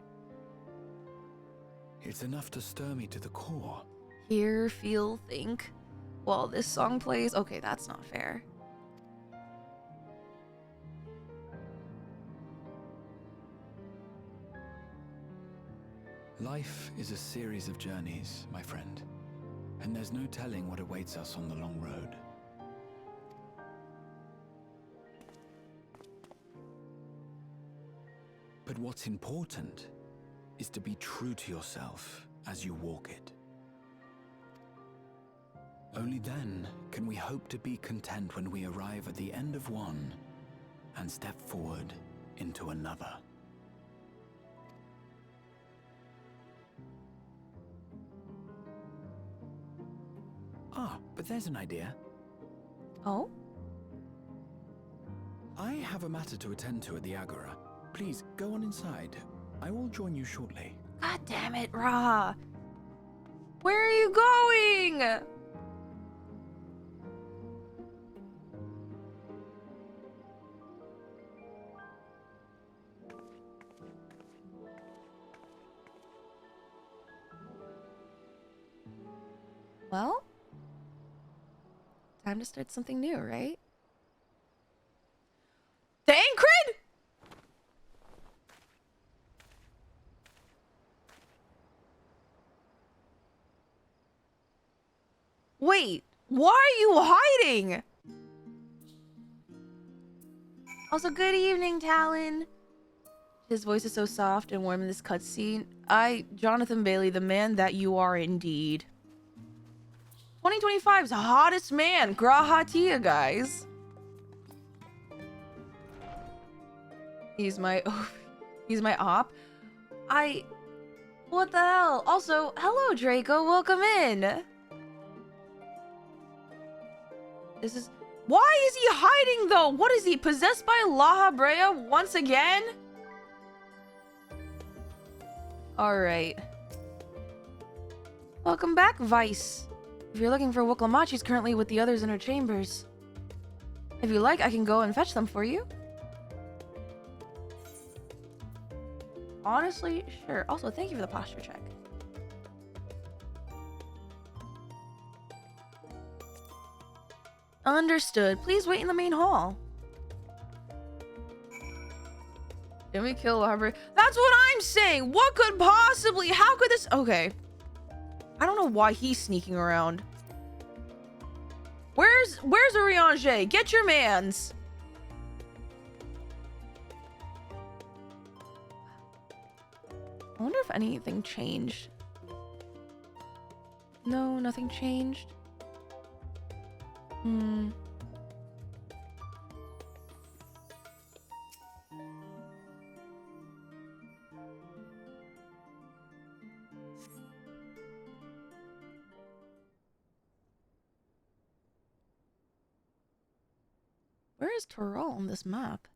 It's enough to stir me to the core. Hear, feel, think. While this song plays. Okay, that's not fair. Life is a series of journeys, my friend, and there's no telling what awaits us on the long road. But what's important is to be true to yourself as you walk it. Only then can we hope to be content when we arrive at the end of one and step forward into another. Ah, but there's an idea. Oh? I have a matter to attend to at the Agora. Please, go on inside. I will join you shortly. God damn it, Ra. Where are you going? Well, time to start something new, right? Thancred? Wait, why are you hiding? Also, good evening, Talon. His voice is so soft and warm in this cutscene. Jonathan Bailey, the man that you are indeed. 2025's hottest man, Grahatia, guys. He's my op. What the hell? Also, hello, Draco. Welcome in. Why is he hiding, though? What is he, possessed by La Habrea once again? Alright. Welcome back, Vice. If you're looking for Wuklamachi, she's currently with the others in her chambers. If you like, I can go and fetch them for you. Honestly, sure. Also, thank you for the posture check. Understood. Please wait in the main hall. Did we kill Harper? That's what I'm saying! What could possibly... How could this... Okay. I don't know why he's sneaking around. Where's Urianger? Get your mans! I wonder if anything changed. No, nothing changed. Where is Tyrell on this map?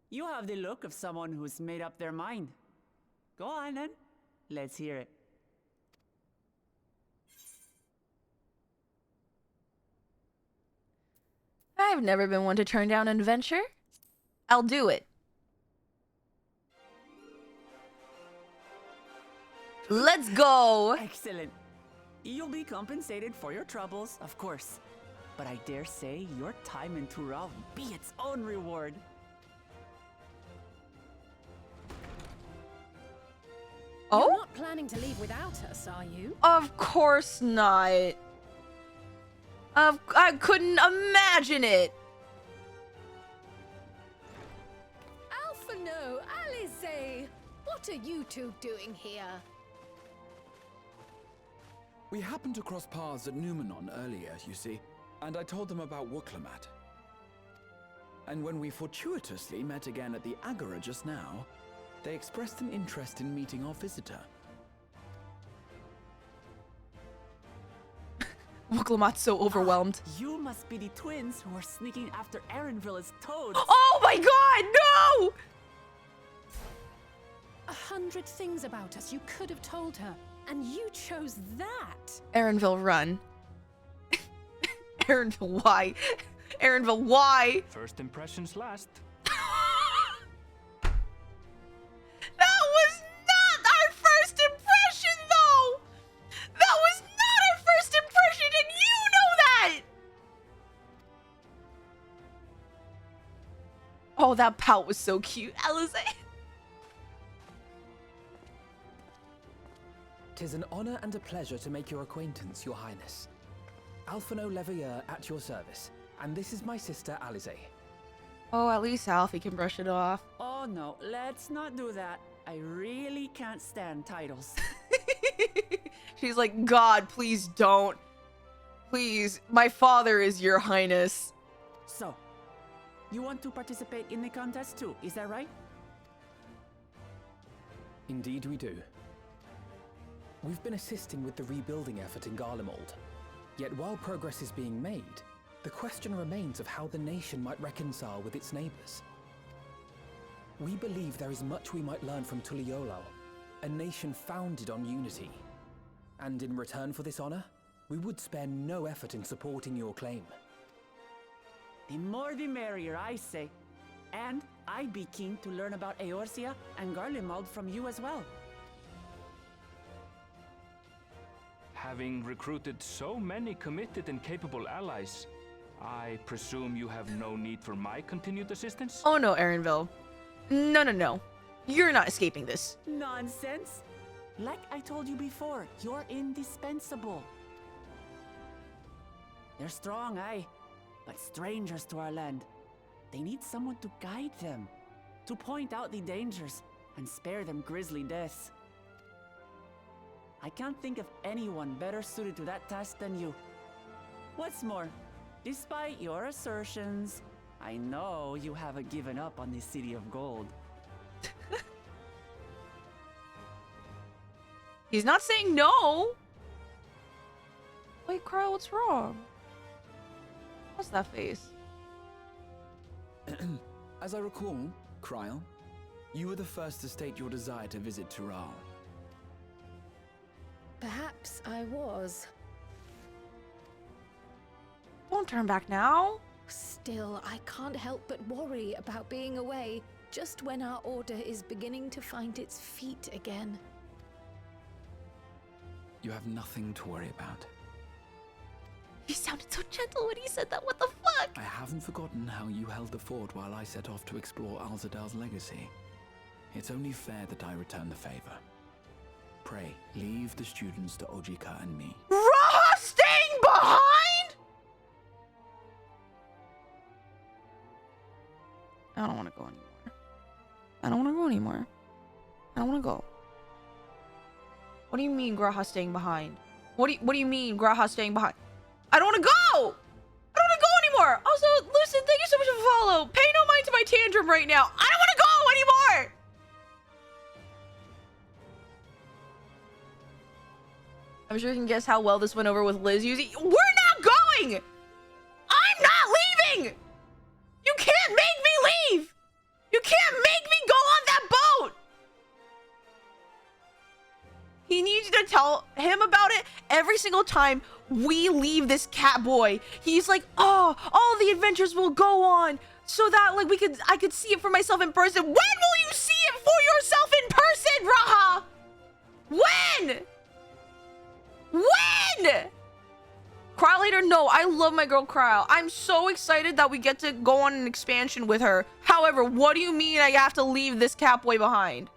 You have the look of someone who's made up their mind. Go on then. Let's hear it. I've never been one to turn down an adventure. I'll do it. Let's go! Excellent. You'll be compensated for your troubles, of course. But I dare say your time in Tural will be its own reward. Oh? You're not planning to leave without us, are you? Of course not. I couldn't imagine it. Alphino, Alize, what are you two doing here? We happened to cross paths at Numenon earlier, you see, and I told them about Wuklamat. And when we fortuitously met again at the Agora just now, they expressed an interest in meeting our visitor. Wuklamat's so overwhelmed. You must be the twins who are sneaking after Erenville as toads. Oh my god, no! 100 things about us you could have told her, and you chose that. Erenville, run. Erenville, why? Erenville, why? First impressions last. That was not our first impression, though! That was not our first impression, and you know that! Oh, that pout was so cute, Alize. 'Tis an honor and a pleasure to make your acquaintance, Your Highness. Alphino Leveilleur at your service, and this is my sister Alize. Oh, at least Alfie can brush it off. Oh no, let's not do that. I really can't stand titles. She's like, God, please don't. Please, my father is Your Highness. So, you want to participate in the contest too, is that right? Indeed we do. We've been assisting with the rebuilding effort in Garlemald. Yet while progress is being made, the question remains of how the nation might reconcile with its neighbors. We believe there is much we might learn from Tuliolal, a nation founded on unity. And in return for this honor, we would spare no effort in supporting your claim. The more the merrier, I say. And I'd be keen to learn about Eorzea and Garlemald from you as well. Having recruited so many committed and capable allies, I presume you have no need for my continued assistance? Oh no, Erenville. No. You're not escaping this. Nonsense! Like I told you before, you're indispensable. They're strong, aye, but strangers to our land. They need someone to guide them, to point out the dangers and spare them grisly deaths. I can't think of anyone better suited to that task than you. What's more, despite your assertions, I know you haven't given up on the City of Gold. He's not saying no. Wait, Kyle, what's wrong? What's that face? As I recall, Kryle, you were the first to state your desire to visit Tural. Perhaps I was. Don't turn back now. Still, I can't help but worry about being away just when our order is beginning to find its feet again. You have nothing to worry about. He sounded so gentle when he said that. What the fuck? I haven't forgotten how you held the fort while I set off to explore Alzadal's legacy. It's only fair that I return the favor. Pray, leave the students to Ojika and me. Raha staying behind? I don't want to go anymore. I don't want to go anymore. I don't want to go. What do you mean Graha staying behind? What do you mean Graha staying behind? I don't want to go! I don't want to go anymore! Also, listen, thank you so much for the follow. Pay no mind to my tantrum right now. I don't want to go anymore! I'm sure you can guess how well this went over with Liz using. We're not going! I'm not leaving! You can't make me leave! You can't make me go on that boat! He needs you to tell him about it every single time we leave this cat boy. He's like, oh, all the adventures will go on so that like I could see it for myself in person. When will you see it for yourself in person, Raha? When? When? Kryle later? No, I love my girl Kryle. I'm so excited that we get to go on an expansion with her. However, what do you mean I have to leave this catboy behind?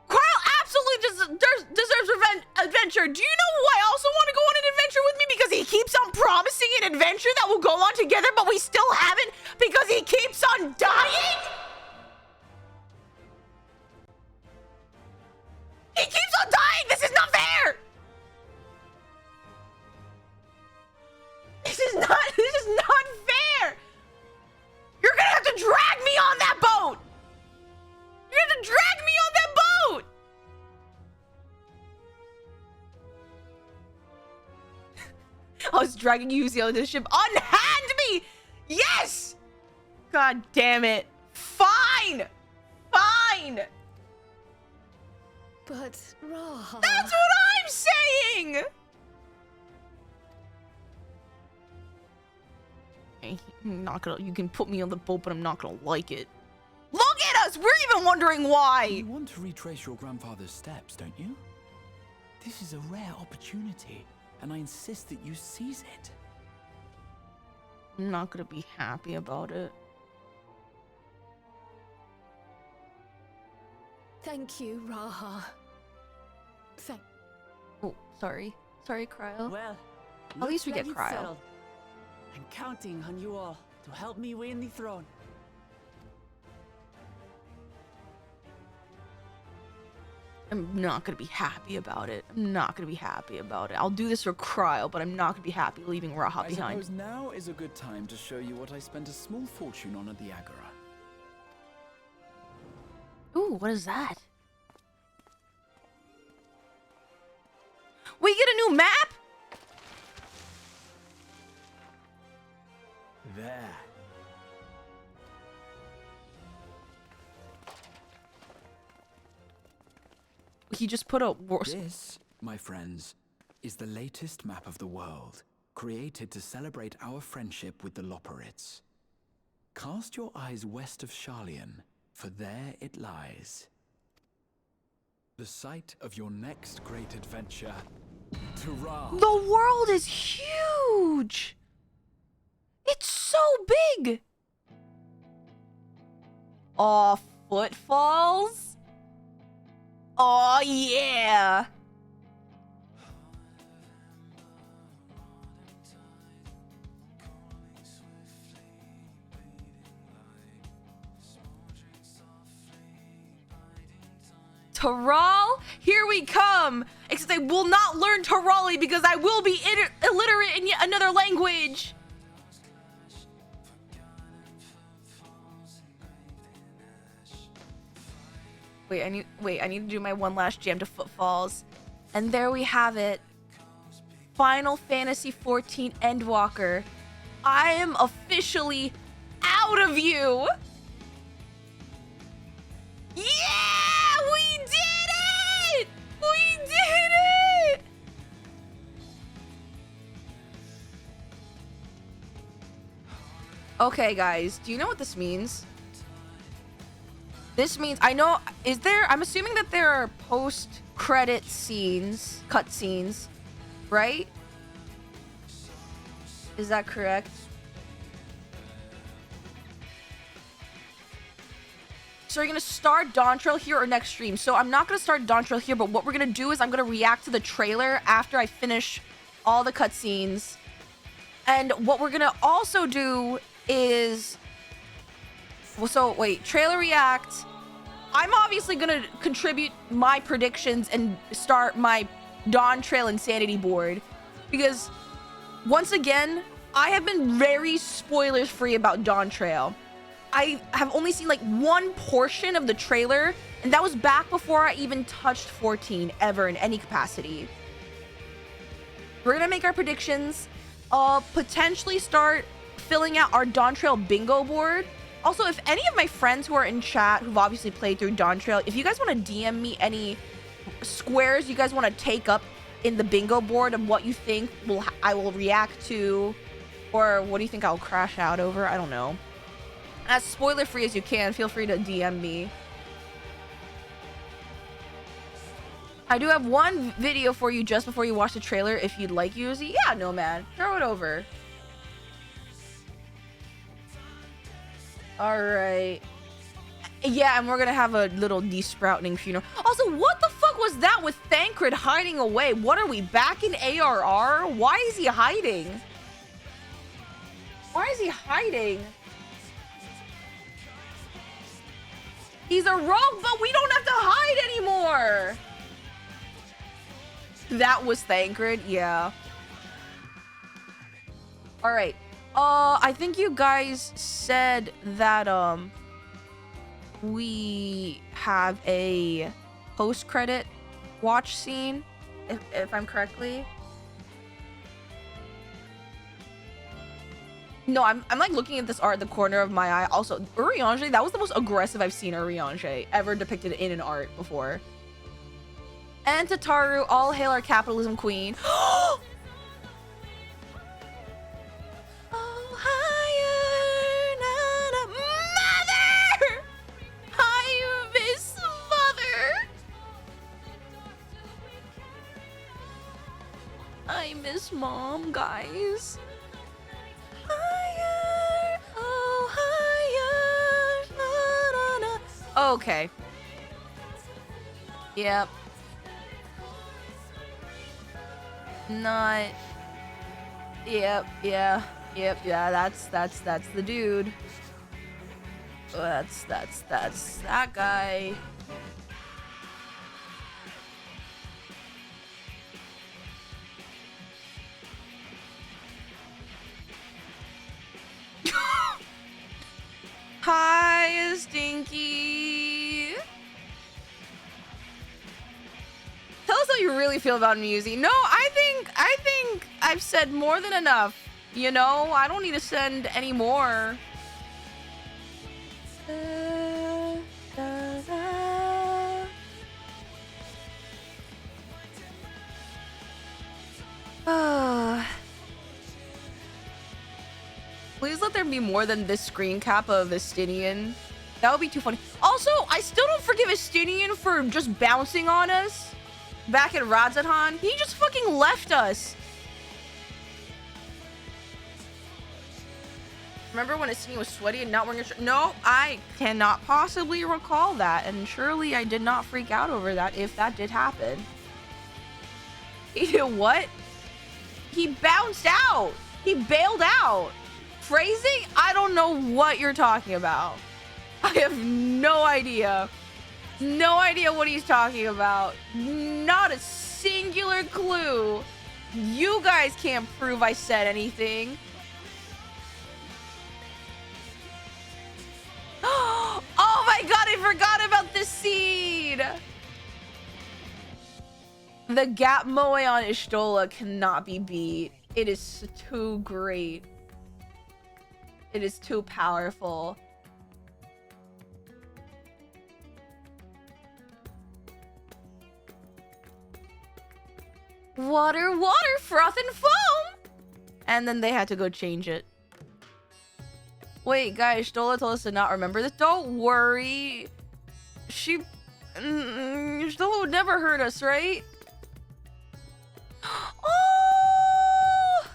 Kryle absolutely deserves adventure. Do you know who I also want to go on an adventure with me? Because he keeps on promising an adventure that we'll go on together, but we still haven't because he keeps on dying? He keeps on dying! This is not fair! This is not fair! You're gonna have to drag me on that boat! You're gonna have to drag me on that boat! I was dragging Yuzimii on this ship. Unhand me! Yes! God damn it. Fine! Fine! But, Raha... That's what I'm saying! I'm not gonna... You can put me on the boat, but I'm not gonna like it. Look at us! We're even wondering why! You want to retrace your grandfather's steps, don't you? This is a rare opportunity, and I insist that you seize it. I'm not gonna be happy about it. Thank you, Raha. Oh, sorry. Sorry, Kryle. Well, At least we looks get like it's Kryle. settled. I'm counting on you all to help me win the throne. I'm not gonna be happy about it. I'm not gonna be happy about it. I'll do this for Kryle, but I'm not gonna be happy leaving Raha I behind. suppose now is a good time to show you what I spent a small fortune on at the Agora. Ooh, what is that? We get a new map? There. He just put a... This, my friends, is the latest map of the world, created to celebrate our friendship with the Loporrits. Cast your eyes west of Sharlayan, for there it lies. The site of your next great adventure, Tural. The world is huge! It's so big! Aw, footfalls? Aw, yeah! Tural, here we come! Except I will not learn Turali because I will be illiterate in yet another language! Wait, I need to do my one last jam to footfalls. And there we have it. Final Fantasy XIV Endwalker. I am officially out of you. Yeah, we did it! We did it! Okay, guys, do you know what this means? This means, I know, I'm assuming that there are post-credit scenes, cutscenes, right? Is that correct? So we're gonna start Dawn Trail here or next stream. So I'm not gonna start Dawn Trail here, but what we're gonna do is I'm gonna react to the trailer after I finish all the cutscenes. And what we're gonna also do is... Well, so wait, trailer react. I'm obviously gonna contribute my predictions and start my Dawn Trail Insanity board. Because, once again, I have been very spoilers free about Dawn Trail. I have only seen like one portion of the trailer, and that was back before I even touched 14 ever in any capacity. We're gonna make our predictions, potentially start filling out our Dawn Trail bingo board. Also, if any of my friends who are in chat who've obviously played through Dawn Trail, if you guys want to DM me any squares you guys want to take up in the bingo board of what you think I will react to, or what do you think I'll crash out over, I don't know. As spoiler free as you can, feel free to DM me. I do have one video for you just before you watch the trailer if you'd like, Yuzimii. Yeah, no man, throw it over. All right. Yeah, and we're gonna have a little desprouting funeral. Also, what the fuck was that with Thancred hiding away? What are we, back in ARR? Why is he hiding? Why is he hiding? He's a rogue, but we don't have to hide anymore. That was Thancred, yeah. All right. I think you guys said that we have a post-credit watch scene, if I'm correctly. No, I'm like looking at this art in the corner of my eye. Also, Urianger, that was the most aggressive I've seen Urianger ever depicted in an art before. And Tataru, all hail our capitalism queen. Oh, higher, mother! I miss mother! I miss mom, guys. Higher, oh, higher, na, na, na. Okay. Yep. Not. Yep, yeah. Yep, yeah, that's the dude. That's that guy. Hi, Stinky. Tell us how you really feel about Musey. No, I think I've said more than enough. You know, I don't need to send any more. Please let there be more than this screen cap of Estinian. That would be too funny. Also, I still don't forgive Estinian for just bouncing on us back at Radzatan. He just fucking left us. Remember when Estinian was sweaty and not wearing a shirt? No, I cannot possibly recall that. And surely I did not freak out over that if that did happen. He did what? He bounced out. He bailed out. Phrasing? I don't know what you're talking about. I have no idea. No idea what he's talking about. Not a singular clue. You guys can't prove I said anything. Oh my god, I forgot about this scene. The gap moe on Ishtola cannot be beat. It is too great. It is too powerful. Water, water, froth and foam! And then they had to go change it. Wait, guys, Stola told us to not remember this. Don't worry. Stola would never hurt us, right? Oh!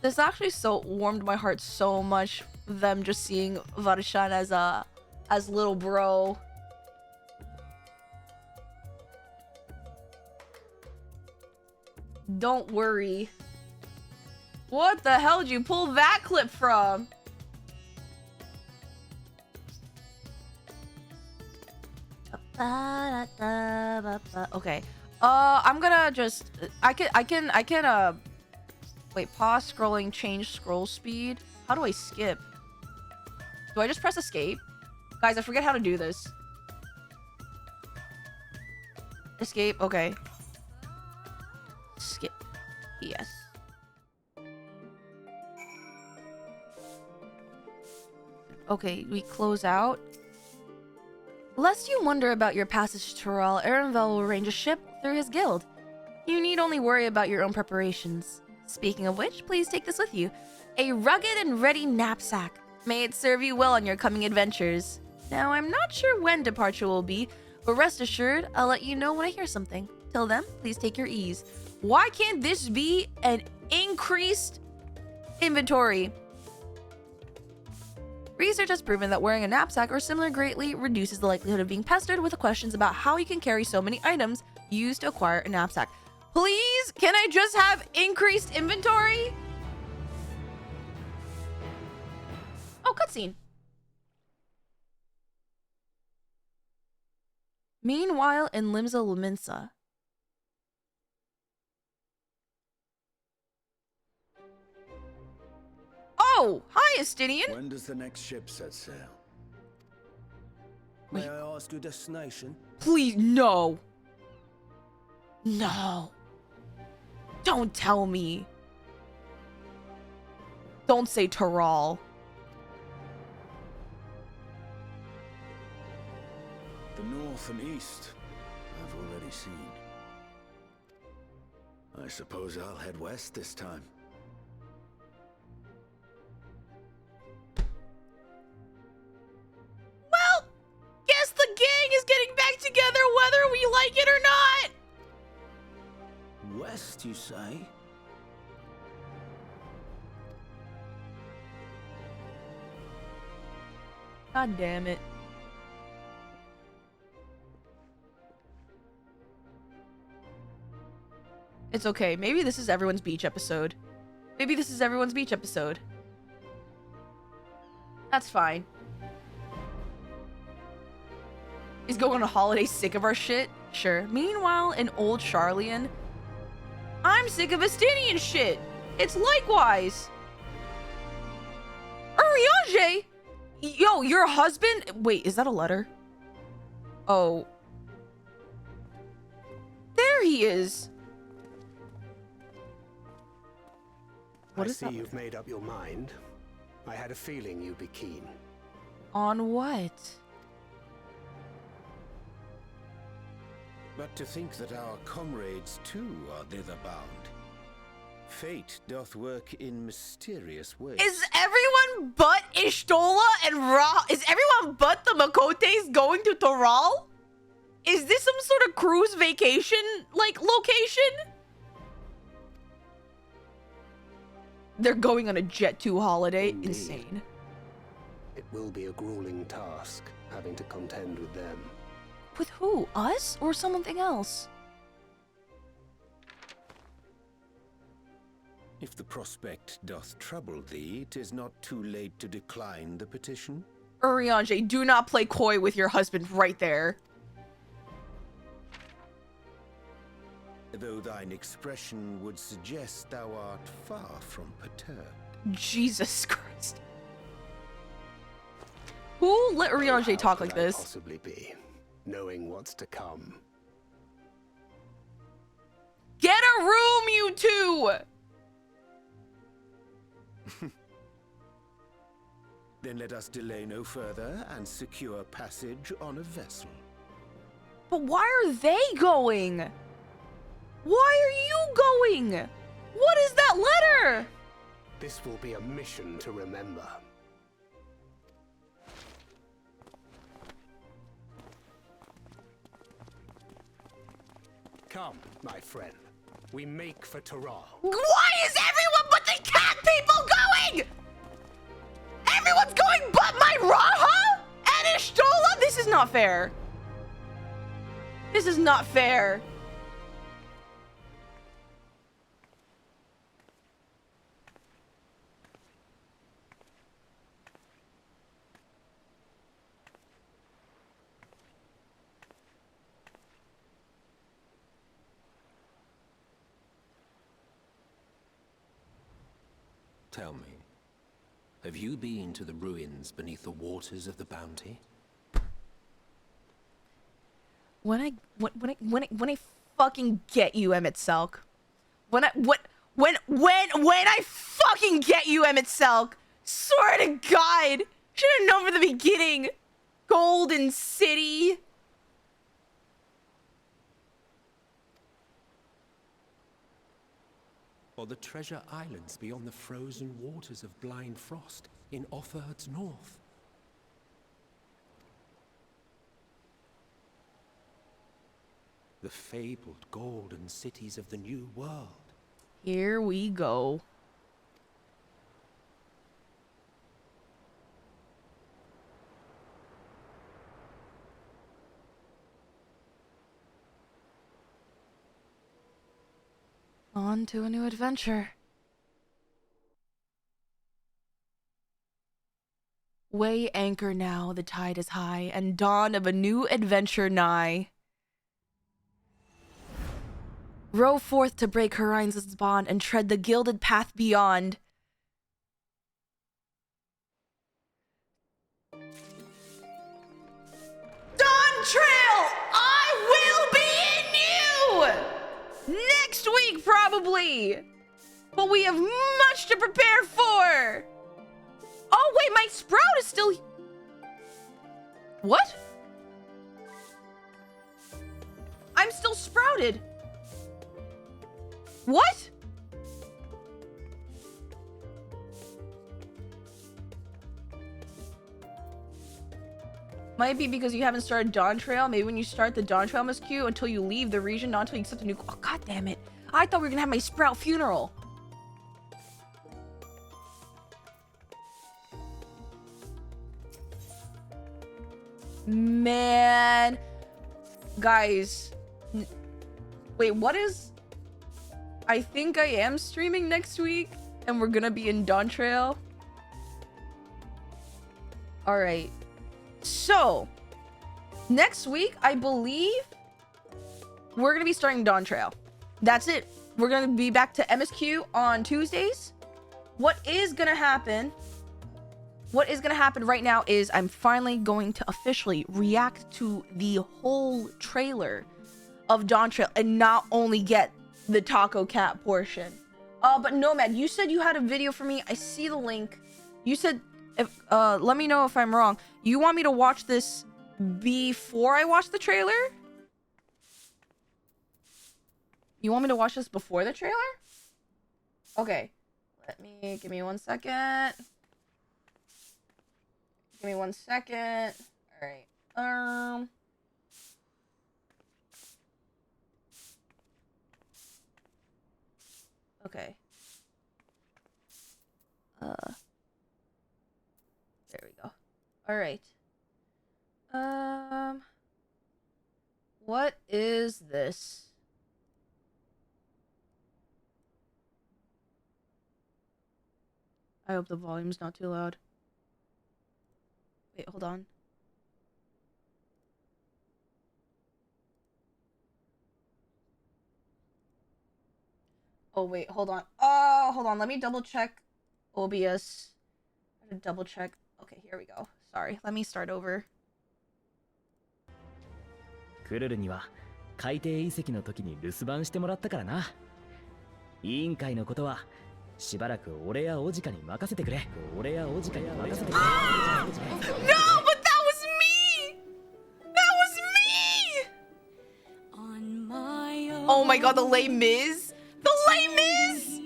This actually warmed my heart so much, them just seeing Varshan as little bro. Don't worry. What the hell did you pull that clip from? Okay. I'm gonna just I can wait, pause scrolling, change scroll speed. How do I skip? Do I just press escape? Guys, I forget how to do this. Escape, okay. Skip. Yes. Okay, we close out. Lest you wonder about your passage to Toral, Erenvel will arrange a ship through his guild. You need only worry about your own preparations. Speaking of which, please take this with you. A rugged and ready knapsack. May it serve you well on your coming adventures. Now, I'm not sure when departure will be, but rest assured, I'll let you know when I hear something. Till then, please take your ease. Why can't this be an increased inventory? Research has proven that wearing a knapsack or similar greatly reduces the likelihood of being pestered with questions about how you can carry so many items used to acquire a knapsack. Please, can I just have increased inventory? Oh, cutscene. Meanwhile, in Limsa Luminsa. Oh, hi, Estinian. When does the next ship set sail? Wait. May I ask your destination? Please, no. No. Don't tell me. Don't say Toral. The north and east, I've already seen. I suppose I'll head west this time. Well, guess the gang is getting back together whether we like it or not. West, you say? God damn it. It's okay. Maybe this is everyone's beach episode. Maybe this is everyone's beach episode. That's fine. Is going on a holiday sick of our shit? Sure. Meanwhile, in old Charlian, I'm sick of Estinian shit. It's likewise. Urianger! Yo, your husband? Wait, is that a letter? Oh. There he is. What is I see that? you've made up your mind. I had a feeling you'd be keen. On what? But to think that our comrades too are thither bound. Fate doth work in mysterious ways. Is everyone but Ishtola and is everyone but the Makotes going to Toral? Is this some sort of cruise vacation, like, location? They're going on a Jet 2 holiday? Indeed. Insane. It will be a grueling task, having to contend with them. With who? Us? Or something else? If the prospect doth trouble thee, 'tis not too late to decline the petition. Urianger, do not play coy with your husband right there. Though thine expression would suggest thou art far from perturbed. Jesus Christ. Who let Urianger talk How like could I this? possibly be, knowing what's to come? Get a room, you two! Then let us delay no further and secure passage on a vessel. But why are they going? Why are you going? What is that letter? This will be a mission to remember. Come, my friend. We make for Tural. Why is everyone but the cat people going? Everyone's going but my Raha and Ishtola? This is not fair. This is not fair. Tell me, have you been to the ruins beneath the waters of the Bounty? When I fucking get you, Emmett Selk. When I fucking get you, Emmett Selk. Swear to God, should have known from the beginning. Golden City. Or the treasure islands beyond the frozen waters of Blind Frost in Offerd's north? The fabled golden cities of the New World. Here we go. On to a new adventure. Weigh anchor now, the tide is high, and dawn of a new adventure nigh. Row forth to break horizon's bond and tread the gilded path beyond. Dawn Trail! I will be in you! Next week, probably! But we have much to prepare for! Oh, wait, my sprout is still... What? I'm still sprouted. What? Might be because you haven't started Dawn Trail. Maybe when you start the Dawn Trail MSQ until you leave the region, not until you accept a new... Oh, god damn it. I thought we were gonna have my sprout funeral. Man. Guys. Wait, what is... I think I am streaming next week, and we're gonna be in Dawn Trail. Alright. So, next week, I believe, we're gonna be starting Dawn Trail. That's it. We're gonna be back to MSQ on Tuesdays. What is gonna happen right now is I'm finally going to officially react to the whole trailer of Dawn Trail and not only get the Taco Cat portion. But Nomad, you said you had a video for me. I see the link. You said, let me know if I'm wrong. You want me to watch this before I watch the trailer? You want me to watch this before the trailer? Okay. Give me 1 second. Give me 1 second. All right. Okay. There we go. All right. What is this? I hope the volume's not too loud. Wait, hold on. Oh, wait, hold on. Oh, hold on. Let me double check OBS. I have to double check. Okay, here we go. Sorry. Let me start over. クルルには海底遺跡の時に留守番してもらったからな。委員会のことはしばらく俺やおじかに任せてくれ。俺やおじかに任せてくれ。 No, but that was me! That was me! Oh my god, the Les Mis! The Les Mis!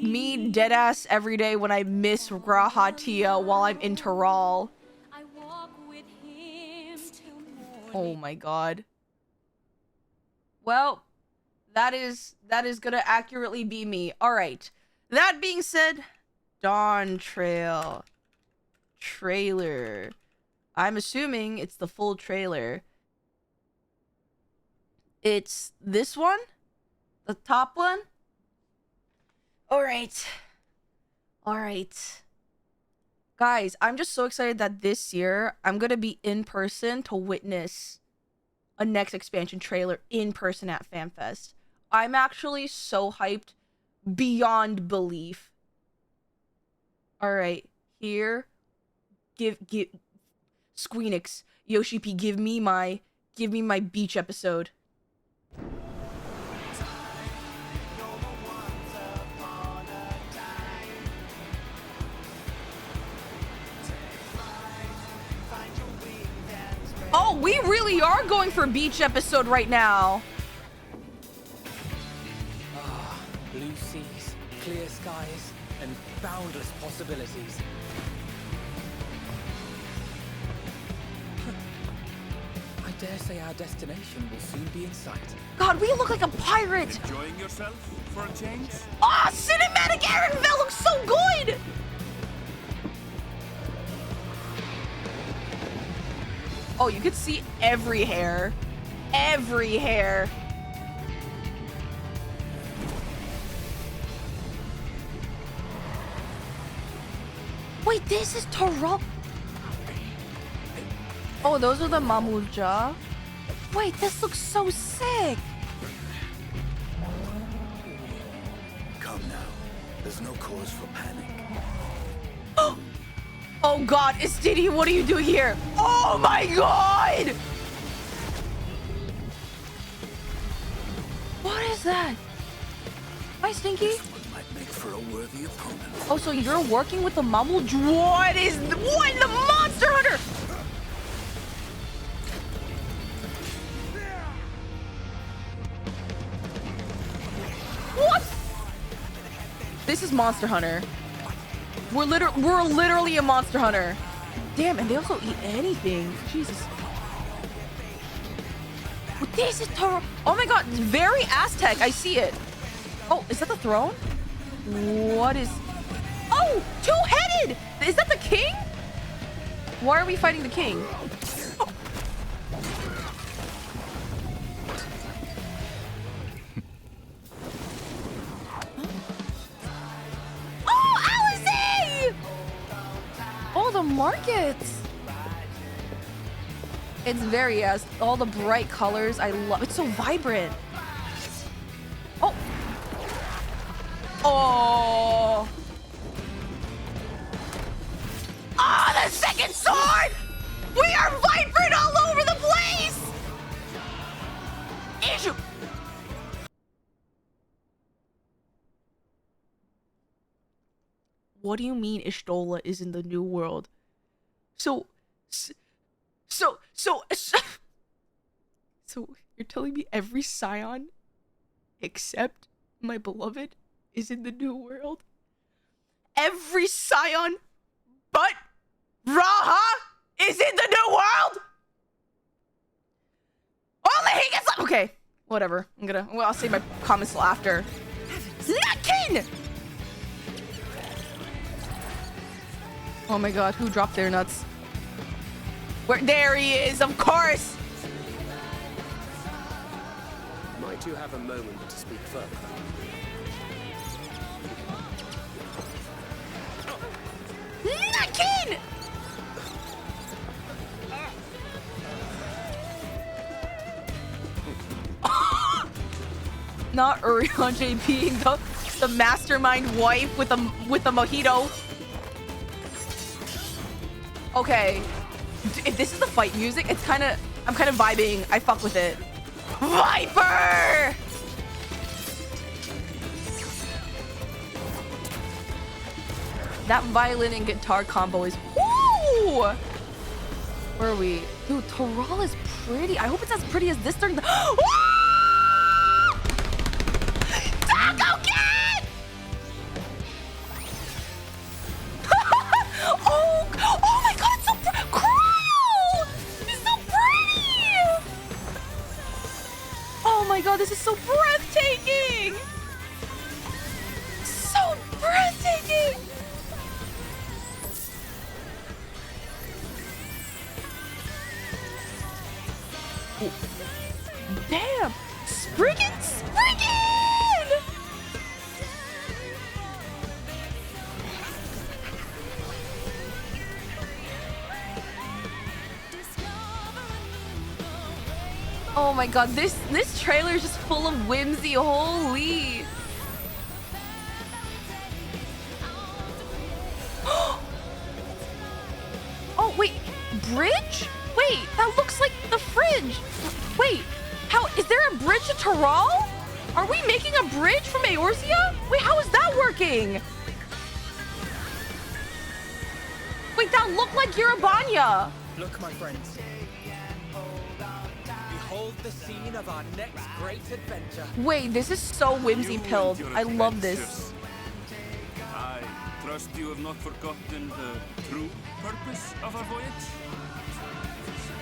Me deadass every day when I miss Grahatia while I'm in Tyrol. Oh my god. Well, that is gonna accurately be me. Alright. That being said, Dawn Trail. Trailer. I'm assuming it's the full trailer. It's this one? The top one? Alright. Alright. Guys, I'm just so excited that this year I'm gonna be in person to witness a next expansion trailer in person at FanFest. I'm actually so hyped beyond belief. Alright, here. Give Squeenix, Yoshi P, give me my beach episode. Oh, we really are going for beach episode right now. Ah, blue seas, clear skies, and boundless possibilities. I dare say our destination will soon be in sight. God, we look like a pirate. Enjoying yourself for a change? Ah, cinematic Erenville looks so good. Oh, you could see every hair. Every hair. Wait, this is Tyrol. Oh, those are the Mamulja. Wait, this looks so sick. Come now. There's no cause for panic. Oh god, Istidi, what are you doing here? Oh my god! What is that? Hi, Stinky. This one might make for a worthy opponent. Oh, so you're working with the Mamul? What the Monster Hunter? What? This is Monster Hunter. We're literally a Monster Hunter. Damn, and they also eat anything. Jesus. This is Toro. Oh my god, very Aztec. I see it. Oh, is that the throne? What is... Oh, two-headed! Is that the king? Why are we fighting the king? Oh, the markets. It's very all the bright colors. I love it. So vibrant. Oh. Oh. Ah, the second sword. We are vibrant all over the place. Issue. What do you mean Ishtola is in the new world? So you're telling me every scion except my beloved is in the new world? Every scion but Raha is in the new world? Only he gets... Okay, whatever. I'll save my comments till after. Nutkin! Oh my god, who dropped their nuts? Where? There he is, of course! Might you have a moment to speak further? Nutkin! Not Urianger being the mastermind wife with a mojito. Okay, if this is the fight music, it's kind of I'm kind of vibing. I fuck with it. Viper! That violin and guitar combo is woo! Where are we? Dude, Toral is pretty. I hope it's as pretty as this during the Taco Kid! Oh my god, it's so cool! It's so pretty! Oh my god, this is so breathtaking! So breathtaking! Oh. Damn! Spriggan! Spriggan! Oh my god, this trailer is just full of whimsy. Holy. Oh wait, bridge? Wait, that looks like the fridge. Wait, how is there a bridge to Toral? Are we making a bridge from Eorzea? Wait, how is that working? Wait, that looked like Yerabanya. Look, my friends. Behold the scene of our next great adventure. Wait, this is so whimsy-pilled. I love this. I trust you have not forgotten the true purpose of our voyage.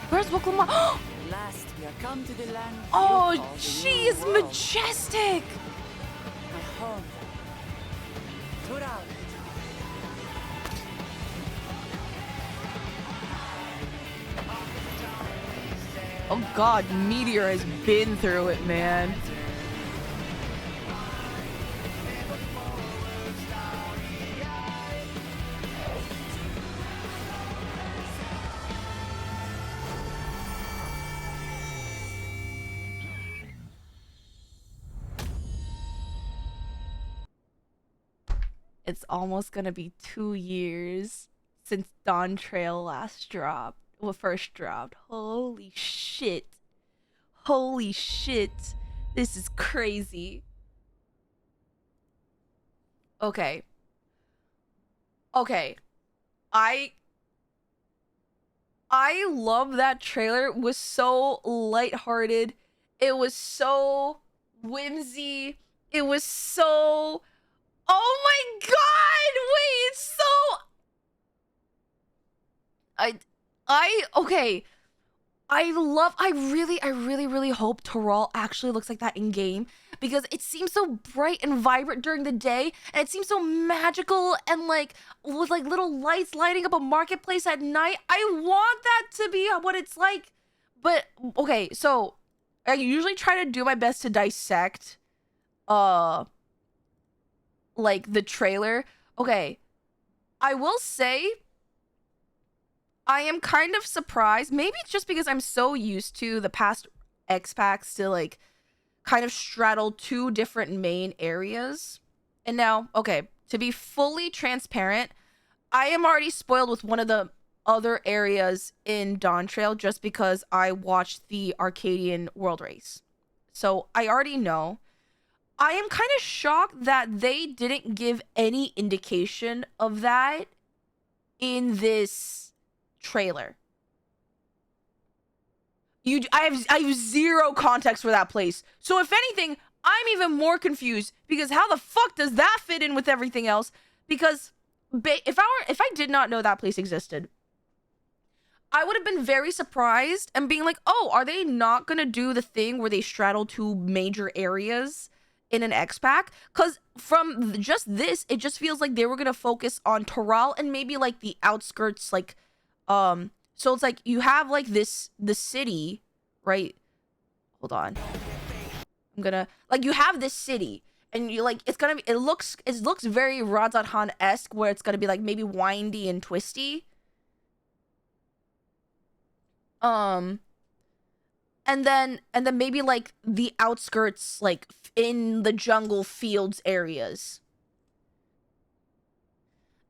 Where's Woklama? Last we are come to the land. Oh, she is majestic. My home. Tural. Oh god, Meteor has been through it, man. It's almost gonna be 2 years since Dawn Trail last dropped. Well, first dropped. Holy shit. Holy shit. This is crazy. Okay. Okay. I love that trailer. It was so lighthearted. It was so whimsy. It was so... Oh my god! Wait, it's so... Okay. I really hope Toral actually looks like that in game, because it seems so bright and vibrant during the day, and it seems so magical and like with like little lights lighting up a marketplace at night. I want that to be what it's like. But okay, so I usually try to do my best to dissect like the trailer. Okay, I will say I am kind of surprised. Maybe it's just because I'm so used to the past X packs to like kind of straddle 2 different main areas. And now, okay, to be fully transparent, I am already spoiled with one of the other areas in Dawn Trail just because I watched the Arcadian World Race. So I already know. I am kind of shocked that they didn't give any indication of that in this trailer. I have zero context for that place. So if anything, I'm even more confused because how the fuck does that fit in with everything else? Because if I did not know that place existed, I would have been very surprised and being like, oh, are they not gonna do the thing where they straddle 2 major areas in an X-Pack? Because from just this, it just feels like they were gonna focus on Toral and maybe like the outskirts, like so it's like you have like the city, right? Hold on, I'm gonna like you have this city and you like it's gonna be it looks very Radz@Han-esque, where it's gonna be like maybe windy and twisty. And then maybe like the outskirts, like in the jungle fields areas.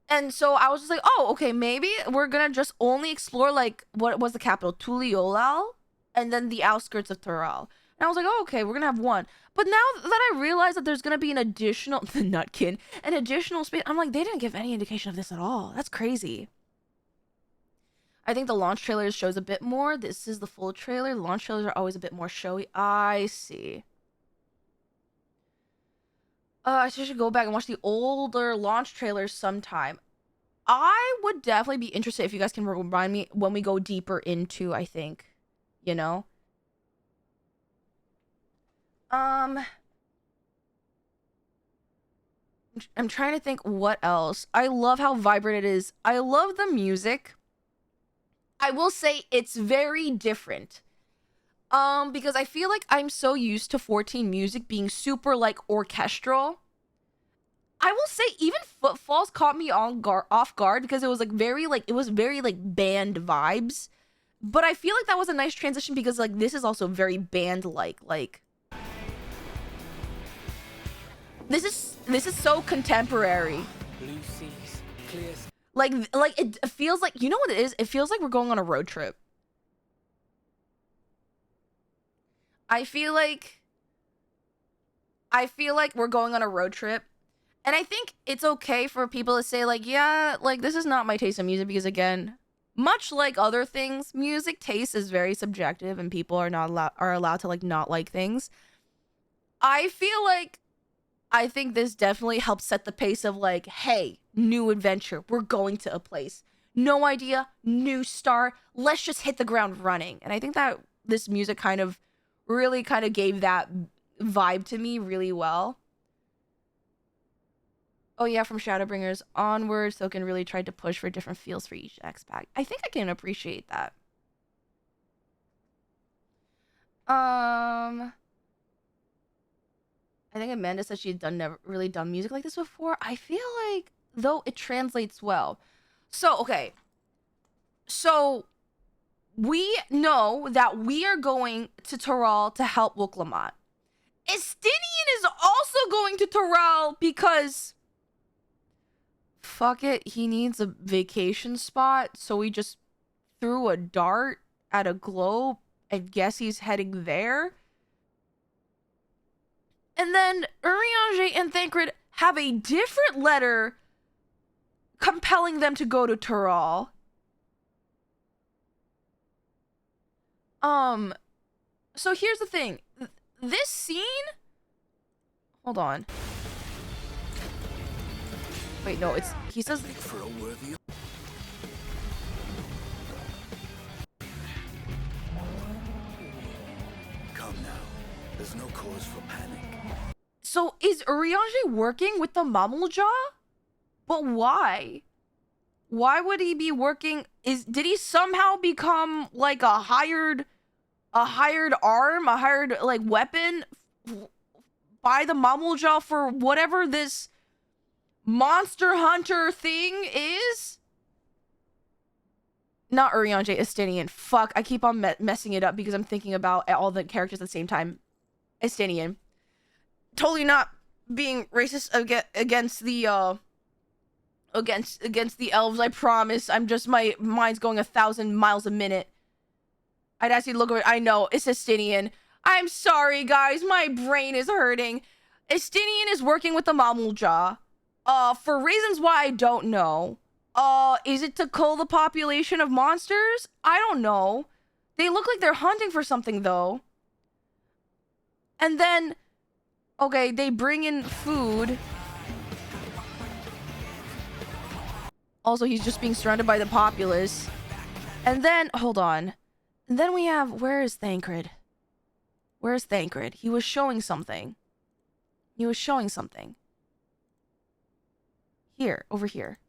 And so I was just like, oh, okay, maybe we're gonna just only explore like what was the capital, Tuliolal, and then the outskirts of Tural. And I was like, oh, okay, we're gonna have one. But now that I realize that there's gonna be an additional the Nutkin, an additional space, I'm like, they didn't give any indication of this at all. That's crazy. I think the launch trailer shows a bit more. This is the full trailer. The launch trailers are always a bit more showy. I see. I should go back and watch the older launch trailers sometime. I would definitely be interested if you guys can remind me when we go deeper into, I think, you know? I'm trying to think what else. I love how vibrant it is. I love the music. I will say it's very different. Because I feel like I'm so used to 14 music being super, like, orchestral. I will say even Footfalls caught me off guard because it was, like, very, like, band vibes. But I feel like that was a nice transition because, like, this is also very band-like. Like, this is so contemporary. Blue seas, clear. Like it feels like, you know what it is? It feels like we're going on a road trip. I feel like we're going on a road trip. And I think it's okay for people to say, like, yeah, like, this is not my taste in music because, again, much like other things, music taste is very subjective and people are allowed to, like, not like things. I think this definitely helps set the pace of, like, hey, new adventure. We're going to a place. No idea, new start. Let's just hit the ground running. And I think that this music really gave that vibe to me really well. Oh yeah, from Shadowbringers onward, Soken really tried to push for different feels for each X-Pack. I think I can appreciate that. I think Amanda said she had never really done music like this before. I feel like, though, it translates well. So, okay. So, we know that we are going to Tural to help Wuklamot. Estinian is also going to Tural because... fuck it, he needs a vacation spot, so he just threw a dart at a globe and guess he's heading there. And then Urianger and Thancred have a different letter compelling them to go to Tural. So here's the thing. This scene... hold on. Wait, no, it's... he says... for a worthy... Come now. There's no cause for panic. So is Urianger working with the Mamuja? But why? Why would he be working? Did he somehow become like a hired arm, a hired like weapon by the Mamuja for whatever this monster hunter thing is? Not Urianger, Estinian. Fuck, I keep on messing it up because I'm thinking about all the characters at the same time. Estinian. Totally not being racist against the against the elves, I promise. I'm just, my mind's going 1,000 miles a minute. I'd actually look over it. I know, it's Estinian. I'm sorry, guys. My brain is hurting. Estinian is working with the Mamuja. For reasons why I don't know. Is it to cull the population of monsters? I don't know. They look like they're hunting for something, though. And then... okay, they bring in food. Also, he's just being surrounded by the populace. And then, hold on. And then we have, where is Thancred? Where's Thancred? He was showing something. He was showing something. Here, over here.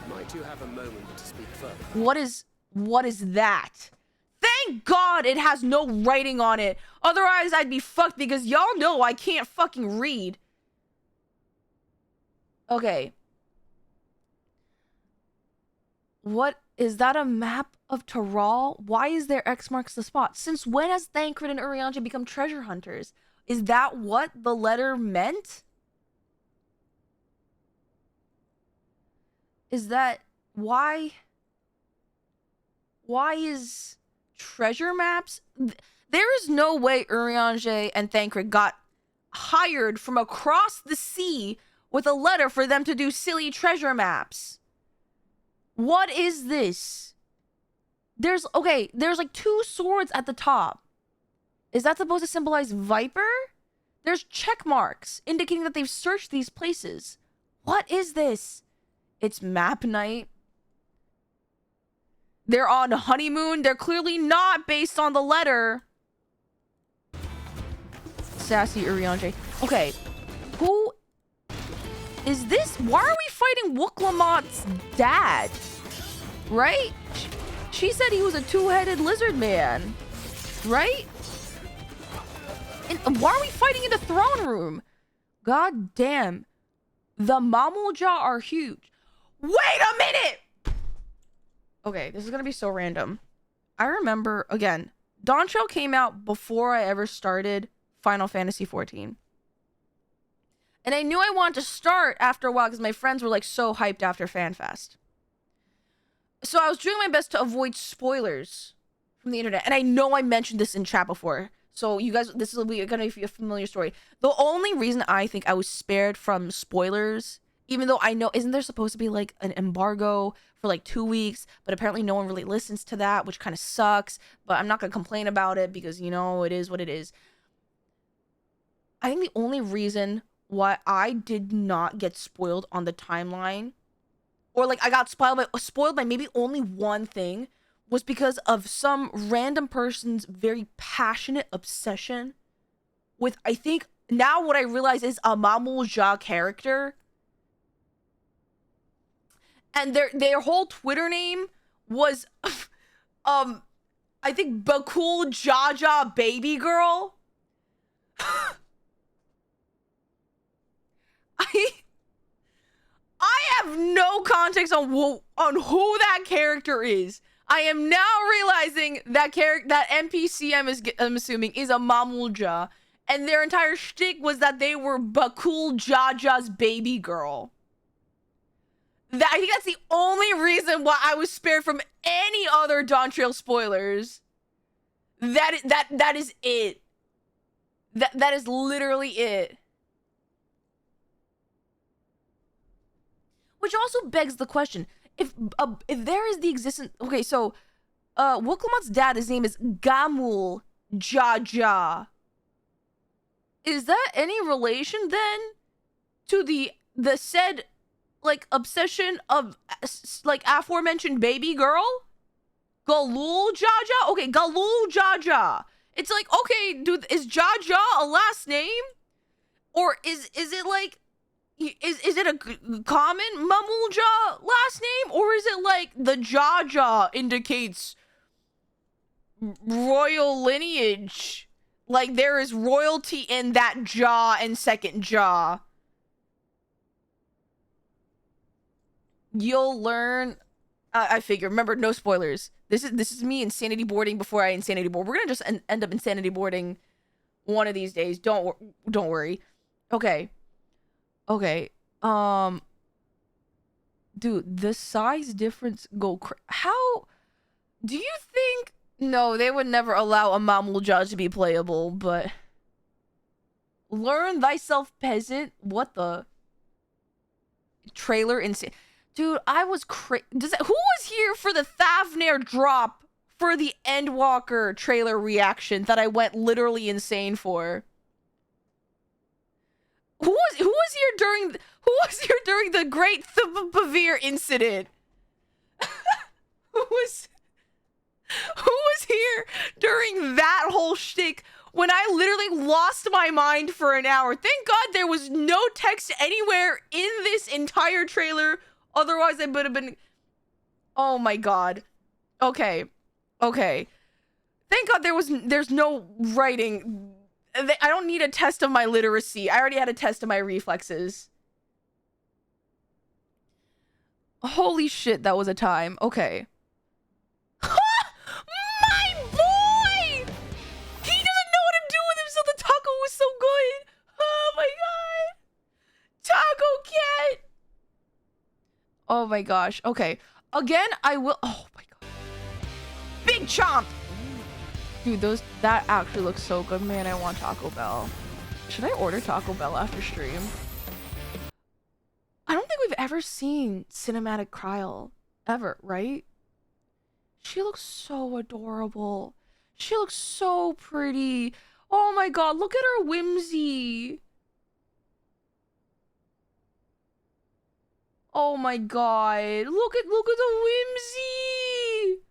Might you have a moment to speak further? What is that? Thank God it has no writing on it. Otherwise, I'd be fucked because y'all know I can't fucking read. Okay. What is that, a map of Tural? Why is there X marks the spot? Since when has Thancred and Urianger become treasure hunters? Is that what the letter meant? Is that why? Why is treasure maps? There is no way Urianger and Thancred got hired from across the sea with a letter for them to do silly treasure maps. What is this? There's like 2 swords at the top. Is that supposed to symbolize Viper? There's check marks indicating that they've searched these places. What is this? It's map night. They're on honeymoon. They're clearly not based on the letter. Sassy Urianger. Okay. Who is this? Why are we fighting Wooklamot's dad? Right? She said he was a 2-headed lizard man. Right? And why are we fighting in the throne room? God damn. The Mamulja are huge. Wait a minute! Okay, this is gonna be so random. I remember, again, Dawntrail came out before I ever started Final Fantasy XIV. And I knew I wanted to start after a while because my friends were like so hyped after FanFest. So I was doing my best to avoid spoilers from the internet. And I know I mentioned this in chat before. So you guys, this is gonna be a familiar story. The only reason I think I was spared from spoilers, even though I know, isn't there supposed to be like an embargo for like 2 weeks? But apparently no one really listens to that, which kind of sucks. But I'm not gonna complain about it because, you know, it is what it is. I think the only reason why I did not get spoiled on the timeline, or like I got spoiled by maybe only one thing, was because of some random person's very passionate obsession with, I think now what I realize is a Mamulja character. And their whole Twitter name was I think Bakul Jaja Baby Girl. I have no context on who that character is. I am now realizing that that NPC I'm assuming is a Mamulja, and their entire shtick was that they were Bakul Jaja's baby girl. I think that's the only reason why I was spared from any other Dawntrail spoilers. That is it. That is literally it. Which also begs the question, if there is the existence, okay, so Wooklamot's dad, his name is Gamul Jaja. Is that any relation then to the said like obsession of like aforementioned baby girl? Galul Jaja? Okay, Galul Jaja. It's like, okay, dude, is Jaja a last name? Or is it like, is it a common Mamulja last name? Or is it like the Jaja indicates royal lineage? Like there is royalty in that jaw and second jaw. You'll learn. I figure. Remember, no spoilers. This is me insanity boarding before I insanity board. We're gonna just end up insanity boarding one of these days. Don't worry. Okay. Dude, the size difference how do you think? No, they would never allow a Mamulja to be playable, but learn thyself, peasant. What the trailer insane. Dude, I was who was here for the Thavnair drop for the Endwalker trailer reaction that I went literally insane for? Who was here during the Great Thubavir incident? Who was here during that whole shtick when I literally lost my mind for an hour? Thank God there was no text anywhere in this entire trailer. Otherwise, I would have been... Oh my God. Okay. Thank God there's no writing. I don't need a test of my literacy. I already had a test of my reflexes. Holy shit, that was a time. Okay. My boy! He doesn't know what to do with himself. The taco was so good. Oh my God. Taco cat. Oh my gosh. Okay. Again, I will... Oh my God. Big chomp! Dude, that actually looks so good, man. I want Taco Bell. Should I order Taco Bell after stream? I don't think we've ever seen cinematic Kryl ever, right? She looks so adorable. She looks so pretty. Oh my god, look at her whimsy. Oh my god, look at the whimsy.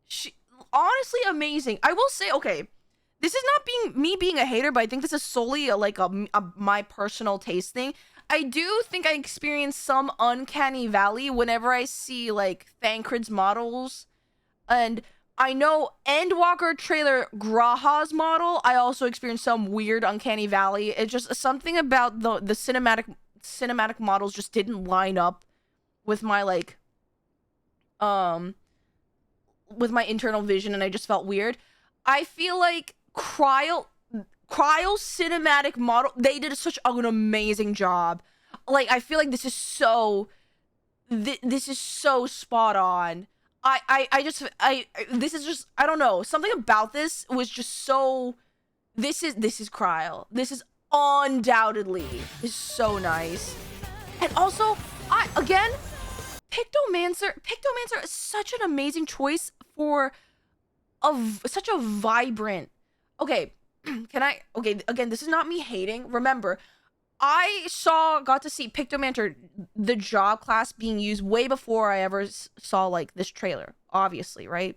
She honestly amazing. I will say, okay, this is not me being a hater, but I think this is solely my personal taste thing. I do think I experience some uncanny valley whenever I see like Thancred's models, and I know Endwalker trailer Graha's model. I also experienced some weird uncanny valley. It's just something about the cinematic models just didn't line up with my like with my internal vision, and I just felt weird. I feel like Kryl cinematic model, they did such an amazing job. Like, I feel like this is so spot on. This is just, I don't know, something about this was just so, this is Kryl. This is undoubtedly is so nice. And also, Pictomancer is such an amazing choice for such a vibrant. Okay, again, this is not me hating. Remember, I got to see Pictomancer, the job class, being used way before I ever saw like this trailer, obviously, right?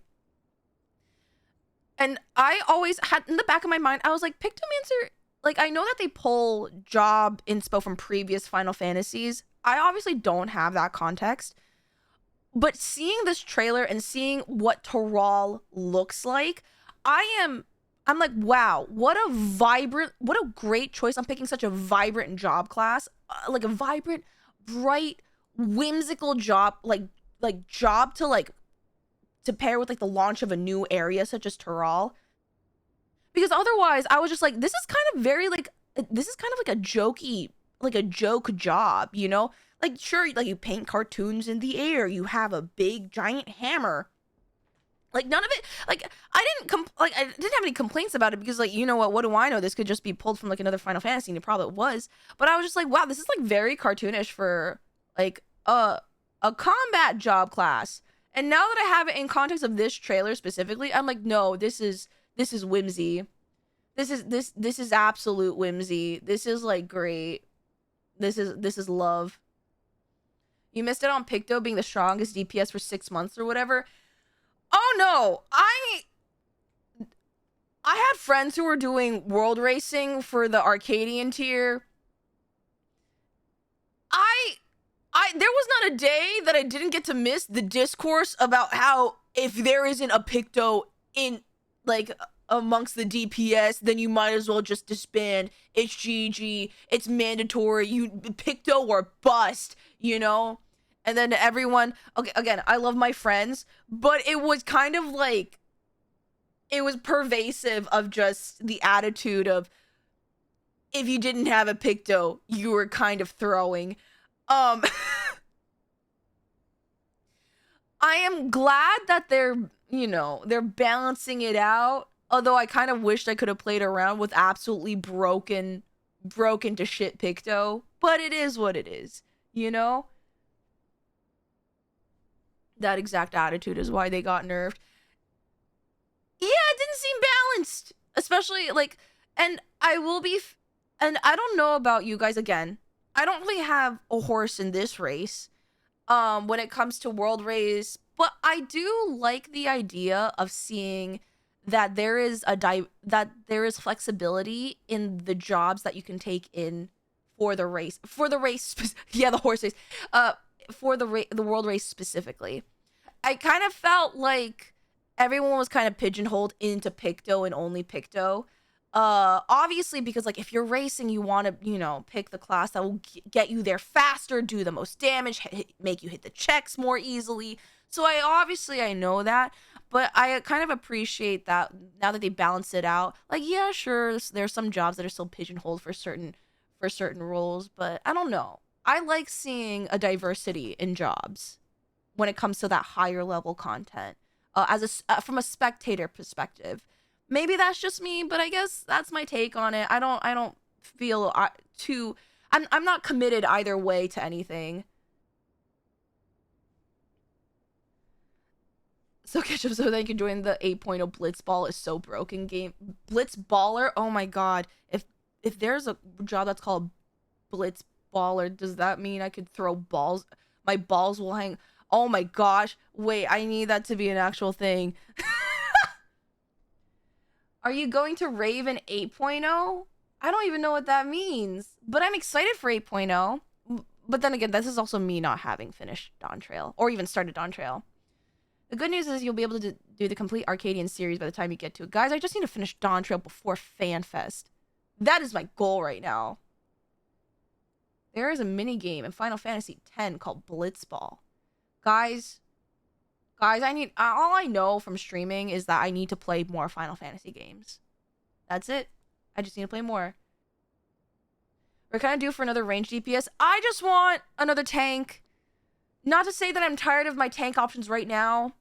And I always had in the back of my mind, I was like, Pictomancer, like, I know that they pull job inspo from previous Final Fantasies. I obviously don't have that context. But seeing this trailer and seeing what Taral looks like, I'm like, wow, what a great choice. I'm picking such a vibrant job class, like a vibrant, bright, whimsical job, like job to pair with like the launch of a new area such as Taral. Because otherwise, I was just like, this is kind of like a jokey, like a joke job, you know? Like, sure, like you paint cartoons in the air, you have a big giant hammer. Like, none of it, like, I didn't have any complaints about it because, like, you know what do I know? This could just be pulled from, like, another Final Fantasy, and it probably was. But I was just like, wow, this is, like, very cartoonish for, like, a combat job class. And now that I have it in context of this trailer specifically, I'm like, no, this is whimsy. This is absolute whimsy. This is, like, great. This is love. You missed it on Picto being the strongest DPS for 6 months or whatever. Oh no, I had friends who were doing world racing for the Arcadian tier. There was not a day that I didn't get to miss the discourse about how if there isn't a Picto in like amongst the DPS, then you might as well just disband. It's GG. It's mandatory. You Picto or bust, you know? And then everyone, okay, again, I love my friends, but it was kind of like, it was pervasive of just the attitude of, if you didn't have a Picto, you were kind of throwing. I am glad that they're balancing it out. Although I kind of wished I could have played around with absolutely broken to shit Picto. But it is what it is, you know? That exact attitude is why they got nerfed. Yeah, it didn't seem balanced. Especially, like, and I don't know about you guys, again. I don't really have a horse in this race when it comes to world race. But I do like the idea of seeing that there is flexibility in the jobs that you can take in for the race. Yeah, the horse race. For the world race specifically. I kind of felt like everyone was kind of pigeonholed into Picto and only Picto. Obviously, because like if you're racing, you want to, pick the class that will get you there faster, do the most damage, make you hit the checks more easily. So I know that, but I kind of appreciate that now that they balance it out. Like, yeah, sure, there's some jobs that are still pigeonholed for certain roles, but I don't know. I like seeing a diversity in jobs. when it comes to that higher level content, from a spectator perspective. Maybe that's just me, but I guess that's my take on it. I don't feel I'm not committed either way to anything. So Ketchup, so thank you for joining the 8.0 Blitzball is so broken game. Blitzballer? Oh my god. If there's a job that's called Blitzballer, does that mean I could throw balls? My balls will hang. Oh my gosh. Wait, I need that to be an actual thing. Are you going to rave in 8.0? I don't even know what that means. But I'm excited for 8.0. But then again, this is also me not having finished Dawn Trail. Or even started Dawn Trail. The good news is you'll be able to do the complete Arcadian series by the time you get to it. Guys, I just need to finish Dawn Trail before FanFest. That is my goal right now. There is a mini game in Final Fantasy X called Blitzball. Guys, I need... all I know from streaming is that I need to play more Final Fantasy games. That's it. I just need to play more. What can I do for another range DPS? I just want another tank. Not to say that I'm tired of my tank options right now.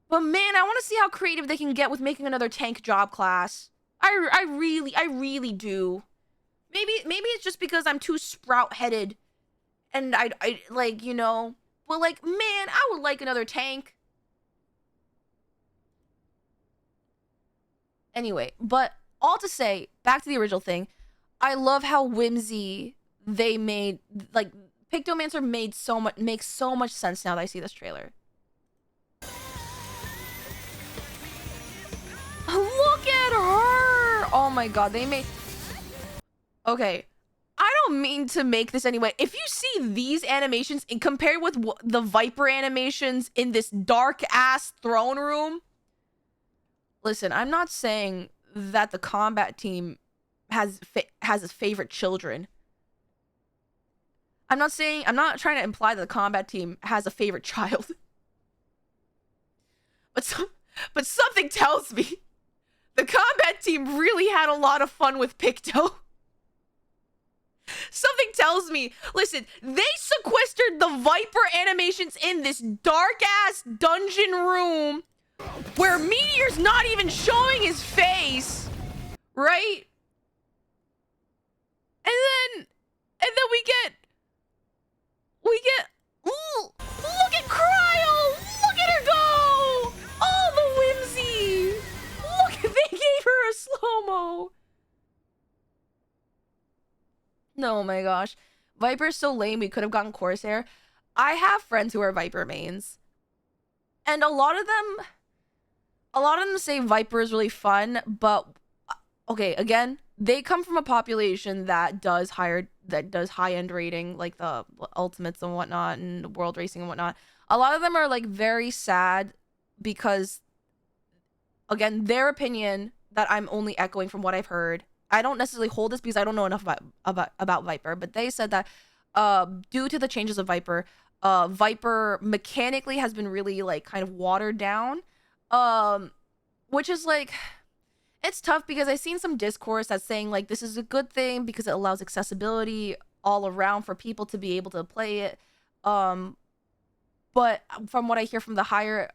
But man, I want to see how creative they can get with making another tank job class. I really do. Maybe it's just because I'm too sprout-headed. And I like, you know... But like, man, I would like another tank. Anyway, but all to say, back to the original thing, I love how whimsy they made, like, Pictomancer makes so much sense now that I see this trailer. Look at her! Oh my god, they made... Okay. I don't mean to make this anyway. If you see these animations and compare with the Viper animations in this dark-ass throne room... Listen, I'm not saying that the combat team has its favorite children. I'm not trying to imply that the combat team has a favorite child. But something tells me the combat team really had a lot of fun with Picto. Something tells me, listen, they sequestered the Viper animations in this dark-ass dungeon room where Meteor's not even showing his face, right? And then we get, ooh, look at Cryo! Look at her go! All the whimsy! Look, they gave her a slow-mo. No, oh my gosh. Viper's so lame, we could have gotten Corsair. I have friends who are Viper mains. And a lot of them say Viper is really fun, but okay, again, they come from a population that does high-end rating, like the ultimates and whatnot, and world racing and whatnot. A lot of them are like very sad because, again, their opinion that I'm only echoing from what I've heard. I don't necessarily hold this because I don't know enough about Viper, but they said that due to the changes of Viper, Viper mechanically has been really like kind of watered down, which is like, it's tough because I've seen some discourse that's saying like this is a good thing because it allows accessibility all around for people to be able to play it. But from what I hear from the higher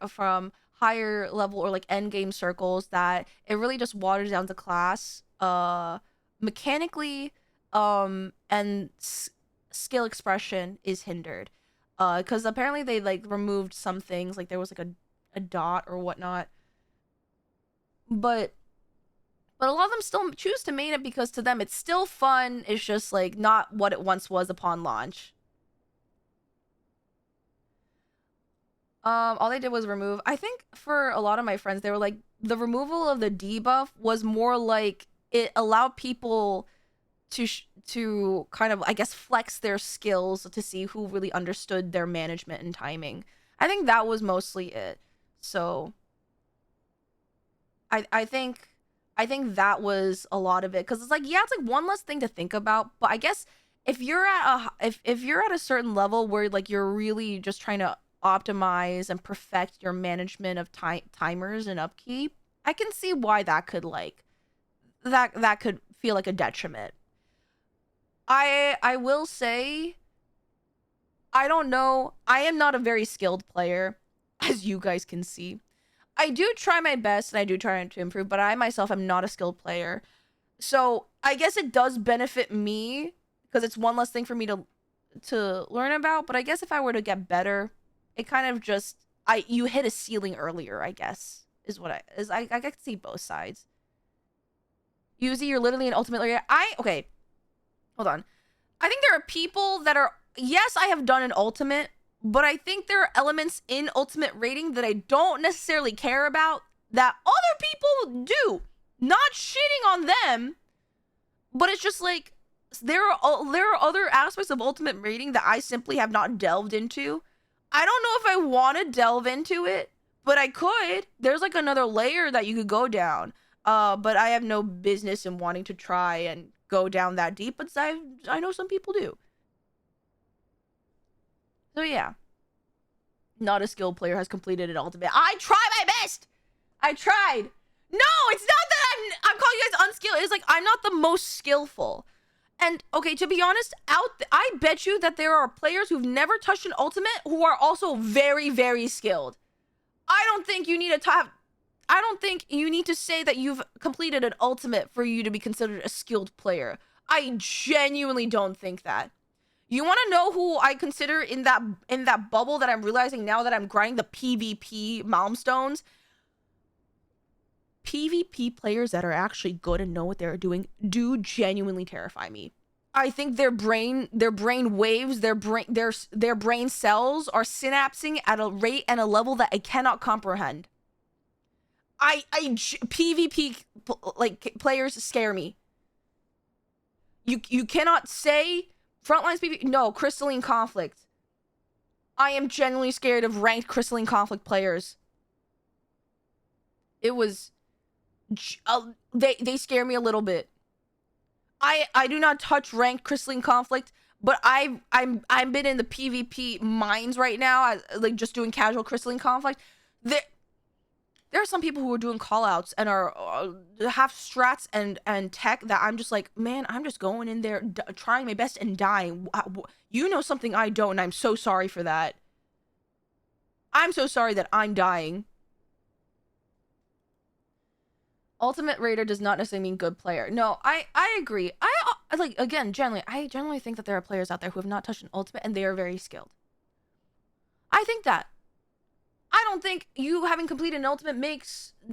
level or like end game circles, that it really just waters down the class mechanically, and skill expression is hindered, because apparently they like removed some things, like there was like a dot or whatnot, but a lot of them still choose to main it because to them it's still fun. It's just like not what it once was upon launch. All they did was remove, I think for a lot of my friends, they were like, the removal of the debuff was more like it allowed people to kind of, I guess, flex their skills to see who really understood their management and timing. I think that was mostly it. So I think that was a lot of it, because it's like, yeah, it's like one less thing to think about, but I guess if you're at a certain level where like you're really just trying to optimize and perfect your management of timers and upkeep, I can see why that could like that could feel like a detriment. I will say I don't know. I am not a very skilled player, as you guys can see. I do try my best and I do try to improve, but I myself am not a skilled player. So I guess it does benefit me because it's one less thing for me to learn about. But I guess if I were to get better, it kind of just you hit a ceiling earlier, I guess, is what I can see both sides. Yuzimii, you're literally an ultimate leader. Okay. Hold on. I think there are people that are, yes, I have done an ultimate, but I think there are elements in ultimate rating that I don't necessarily care about that other people do. Not shitting on them, but it's just like there are other aspects of ultimate rating that I simply have not delved into. I don't know if I want to delve into it, but I could. There's like another layer that you could go down. But I have no business in wanting to try and go down that deep, but I know some people do. So yeah. Not a skilled player has completed an ultimate. I try my best! I tried! No, it's not that I'm calling you guys unskilled. It's like I'm not the most skillful. And okay, to be honest, I bet you that there are players who've never touched an ultimate who are also very, very skilled. I don't think you need to say that you've completed an ultimate for you to be considered a skilled player. I genuinely don't think that. You want to know who I consider in that bubble that I'm realizing now that I'm grinding the PvP milestones? PvP players that are actually good and know what they're doing do genuinely terrify me. I think their brain waves, their brain cells are synapsing at a rate and a level that I cannot comprehend. PvP like players scare me. You cannot say Frontlines PvP. No, Crystalline Conflict. I am genuinely scared of ranked Crystalline Conflict players. It was they scare me a little bit. I do not touch ranked Crystalline Conflict, but I'm been in the PvP mines right now, like just doing casual Crystalline Conflict. There are some people who are doing callouts and are have strats and tech that I'm just like, man, I'm just going in there trying my best and dying. You know something I don't, and I'm so sorry for that. I'm so sorry that I'm dying. Ultimate Raider does not necessarily mean good player. No, I agree. I like, again, I generally think that there are players out there who have not touched an ultimate and they are very skilled. I think that. I don't think you having completed an ultimate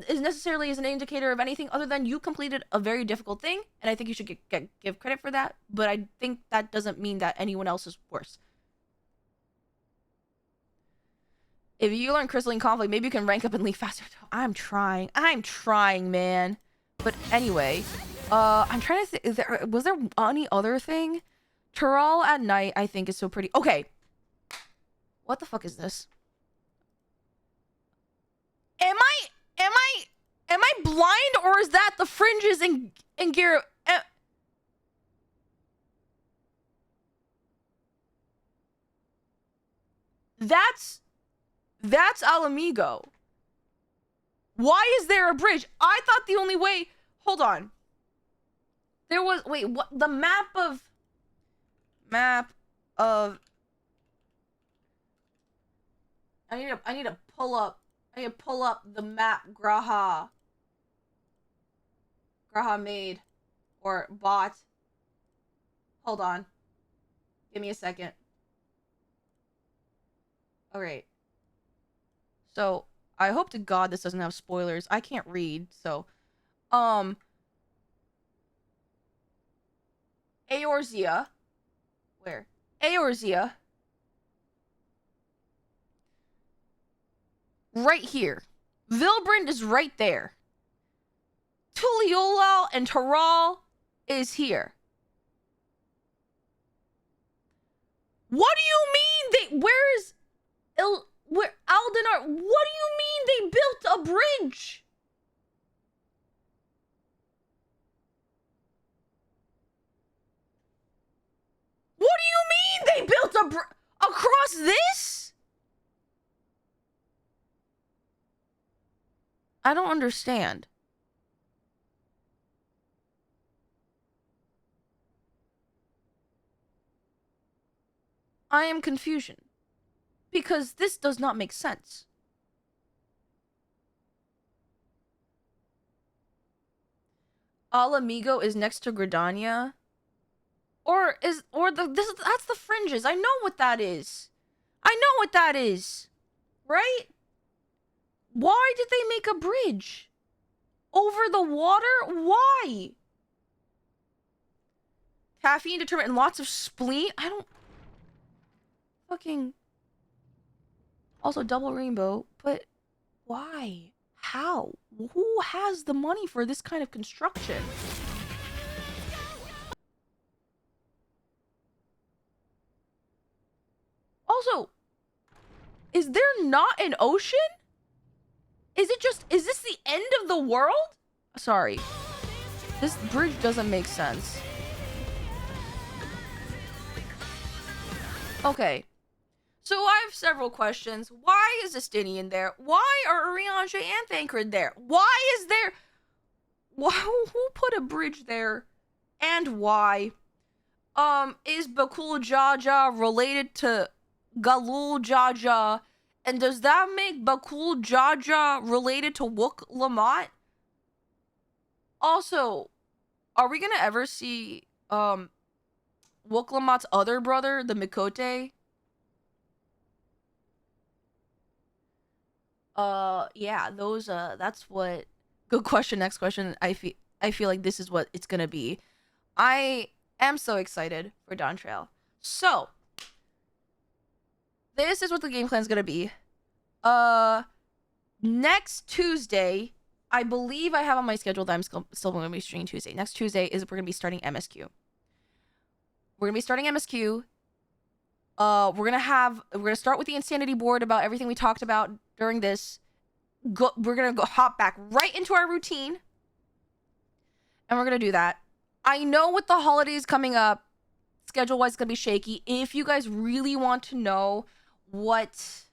is necessarily as an indicator of anything other than you completed a very difficult thing, and I think you should give credit for that, but I think that doesn't mean that anyone else is worse. If you learn Crystalline Conflict, maybe you can rank up and leave faster. I'm trying, man. But anyway, I'm trying to think, was there any other thing? Tural at night, I think, is so pretty. Okay. What the fuck is this? Am I blind, or is that the fringes in gear? That's Alamigo. Why is there a bridge? I thought the only way, hold on. There was, wait, what, the map of I need to pull up the map Graha made or bought. Hold on. Give me a second. Alright. So, I hope to God this doesn't have spoilers. I can't read, so. Eorzea. Where? Eorzea. Right here. Vilbrand is right there. Tuliolal and Tural is here. What do you mean where's where Aldenar? What do you mean they built a bridge? What do you mean they built a bridge across this? I don't understand. I am confusion. Because this does not make sense. Alamigo is next to Gridania. That's the fringes. I know what that is. I know what that is. Right? Why did they make a bridge? Over the water? Why? Caffeine determined and lots of spleen? I don't... Fucking... Also, double rainbow. But why? How? Who has the money for this kind of construction? Also, is there not an ocean? Is this the end of the world? Sorry. This bridge doesn't make sense. Okay. So I have several questions. Why is Justinian there? Why are Urianger and Thancred there? Why is there... Who put a bridge there? And why? Is Bakul Jaja related to Galul Jaja? And does that make Bakul Jaja related to Wook Lamont? Also, are we gonna ever see Wook Lamont's other brother, the Mikote? Yeah, those that's what... Good question. Next question. I feel like this is what it's gonna be. I am so excited for Dawn Trail. So, this is what the game plan is gonna be. Next Tuesday, I believe I have on my schedule that I'm still gonna be streaming Tuesday. Next Tuesday is we're gonna be starting MSQ. We're gonna be starting MSQ. We're gonna start with the insanity board about everything we talked about during this. We're gonna hop back right into our routine, and we're gonna do that. I know with the holidays coming up, schedule-wise, it's gonna be shaky. If you guys really want to know what's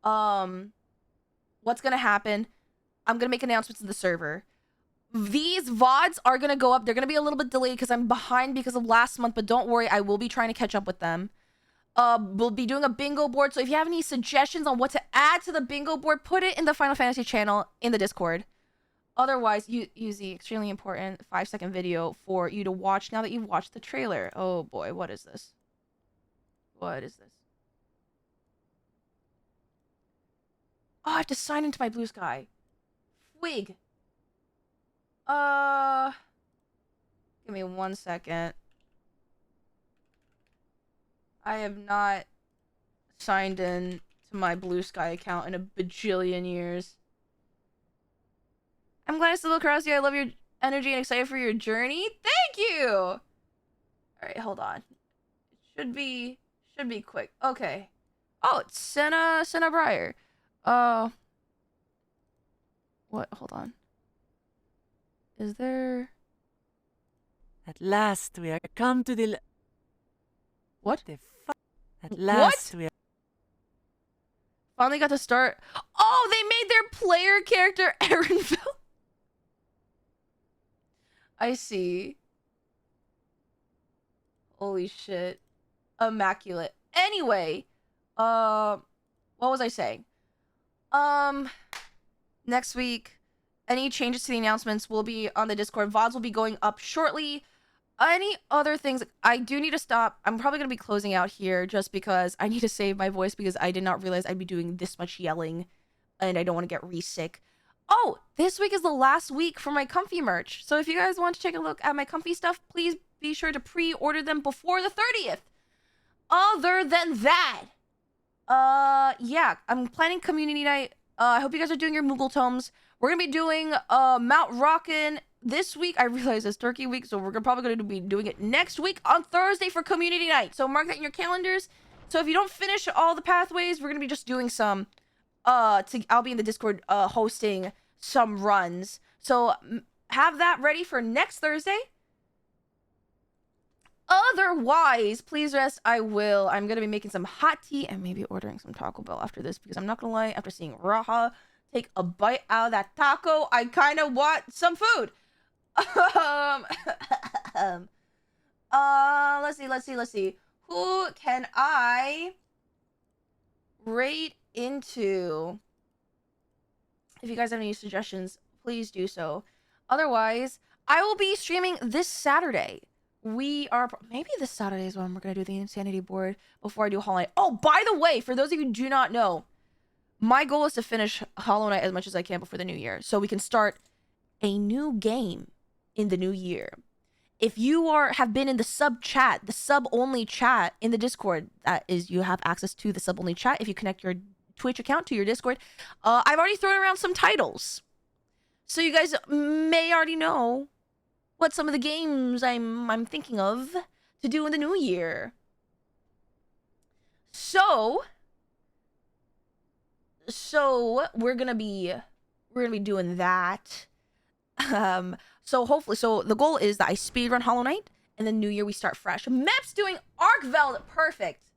gonna happen, I'm gonna make announcements to the server. These VODs are gonna go up. They're gonna be a little bit delayed because I'm behind because of last month, but don't worry, I will be trying to catch up with them. We'll be doing a bingo board, so if you have any suggestions on what to add to the bingo board, put it in the Final Fantasy channel in the Discord. Otherwise, use the extremely important 5-second video for you to watch now that you've watched the trailer. Oh boy, what is this? What is this? Oh, I have to sign into my Blue Sky. Wig. Give me 1 second. I have not signed in to my Blue Sky account in a bajillion years. I'm glad I still look across you. I love your energy and excited for your journey. Thank you! Alright, hold on. It should be quick. Okay. Oh, it's Senna Breyer. What? Hold on. Is there... At last we are come to the... What? At last we are... Finally got to start... Oh, they made their player character Erenville. I see. Holy shit. Immaculate. Anyway, what was I saying? Next week, any changes to the announcements will be on the Discord. VODs will be going up shortly. Any other things? I do need to stop. I'm probably going to be closing out here just because I need to save my voice because I did not realize I'd be doing this much yelling and I don't want to get re-sick. Oh, this week is the last week for my comfy merch. So if you guys want to take a look at my comfy stuff, please be sure to pre-order them before the 30th. Other than that, yeah, I'm planning community night. I hope you guys are doing your Moogle tomes. We're going to be doing Mount Rockin' this week. I realize it's Turkey week, so we're probably going to be doing it next week on Thursday for community night. So mark that in your calendars. So if you don't finish all the pathways, we're going to be just doing some, I'll be in the Discord hosting some runs. So have that ready for next Thursday. Otherwise, please rest. I'm going to be making some hot tea and maybe ordering some Taco Bell after this because I'm not going to lie, after seeing Raha take a bite out of that taco, I kind of want some food. Let's see. Who can I raid into? If you guys have any suggestions, please do so. Otherwise, I will be streaming this Saturday. We are maybe this Saturday is when we're gonna do the Insanity board before I do Hollow Knight. Oh, by the way, for those of you who do not know, my goal is to finish Hollow Knight as much as I can before the new year, so we can start a new game in the new year. If you have been in the sub chat, the sub only chat in the Discord, that is, you have access to the sub only chat if you connect your Twitch account to your Discord. I've already thrown around some titles, so you guys may already know what some of the games I'm thinking of to do in the new year. So we're gonna be doing that. So hopefully, the goal is that I speedrun Hollow Knight, and then New Year we start fresh. Mep's doing Arkveld, perfect.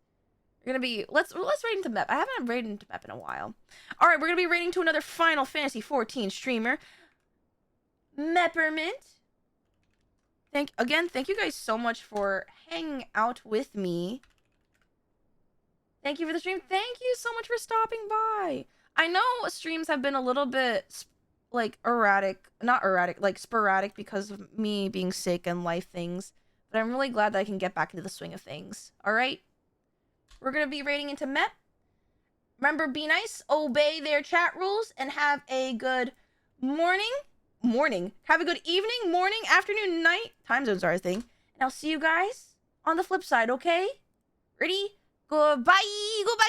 We're gonna be let's raid into Mep. I haven't raided into Mep in a while. All right, we're gonna be raiding to another Final Fantasy 14 streamer, Meppermint. Thank you guys so much for hanging out with me. Thank you for the stream. Thank you so much for stopping by. I know streams have been a little bit like sporadic because of me being sick and life things, but I'm really glad that I can get back into the swing of things. All right, we're gonna be raiding into Mep. Remember, be nice, obey their chat rules, and have a good morning. Have a good evening, morning, afternoon, night. Time zones are a thing. And I'll see you guys on the flip side, okay? Ready? Goodbye. Goodbye.